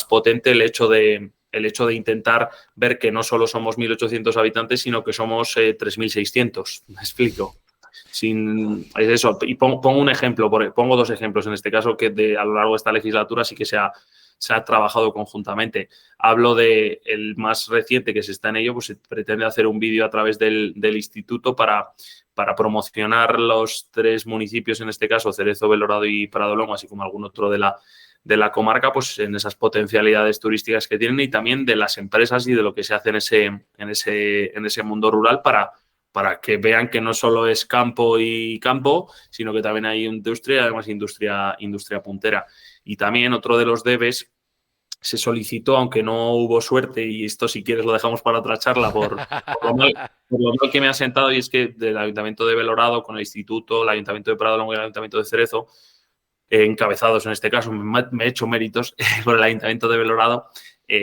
potente el hecho de intentar ver que no solo somos 1.800 habitantes, sino que somos 3.600. ¿Me explico? Es eso. Y pongo un ejemplo, pongo dos ejemplos en este caso, que a lo largo de esta legislatura sí que se ha trabajado conjuntamente. Hablo del más reciente, que se está en ello, pues se pretende hacer un vídeo a través del instituto para promocionar los 3 municipios, en este caso Cerezo, Belorado y Pradolongo, así como algún otro de la comarca, pues en esas potencialidades turísticas que tienen, y también de las empresas y de lo que se hace en ese mundo rural para que vean que no solo es campo y campo, sino que también hay industria, además industria puntera. Y también otro de los debes se solicitó, aunque no hubo suerte, y esto si quieres lo dejamos para otra charla, por lo mal que me ha sentado, y es que del Ayuntamiento de Belorado con el Instituto, el Ayuntamiento de Pradolongo y el Ayuntamiento de Cerezo, encabezados en este caso, me he hecho méritos por el Ayuntamiento de Belorado,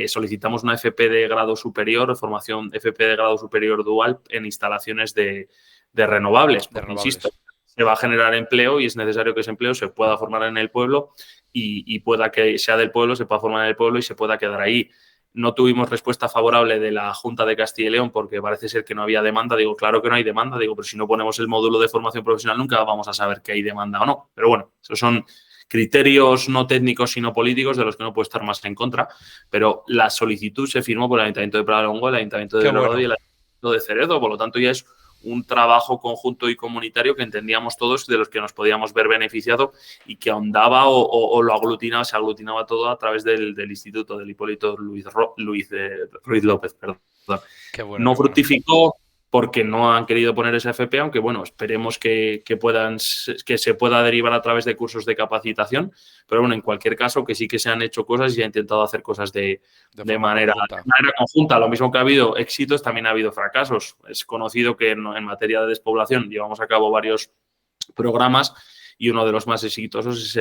solicitamos una FP de grado superior, formación FP de grado superior dual en instalaciones de renovables, porque insisto, se va a generar empleo y es necesario que ese empleo se pueda formar en el pueblo y pueda que sea del pueblo, se pueda formar en el pueblo y se pueda quedar ahí. No tuvimos respuesta favorable de la Junta de Castilla y León porque parece ser que no había demanda. Digo, claro que no hay demanda. Digo, pero si no ponemos el módulo de formación profesional nunca vamos a saber que hay demanda o no. Pero bueno, esos son criterios no técnicos sino políticos de los que no puedo estar más en contra. Pero la solicitud se firmó por el Ayuntamiento de Pradolongo, el Ayuntamiento de Belorado y el Ayuntamiento de Cerezo. Por lo tanto, ya es un trabajo conjunto y comunitario que entendíamos todos, de los que nos podíamos ver beneficiados y que ahondaba o lo aglutinaba, se aglutinaba todo a través del instituto del Hipólito Ruiz López. Perdón. Bueno, no fructificó porque no han querido poner esa FP, aunque bueno, esperemos que se pueda derivar a través de cursos de capacitación, pero bueno, en cualquier caso que sí que se han hecho cosas y se ha intentado hacer cosas de manera conjunta. Lo mismo que ha habido éxitos, también ha habido fracasos. Es conocido que en materia de despoblación llevamos a cabo varios programas y uno de los más exitosos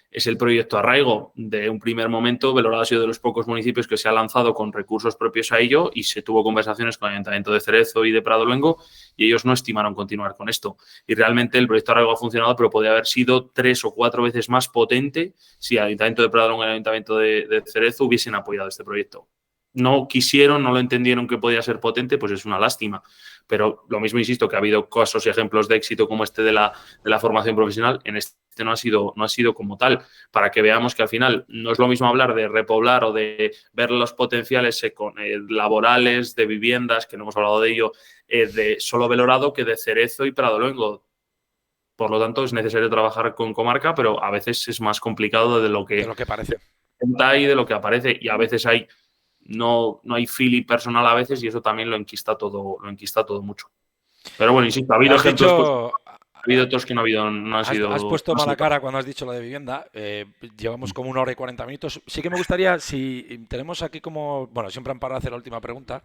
es el proyecto Arraigo. De un primer momento, Belorado ha sido de los pocos municipios que se ha lanzado con recursos propios a ello y se tuvo conversaciones con el Ayuntamiento de Cerezo y de Pradolongo y ellos no estimaron continuar con esto. Y realmente el proyecto Arraigo ha funcionado, pero podría haber sido 3 o 4 veces más potente si el Ayuntamiento de Pradolongo y el Ayuntamiento de Cerezo hubiesen apoyado este proyecto. No quisieron, no lo entendieron que podía ser potente, pues es una lástima. Pero lo mismo, insisto, que ha habido casos y ejemplos de éxito como este de la formación profesional. En este no ha sido como tal, para que veamos que al final no es lo mismo hablar de repoblar o de ver los potenciales laborales, de viviendas, que no hemos hablado de ello, de solo Belorado, que de Cerezo y Pradolongo. Por lo tanto, es necesario trabajar con comarca, pero a veces es más complicado de lo que parece. Y de lo que aparece, y a veces no hay feeling personal a veces, y eso también lo enquista todo mucho. Pero bueno, insisto, ha habido ejemplos, ha habido otros que no han sido. Has puesto mala cara cuando has dicho lo de vivienda. Llevamos como 1 hora y 40 minutos. Sí que me gustaría, si tenemos aquí como, bueno, siempre han parado a hacer la última pregunta,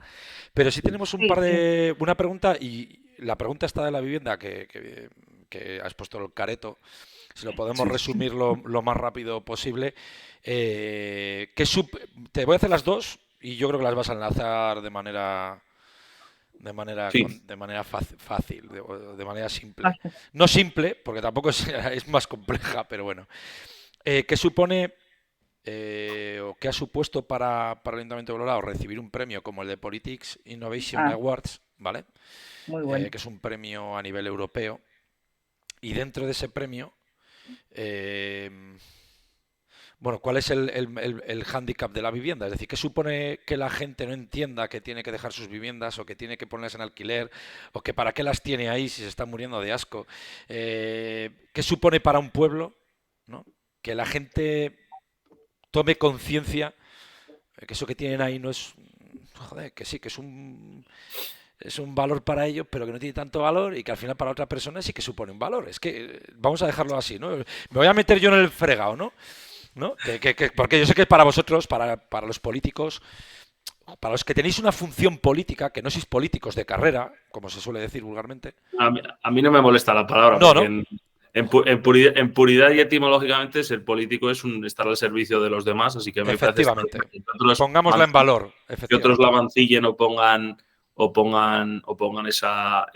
pero si tenemos una pregunta, y la pregunta está de la vivienda que has puesto el careto, si lo podemos resumir lo más rápido posible. Te voy a hacer las dos y yo creo que las vas a enlazar de manera fácil, de manera simple. No simple, porque tampoco es más compleja, pero bueno. ¿Qué supone o qué ha supuesto para el Ayuntamiento de Belorado recibir un premio como el de Politics Innovation Awards, ¿vale? Muy bueno. Que es un premio a nivel europeo? Y dentro de ese premio, bueno, ¿cuál es el hándicap de la vivienda? Es decir, ¿qué supone que la gente no entienda que tiene que dejar sus viviendas o que tiene que ponerlas en alquiler o que para qué las tiene ahí si se están muriendo de asco? ¿Qué supone para un pueblo, ¿no?, que la gente tome conciencia que eso que tienen ahí no es... Joder, que sí, que es un valor para ellos, pero que no tiene tanto valor y que al final para otra persona sí que supone un valor? Es que vamos a dejarlo así, ¿no? Me voy a meter yo en el fregado, ¿no? ¿no? Porque yo sé que para vosotros, para los políticos, para los que tenéis una función política, que no sois políticos de carrera, como se suele decir vulgarmente. A mí no me molesta la palabra, No, porque ¿no? en puridad y etimológicamente ser político es estar al servicio de los demás, así que me parece estar Efectivamente. bien. Que otros Pongámosla en valor, que otros la efectivamente. mancillen o pongan esa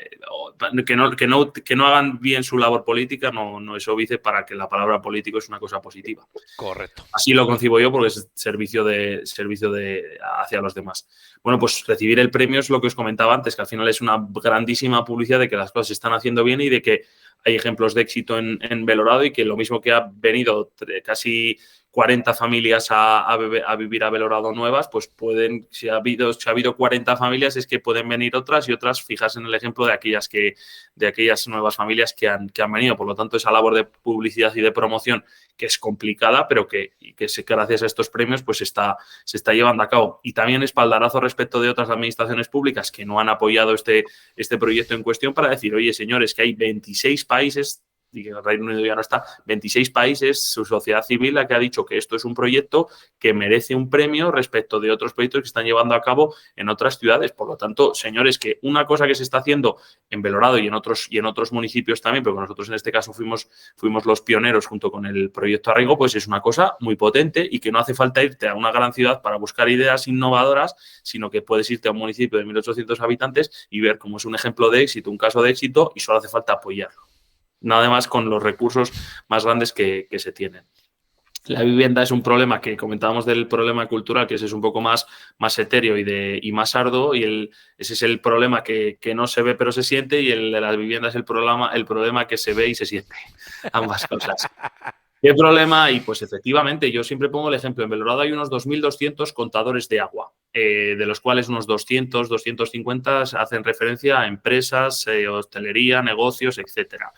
que no hagan bien su labor política, no es óbice para que la palabra político es una cosa positiva. Correcto. Así lo concibo yo porque es servicio hacia los demás. Bueno, pues recibir el premio es lo que os comentaba antes, que al final es una grandísima publicidad de que las cosas se están haciendo bien y de que hay ejemplos de éxito en Belorado y que lo mismo que ha venido casi 40 familias a vivir a Belorado nuevas, pues pueden, si ha habido 40 familias, es que pueden venir otras y otras, fijarse en el ejemplo de aquellas nuevas familias que han venido. Por lo tanto, esa labor de publicidad y de promoción, que es complicada, pero que gracias a estos premios pues se está llevando a cabo. Y también espaldarazo respecto de otras administraciones públicas que no han apoyado este proyecto en cuestión para decir, oye, señores, que hay 26 países, y que el Reino Unido ya no está, 26 países, su sociedad civil, la que ha dicho que esto es un proyecto que merece un premio respecto de otros proyectos que están llevando a cabo en otras ciudades. Por lo tanto, señores, que una cosa que se está haciendo en Belorado y en otros municipios también, pero nosotros en este caso fuimos los pioneros junto con el proyecto Arrigo, pues es una cosa muy potente y que no hace falta irte a una gran ciudad para buscar ideas innovadoras, sino que puedes irte a un municipio de 1.800 habitantes y ver cómo es un ejemplo de éxito, un caso de éxito, y solo hace falta apoyarlo. Nada más con los recursos más grandes que se tienen. La vivienda es un problema que comentábamos del problema cultural, que ese es un poco más etéreo y más arduo, y ese es el problema que no se ve pero se siente, y el de las viviendas es el problema que se ve y se siente. Ambas cosas. ¿Qué problema hay? Pues efectivamente, yo siempre pongo el ejemplo. En Belorado hay unos 2.200 contadores de agua, de los cuales unos 200, 250 hacen referencia a empresas, hostelería, negocios, etcétera.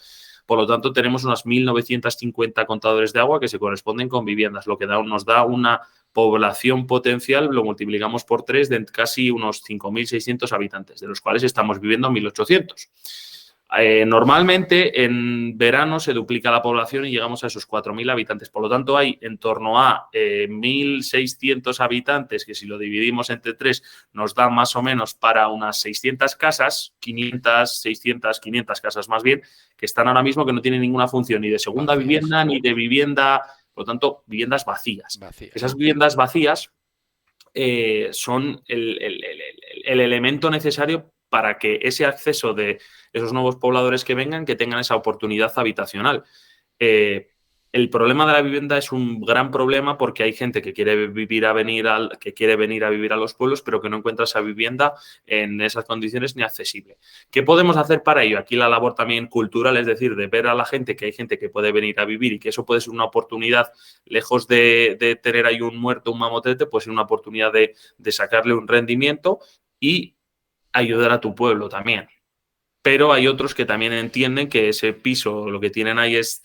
Por lo tanto, tenemos unas 1.950 contadores de agua que se corresponden con viviendas, lo que nos da una población potencial, lo multiplicamos por 3 de casi unos 5.600 habitantes, de los cuales estamos viviendo 1.800. Normalmente en verano se duplica la población y llegamos a esos 4.000 habitantes. Por lo tanto, hay en torno a 1.600 habitantes, que si lo dividimos entre 3 nos da más o menos para unas 600 casas, 500, 600, 500 casas más bien, que están ahora mismo que no tienen ninguna función ni de segunda vivienda ni de vivienda, por lo tanto, viviendas vacías. Esas viviendas vacías son el elemento necesario para que ese acceso de esos nuevos pobladores que vengan, que tengan esa oportunidad habitacional. El problema de la vivienda es un gran problema porque hay gente que quiere venir a vivir a los pueblos, pero que no encuentra esa vivienda en esas condiciones ni accesible. ¿Qué podemos hacer para ello? Aquí la labor también cultural, es decir, de ver a la gente que hay gente que puede venir a vivir y que eso puede ser una oportunidad, lejos de tener ahí un muerto, un mamotete, pues es una oportunidad de sacarle un rendimiento y ayudar a tu pueblo también. Pero hay otros que también entienden que ese piso, lo que tienen ahí es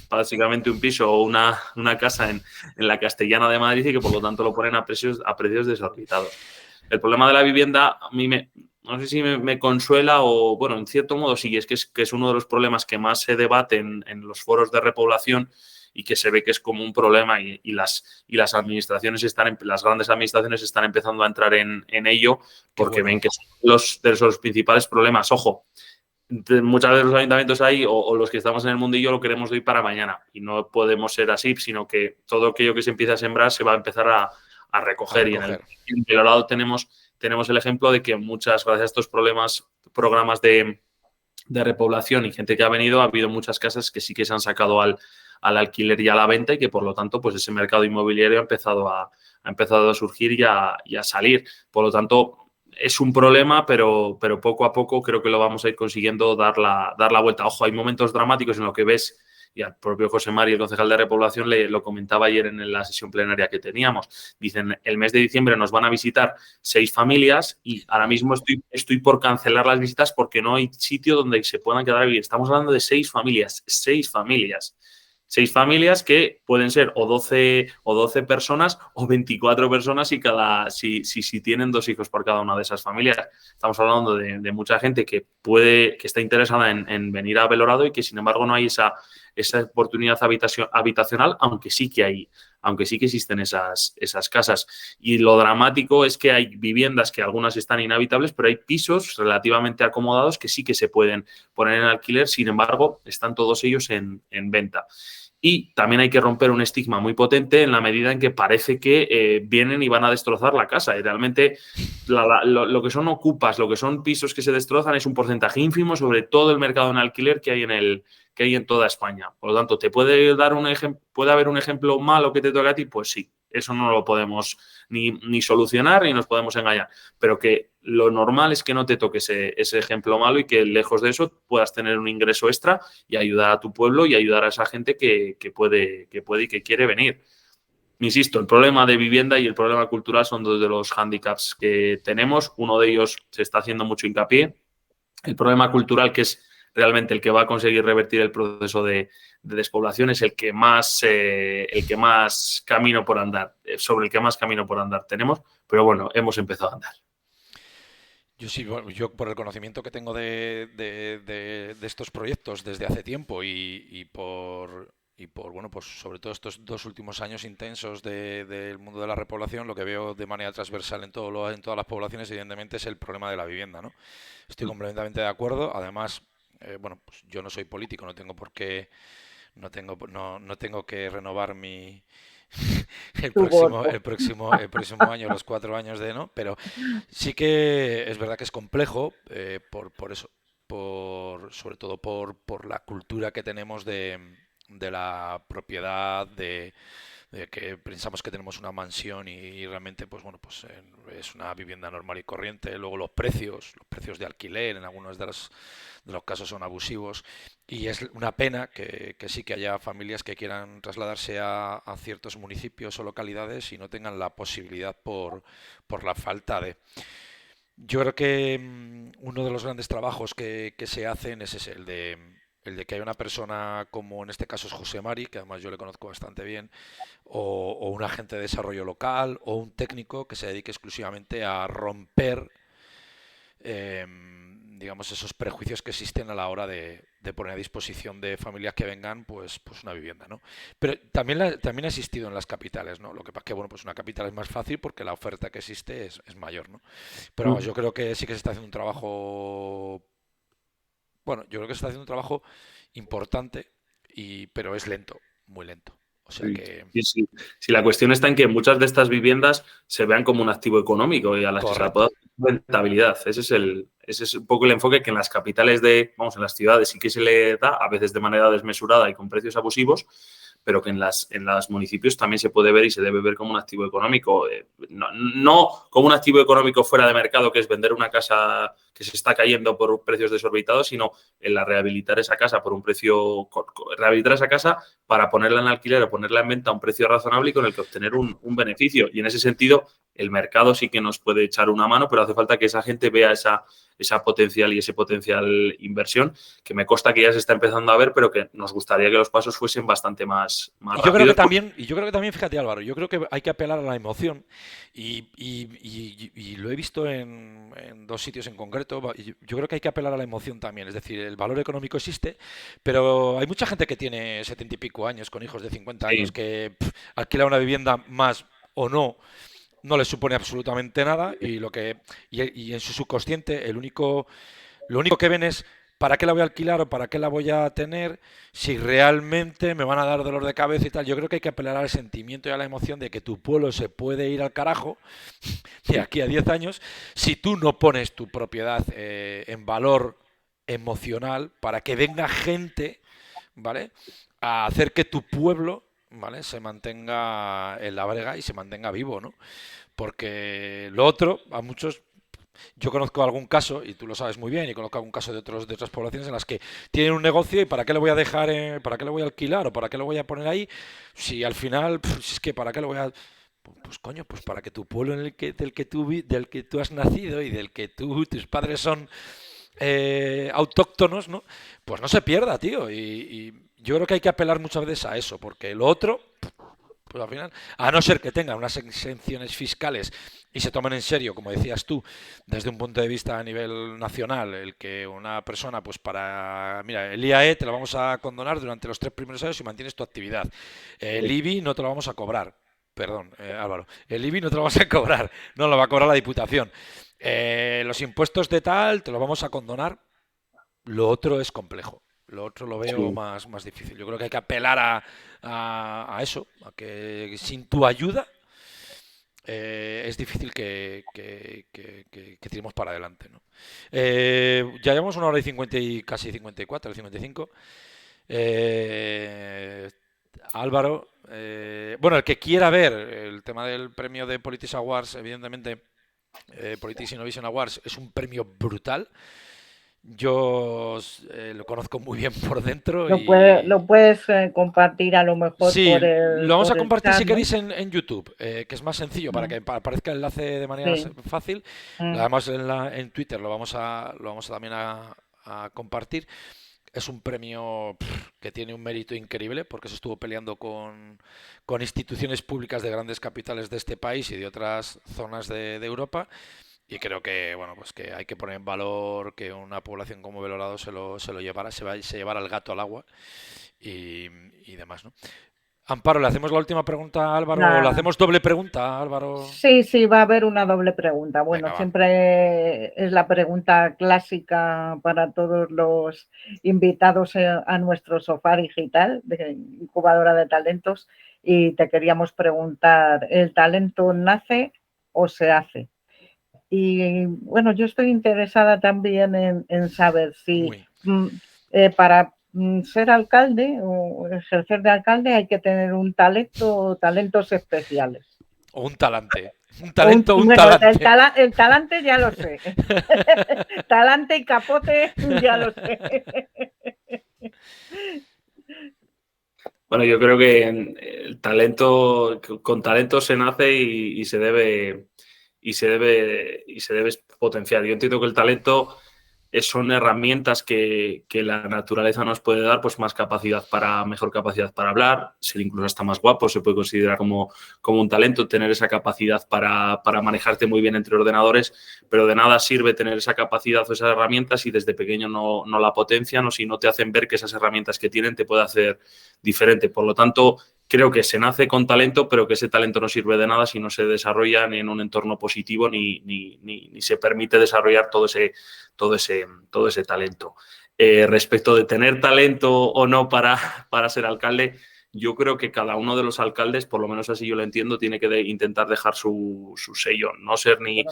básicamente un piso o una casa en la Castellana de Madrid, y que por lo tanto lo ponen a precios desorbitados. El problema de la vivienda a mí no sé si me consuela o, bueno, en cierto modo sí, es que es uno de los problemas que más se debaten en los foros de repoblación y que se ve que es como un problema, y las administraciones las grandes administraciones están empezando a entrar en ello porque ven que son de los principales problemas. Ojo, muchas veces los ayuntamientos hay o los que estamos en el mundillo lo queremos de hoy para mañana, y no podemos ser así, sino que todo aquello que se empieza a sembrar se va a empezar a recoger. Y en Belorado tenemos el ejemplo de que gracias a estos programas de repoblación y gente que ha venido, ha habido muchas casas que sí que se han sacado al alquiler y a la venta, y que por lo tanto pues ese mercado inmobiliario ha empezado a surgir y a salir. Por lo tanto, es un problema, pero poco a poco creo que lo vamos a ir consiguiendo dar la vuelta. Ojo, hay momentos dramáticos en los que ves, y al propio José Mari, el concejal de repoblación, lo comentaba ayer en la sesión plenaria que teníamos. Dicen, el mes de diciembre nos van a visitar 6 familias y ahora mismo estoy por cancelar las visitas porque no hay sitio donde se puedan quedar a vivir. Estamos hablando de 6 familias. 6 familias que pueden ser o 12 personas o 24 personas si tienen 2 hijos por cada una de esas familias. Estamos hablando de mucha gente que está interesada en venir a Belorado y que, sin embargo, no hay esa oportunidad habitacional, aunque sí que existen esas casas. Y lo dramático es que hay viviendas que algunas están inhabitables, pero hay pisos relativamente acomodados que sí que se pueden poner en alquiler, sin embargo, están todos ellos en venta. Y también hay que romper un estigma muy potente en la medida en que parece que vienen y van a destrozar la casa. Y realmente lo que son ocupas, lo que son pisos que se destrozan es un porcentaje ínfimo sobre todo el mercado en alquiler que hay en toda España. Por lo tanto, puede haber un ejemplo malo que te toque a ti? Pues sí, eso no lo podemos ni solucionar ni nos podemos engañar. Pero que lo normal es que no te toque ese ejemplo malo y que lejos de eso puedas tener un ingreso extra y ayudar a tu pueblo y ayudar a esa gente que puede y que quiere venir. Insisto, el problema de vivienda y el problema cultural son dos de los hándicaps que tenemos. Uno de ellos se está haciendo mucho hincapié. El problema cultural, que es realmente el que va a conseguir revertir el proceso de despoblación, es el que más camino por andar, sobre el que más camino por andar tenemos. Pero bueno, hemos empezado a andar. Yo sí, bueno, yo por el conocimiento que tengo de estos proyectos desde hace tiempo y por bueno, pues sobre todo estos 2 últimos años intensos del mundo de la repoblación, lo que veo de manera transversal en todas las poblaciones, evidentemente, es el problema de la vivienda, ¿no? Estoy completamente de acuerdo. Además, bueno, pues yo no soy político, no tengo por qué, no tengo que renovar el próximo año, los 4 años ¿no? Pero sí que es verdad que es complejo por eso, sobre todo por la cultura que tenemos de la propiedad, de que pensamos que tenemos una mansión y realmente pues bueno, pues es una vivienda normal y corriente. Luego los precios de alquiler en algunos de los casos son abusivos y es una pena que sí que haya familias que quieran trasladarse a ciertos municipios o localidades y no tengan la posibilidad por la falta de... Yo creo que uno de los grandes trabajos que se hacen es ese, el de que haya una persona como en este caso es José Mari, que además yo le conozco bastante bien, o un agente de desarrollo local, o un técnico que se dedique exclusivamente a romper, digamos, esos prejuicios que existen a la hora de poner a disposición de familias que vengan, pues una vivienda, ¿no? Pero también ha existido en las capitales, ¿no? Lo que pasa es que, bueno, pues una capital es más fácil porque la oferta que existe es mayor, ¿no? Pero vamos, yo creo que sí que se está haciendo un trabajo. Bueno, yo creo que se está haciendo un trabajo importante, pero es lento, muy lento. O sea que... Sí. Sí, la cuestión está en que muchas de estas viviendas se vean como un activo económico y a las que se le pueda dar rentabilidad. Ese es un poco el enfoque que en las capitales en las ciudades sí que se le da, a veces de manera desmesurada y con precios abusivos, pero que en los municipios también se puede ver y se debe ver como un activo económico. No como un activo económico fuera de mercado, que es vender una casa que se está cayendo por precios desorbitados, sino en rehabilitar esa casa por un precio, rehabilitar esa casa para ponerla en alquiler o ponerla en venta a un precio razonable y con el que obtener un beneficio. Y en ese sentido, el mercado sí que nos puede echar una mano, pero hace falta que esa gente vea esa potencial y ese potencial inversión, que me consta que ya se está empezando a ver, pero que nos gustaría que los pasos fuesen bastante más rápidos. Yo creo que también, fíjate Álvaro, yo creo que hay que apelar a la emoción y lo he visto en 2 sitios en concreto. Yo creo que hay que apelar a la emoción también, es decir, el valor económico existe, pero hay mucha gente que tiene 70 y pico años con hijos de 50 años que alquila una vivienda más o no les supone absolutamente nada y en su subconsciente lo único que ven es ¿para qué la voy a alquilar o para qué la voy a tener si realmente me van a dar dolor de cabeza y tal? Yo creo que hay que apelar al sentimiento y a la emoción de que tu pueblo se puede ir al carajo de aquí a 10 años si tú no pones tu propiedad en valor emocional para que venga gente, ¿vale?, a hacer que tu pueblo, ¿vale?, se mantenga en la brega y se mantenga vivo, ¿no? Porque lo otro, a muchos... Yo conozco algún caso, y tú lo sabes muy bien, y conozco algún caso de otras poblaciones en las que tienen un negocio y ¿para qué lo voy a dejar, para qué lo voy a alquilar o para qué lo voy a poner ahí? Si al final, es que ¿para qué lo voy a...? Pues coño, pues para que tu pueblo del que tú has nacido y del que tus padres son autóctonos, ¿no? Pues no se pierda, tío. Y yo creo que hay que apelar muchas veces a eso, porque lo otro pues al final, a no ser que tengan unas exenciones fiscales y se tomen en serio, como decías tú, desde un punto de vista a nivel nacional, el que una persona, pues mira, el IAE te lo vamos a condonar durante los 3 primeros años si mantienes tu actividad. El IBI no te lo vamos a cobrar. Perdón, Álvaro. El IBI no te lo vamos a cobrar, no lo va a cobrar la Diputación. Los impuestos de tal te lo vamos a condonar. Lo otro es complejo. Lo otro lo veo Sí. más difícil. Yo creo que hay que apelar a eso, a que sin tu ayuda es difícil que tiremos para adelante, ¿no? Ya llevamos 1 hora y casi 54, 55. Eh, Álvaro, bueno, el que quiera ver el tema del premio de Politics Awards, evidentemente, Politics Innovation Awards es un premio brutal. Yo lo conozco muy bien por dentro Lo y puedes compartir a lo mejor sí, lo vamos a por el compartir si chat, ¿no? queréis en YouTube, que es más sencillo para Mm, que aparezca el enlace de manera sí. fácil. Mm. Además en Twitter lo vamos a también a compartir. Es un premio que tiene un mérito increíble porque se estuvo peleando con instituciones públicas de grandes capitales de este país y de otras zonas de Europa. Y creo que, bueno, pues que hay que poner en valor que una población como Belorado se lo llevara, se llevara el gato al agua y, y demás, ¿no? Amparo, ¿le hacemos la última pregunta a Álvaro? ¿O le Nada. hacemos doble pregunta a Álvaro? Sí, sí, va a haber una doble pregunta. Bueno, Venga, va. siempre es la pregunta clásica para todos los invitados a nuestro sofá digital de incubadora de talentos y te queríamos preguntar, ¿el talento nace o se hace? Y bueno, yo estoy interesada también en saber si Muy. para ser alcalde o ejercer de alcalde hay que tener un talento o talentos especiales. O un talante. Un talento o un Bueno, talante. el talante ya lo sé. Talante y capote ya lo sé. Bueno, yo creo que el talento, con talento se nace y se debe potenciar. Yo entiendo que el talento son herramientas que la naturaleza nos puede dar, pues mejor capacidad para hablar, ser incluso hasta más guapo, se puede considerar como un talento, tener esa capacidad para manejarte muy bien entre ordenadores, pero de nada sirve tener esa capacidad o esas herramientas si desde pequeño no la potencian o si no te hacen ver que esas herramientas que tienen te puede hacer diferente. Por lo tanto, creo que se nace con talento, pero que ese talento no sirve de nada si no se desarrolla ni en un entorno positivo ni se permite desarrollar todo ese talento. Respecto de tener talento o no para ser alcalde, yo creo que cada uno de los alcaldes, por lo menos así yo lo entiendo, tiene que intentar dejar su sello, no ser ni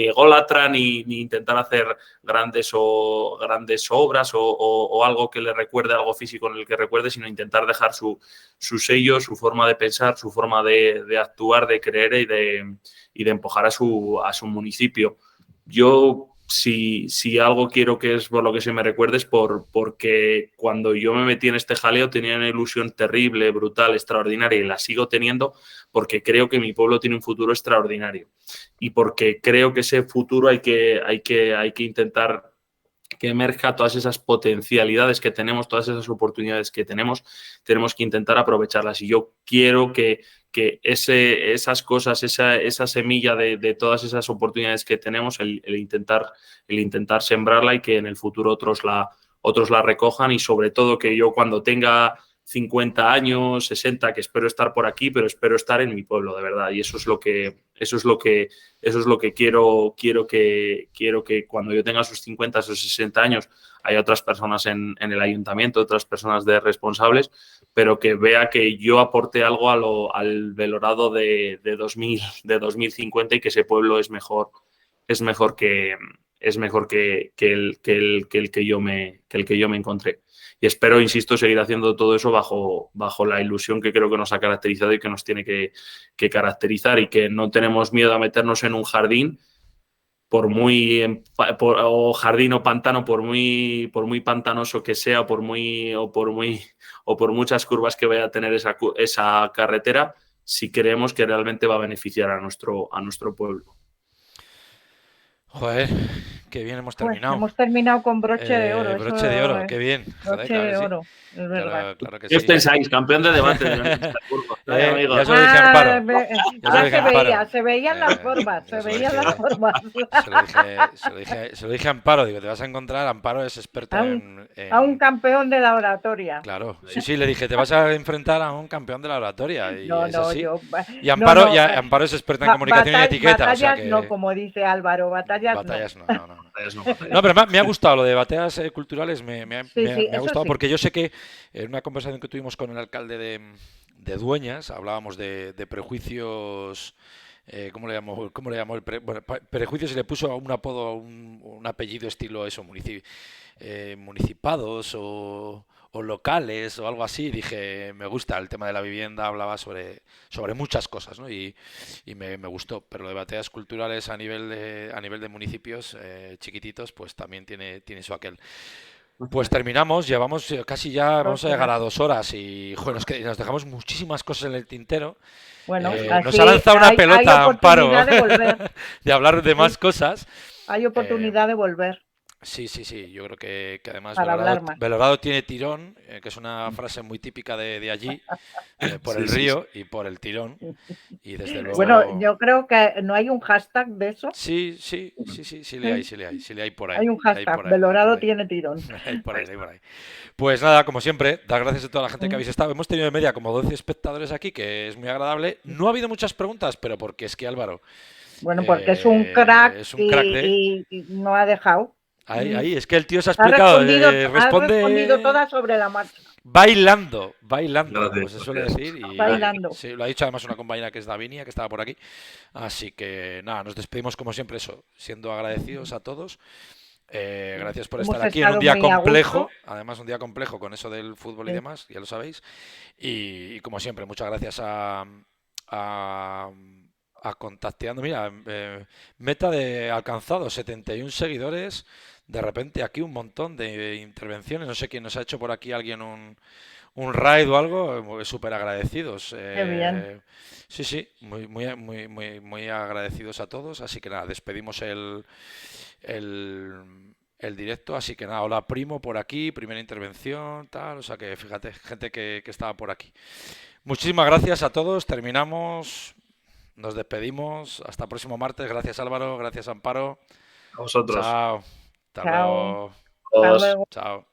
ególatra ni intentar hacer grandes obras o algo que le recuerde, algo físico en el que recuerde, sino intentar dejar su sello, su forma de pensar, su forma de actuar, de creer y de empujar a su municipio. Yo, si algo quiero que es por lo que se me recuerde es porque cuando yo me metí en este jaleo tenía una ilusión terrible, brutal, extraordinaria y la sigo teniendo porque creo que mi pueblo tiene un futuro extraordinario y porque creo que ese futuro hay que intentar que emerja todas esas potencialidades que tenemos, todas esas oportunidades que tenemos que intentar aprovecharlas. Y yo quiero que esas cosas, esa semilla de todas esas oportunidades que tenemos, el intentar sembrarla y que en el futuro otros la recojan y sobre todo que yo cuando tenga 50 años, 60, que espero estar por aquí, pero espero estar en mi pueblo, de verdad. Y eso es lo que quiero que cuando yo tenga sus 50 o 60 años haya otras personas en el ayuntamiento, otras personas de responsables, pero que vea que yo aporté algo al Belorado de 2050 y que ese pueblo es mejor que el que yo me encontré. Y espero, insisto, seguir haciendo todo eso bajo la ilusión que creo que nos ha caracterizado y que nos tiene que caracterizar y que no tenemos miedo a meternos en un jardín o jardín o pantano, por muy pantanoso que sea, o por muchas curvas que vaya a tener esa carretera, si creemos que realmente va a beneficiar a nuestro pueblo. Joder, qué bien hemos Pues terminado. hemos terminado con broche de oro. Broche de oro, qué bien. Joder, Broche claro de que sí. oro, es verdad. Claro que ¿Qué os sí. pensáis? Campeón de debate de Análisis Curva. Ay, amigos. Ya se lo dije a Amparo. Ya se veía, se veían las formas, ya se se lo veían dije. las formas. Se lo dije a Amparo, digo, te vas a encontrar, Amparo es experta A un campeón de la oratoria. Claro, sí, le dije, te vas a enfrentar a un campeón de la oratoria, y No, es no, así. yo. Y Amparo, No, Amparo es experta en comunicación y etiqueta, o sea batallas que... no, como dice Álvaro, batallas no. Batallas no. Batallas no, batallas. No, pero me ha gustado lo de batallas culturales, me ha Sí, me ha eso gustado sí. porque yo sé que en una conversación que tuvimos con el alcalde de Dueñas hablábamos de prejuicios, ¿cómo le llamó? Bueno, prejuicios, y le puso un apodo, un apellido estilo eso, municipados o locales o algo así. Dije, me gusta el tema de la vivienda, hablaba sobre muchas cosas, ¿no? Y me gustó, pero lo de batallas culturales a nivel de municipios chiquititos, pues también tiene su aquel. Pues terminamos, llevamos casi ya, vamos a llegar a 2 horas y joder, nos dejamos muchísimas cosas en el tintero. Bueno, Nos así ha lanzado una hay pelota, Amparo, oportunidad de volver. de hablar de más cosas. Hay oportunidad de volver Sí, yo creo que además para hablar más. Belorado tiene tirón, que es una frase muy típica de allí, por el río y por el tirón, y desde luego... Bueno, yo creo que no hay un hashtag de eso. Sí le hay por ahí. Hay un hashtag, por ahí, Belorado tiene tirón. Hay por ahí. Pues nada, como siempre, dar gracias a toda la gente que habéis estado. Hemos tenido de media como 12 espectadores aquí, que es muy agradable. No ha habido muchas preguntas, pero porque es que Álvaro... Bueno, porque es un crack, y no ha dejado. Ahí, es que el tío se ha explicado. Ha respondido todas sobre la marcha. Bailando, Gracias, como se suele decir. Y bailando. Sí, lo ha dicho además una compañera que es Davinia, que estaba por aquí. Así que nada, nos despedimos como siempre, eso, siendo agradecidos a todos. Gracias por estar aquí en un día complejo, además un día complejo con eso del fútbol y demás, ya lo sabéis. Y como siempre, muchas gracias a Contacteando. Mira, meta de alcanzado, 71 seguidores. De repente aquí un montón de intervenciones. No sé quién nos ha hecho por aquí, alguien un raid o algo. Súper agradecidos. Qué bien. Sí, muy agradecidos a todos. Así que nada, despedimos el directo. Así que nada, hola primo por aquí, primera intervención, tal. O sea que fíjate, gente que estaba por aquí. Muchísimas gracias a todos. Terminamos. Nos despedimos. Hasta el próximo martes. Gracias Álvaro, gracias Amparo. A vosotros. Chao. Hasta Chao. luego. Hasta luego. Chao.